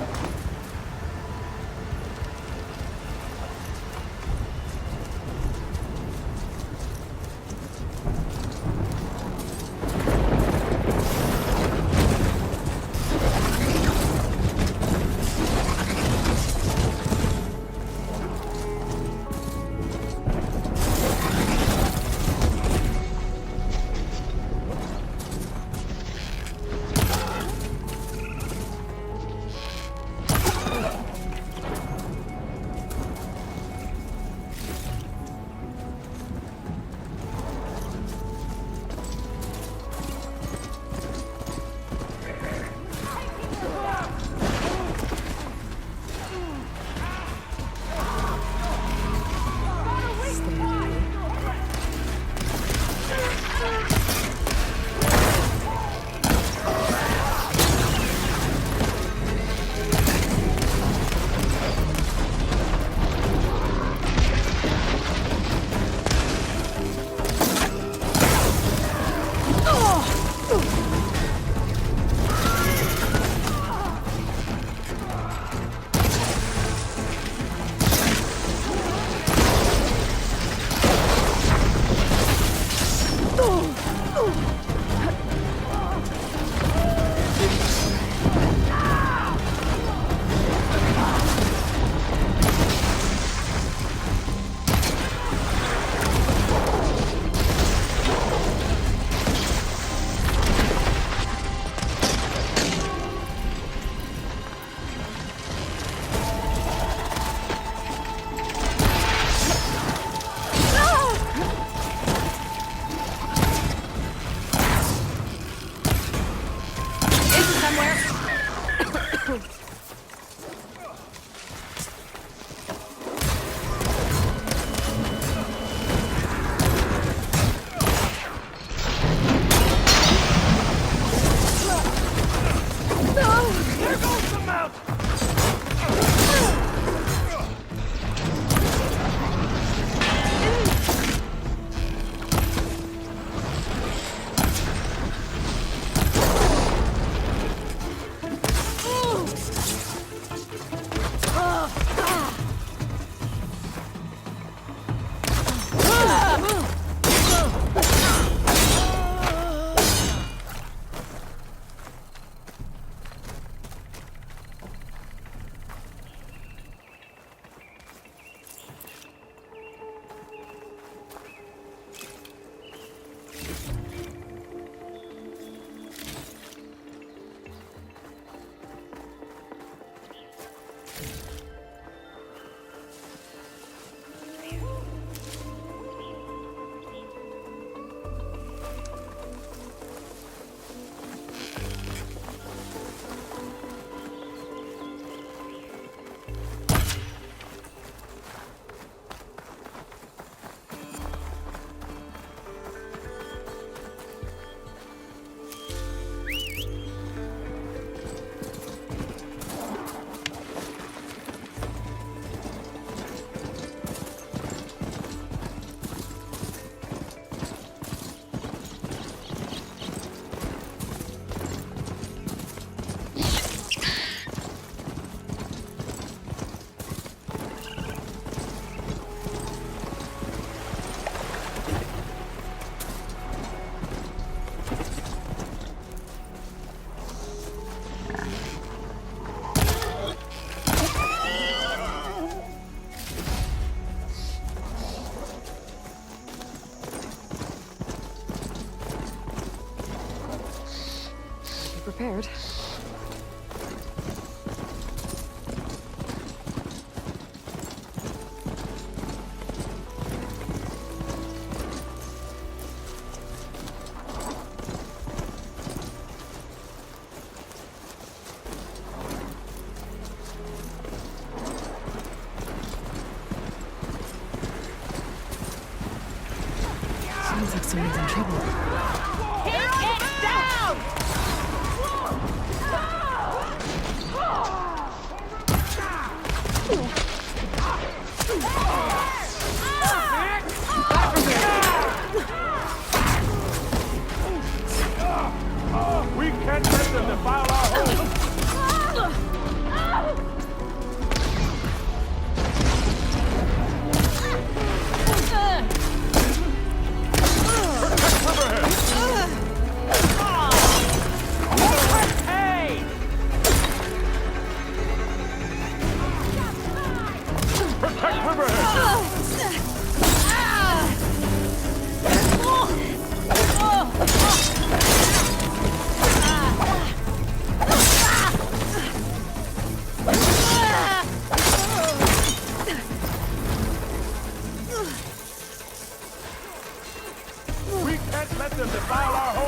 Prepared. Sounds like someone's in trouble. Hit it down!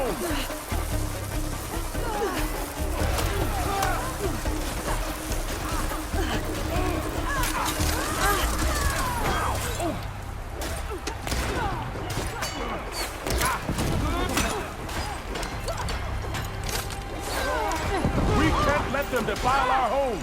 home! We can't let them defile our home!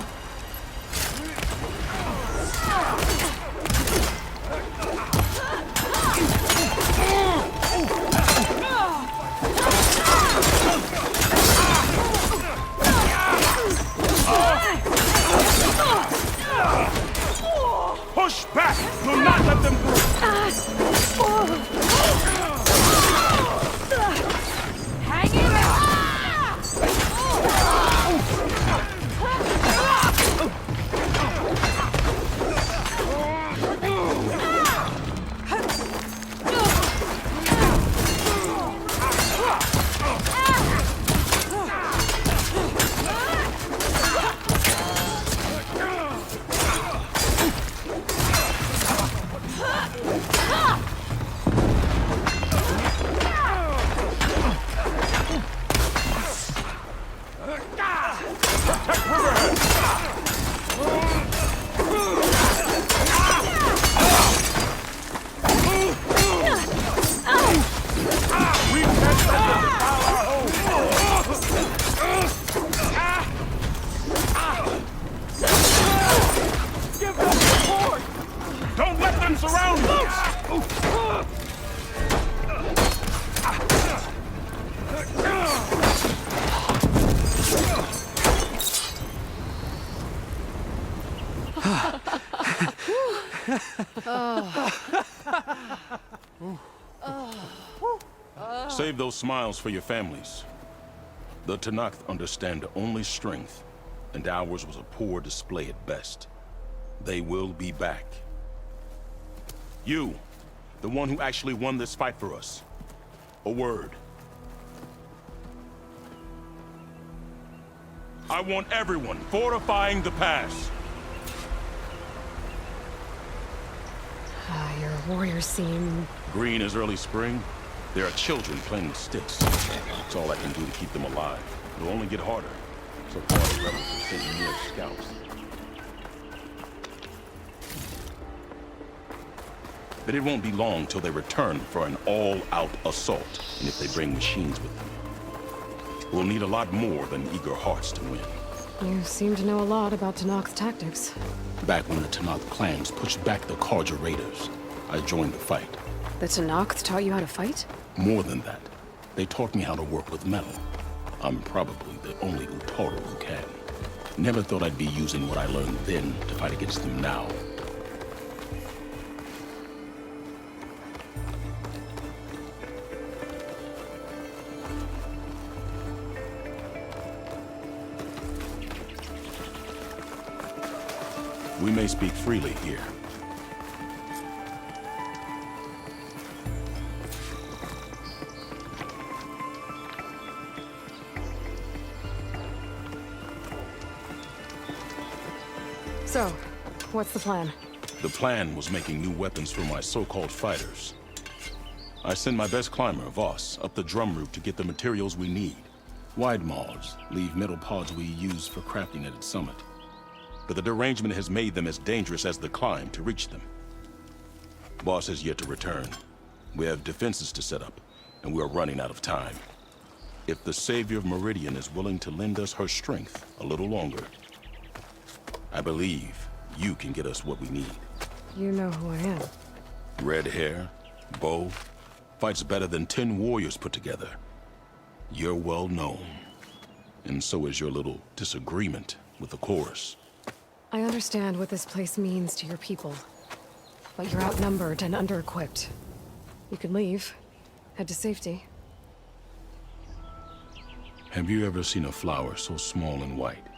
Push back! Do not let them through! Hang in there! Don't let them surround us! Save those smiles for your families. The Tenakth understand only strength, and ours was a poor display at best. They will be back. You, the one who actually won this fight for us. A word. I want everyone fortifying the pass. Your warriors seem... Green as early spring. There are children playing with sticks. That's all I can do to keep them alive. It'll only get harder. So far, the rebels have sent mere scouts. But it won't be long till they return for an all-out assault, and if they bring machines with them. We'll need a lot more than eager hearts to win. You seem to know a lot about Tenakth's tactics. Back when the Tenakth clans pushed back the Karja raiders, I joined the fight. The Tenakth taught you how to fight? More than that, they taught me how to work with metal. I'm probably the only Utaru who can. Never thought I'd be using what I learned then to fight against them now. We may speak freely here. So, what's the plan? The plan was making new weapons for my so-called fighters. I send my best climber, Voss, up the drum route to get the materials we need. Wide maws leave metal pods we use for crafting at its summit. But the derangement has made them as dangerous as the climb to reach them. Boss has yet to return. We have defenses to set up, and we are running out of time. If the Savior of Meridian is willing to lend us her strength a little longer, I believe you can get us what we need. You know who I am. Red hair, bow, fights better than 10 warriors put together. You're well known. And so is your little disagreement with the chorus. I understand what this place means to your people. But you're outnumbered and under-equipped. You can leave. Head to safety. Have you ever seen a flower so small and white?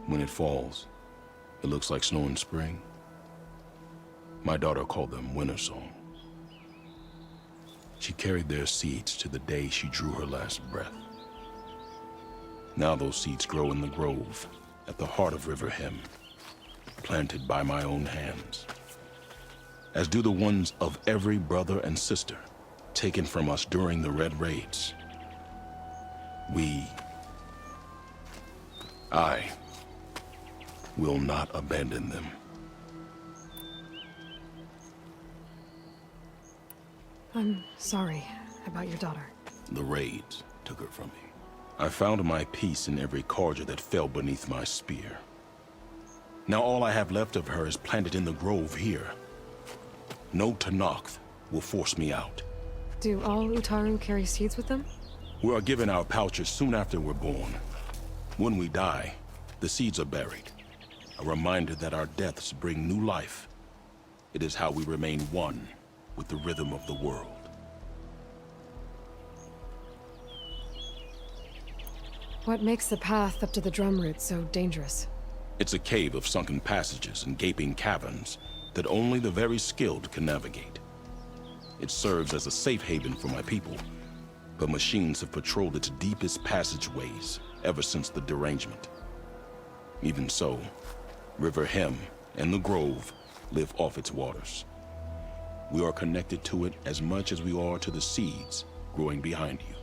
When it falls, it looks like snow in spring. My daughter called them winter songs. She carried their seeds to the day she drew her last breath. Now those seeds grow in the grove at the heart of River Hem, planted by my own hands, as do the ones of every brother and sister taken from us during the Red Raids. I will not abandon them. I'm sorry about your daughter. The raids took her from me. I found my peace in every Carja that fell beneath my spear. Now all I have left of her is planted in the grove here. No Tenakth will force me out. Do all Utaru carry seeds with them? We are given our pouches soon after we're born. When we die, the seeds are buried. A reminder that our deaths bring new life. It is how we remain one with the rhythm of the world. What makes the path up to the drum root so dangerous? It's a cave of sunken passages and gaping caverns that only the very skilled can navigate. It serves as a safe haven for my people, but machines have patrolled its deepest passageways ever since the derangement. Even so, River Hem and the Grove live off its waters. We are connected to it as much as we are to the seeds growing behind you.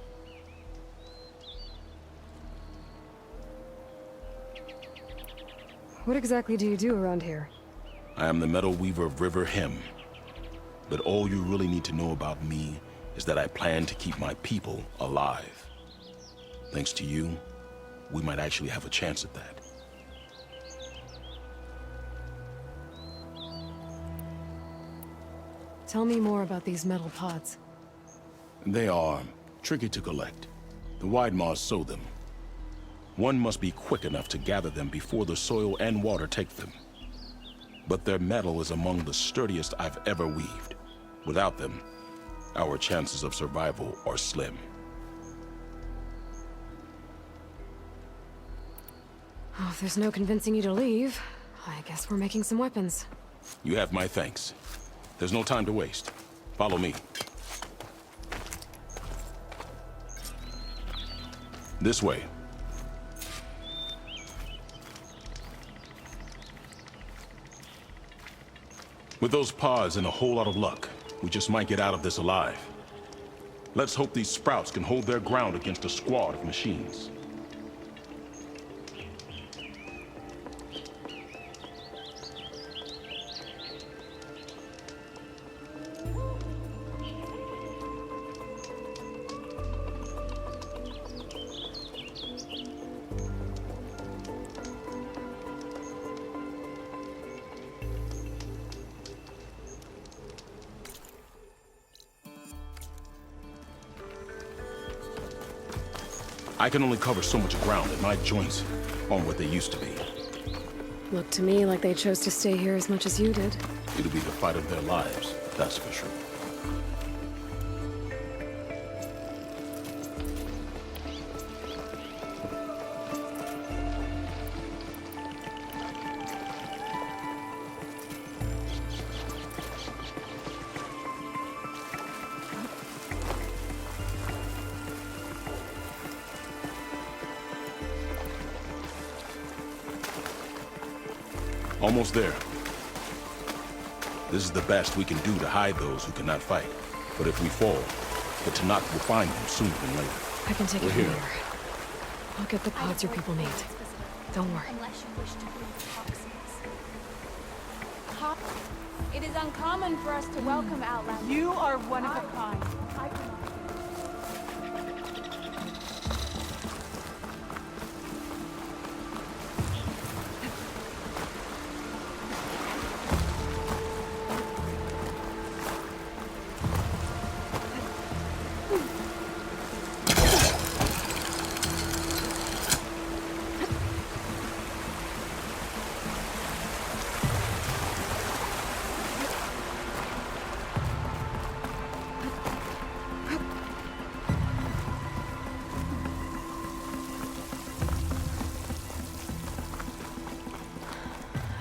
What exactly do you do around here? I am the Metal Weaver of River Hem. But all you really need to know about me is that I plan to keep my people alive. Thanks to you, we might actually have a chance at that. Tell me more about these metal pods. They are tricky to collect. The Widemaws sow them. One must be quick enough to gather them before the soil and water take them. But their metal is among the sturdiest I've ever weaved. Without them, our chances of survival are slim. Oh, if there's no convincing you to leave, I guess we're making some weapons. You have my thanks. There's no time to waste. Follow me. This way. With those pods and a whole lot of luck, we just might get out of this alive. Let's hope these sprouts can hold their ground against a squad of machines. I can only cover so much ground, and my joints aren't what they used to be. Looked to me like they chose to stay here as much as you did. It'll be the fight of their lives, that's for sure. Almost there. This is the best we can do to hide those who cannot fight. But if we fall, the Tenakth will find them sooner than later. I can take it We're from here. here. I'll get the pods your people need. Don't worry. Unless you wish to bring toxins. It is uncommon for us to welcome outlanders. You are one of a kind.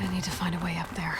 I need to find a way up there.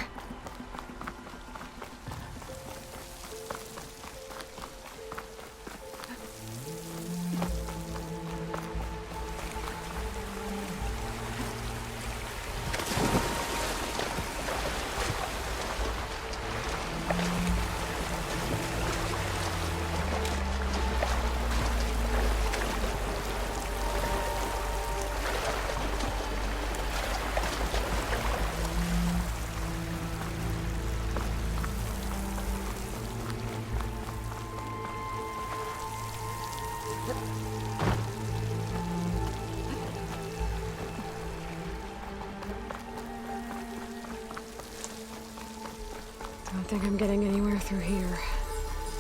think I'm getting anywhere through here.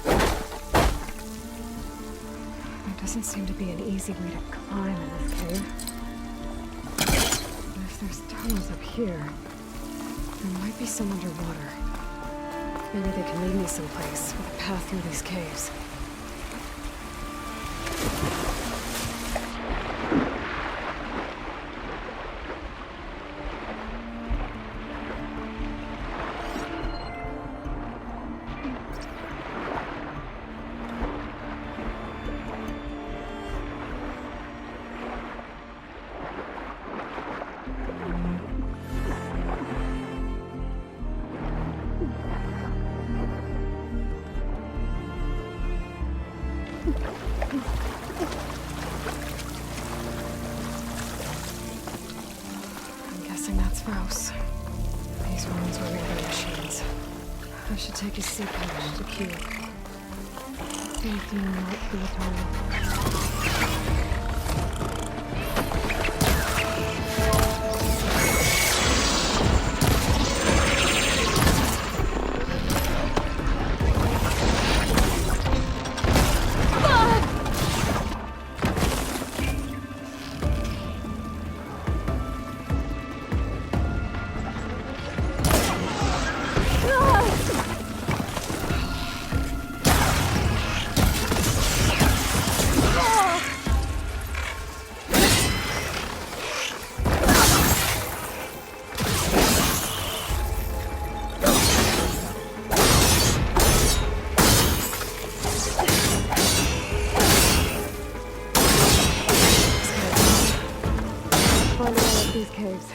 There doesn't seem to be an easy way to climb in this cave. But if there's tunnels up here, there might be some underwater. Maybe they can lead me someplace with a path through these caves. I'm guessing that's Faust. These wounds were made by machines. I should take his seat pouch to Q. Anything might be wrong. Find a way out of these caves.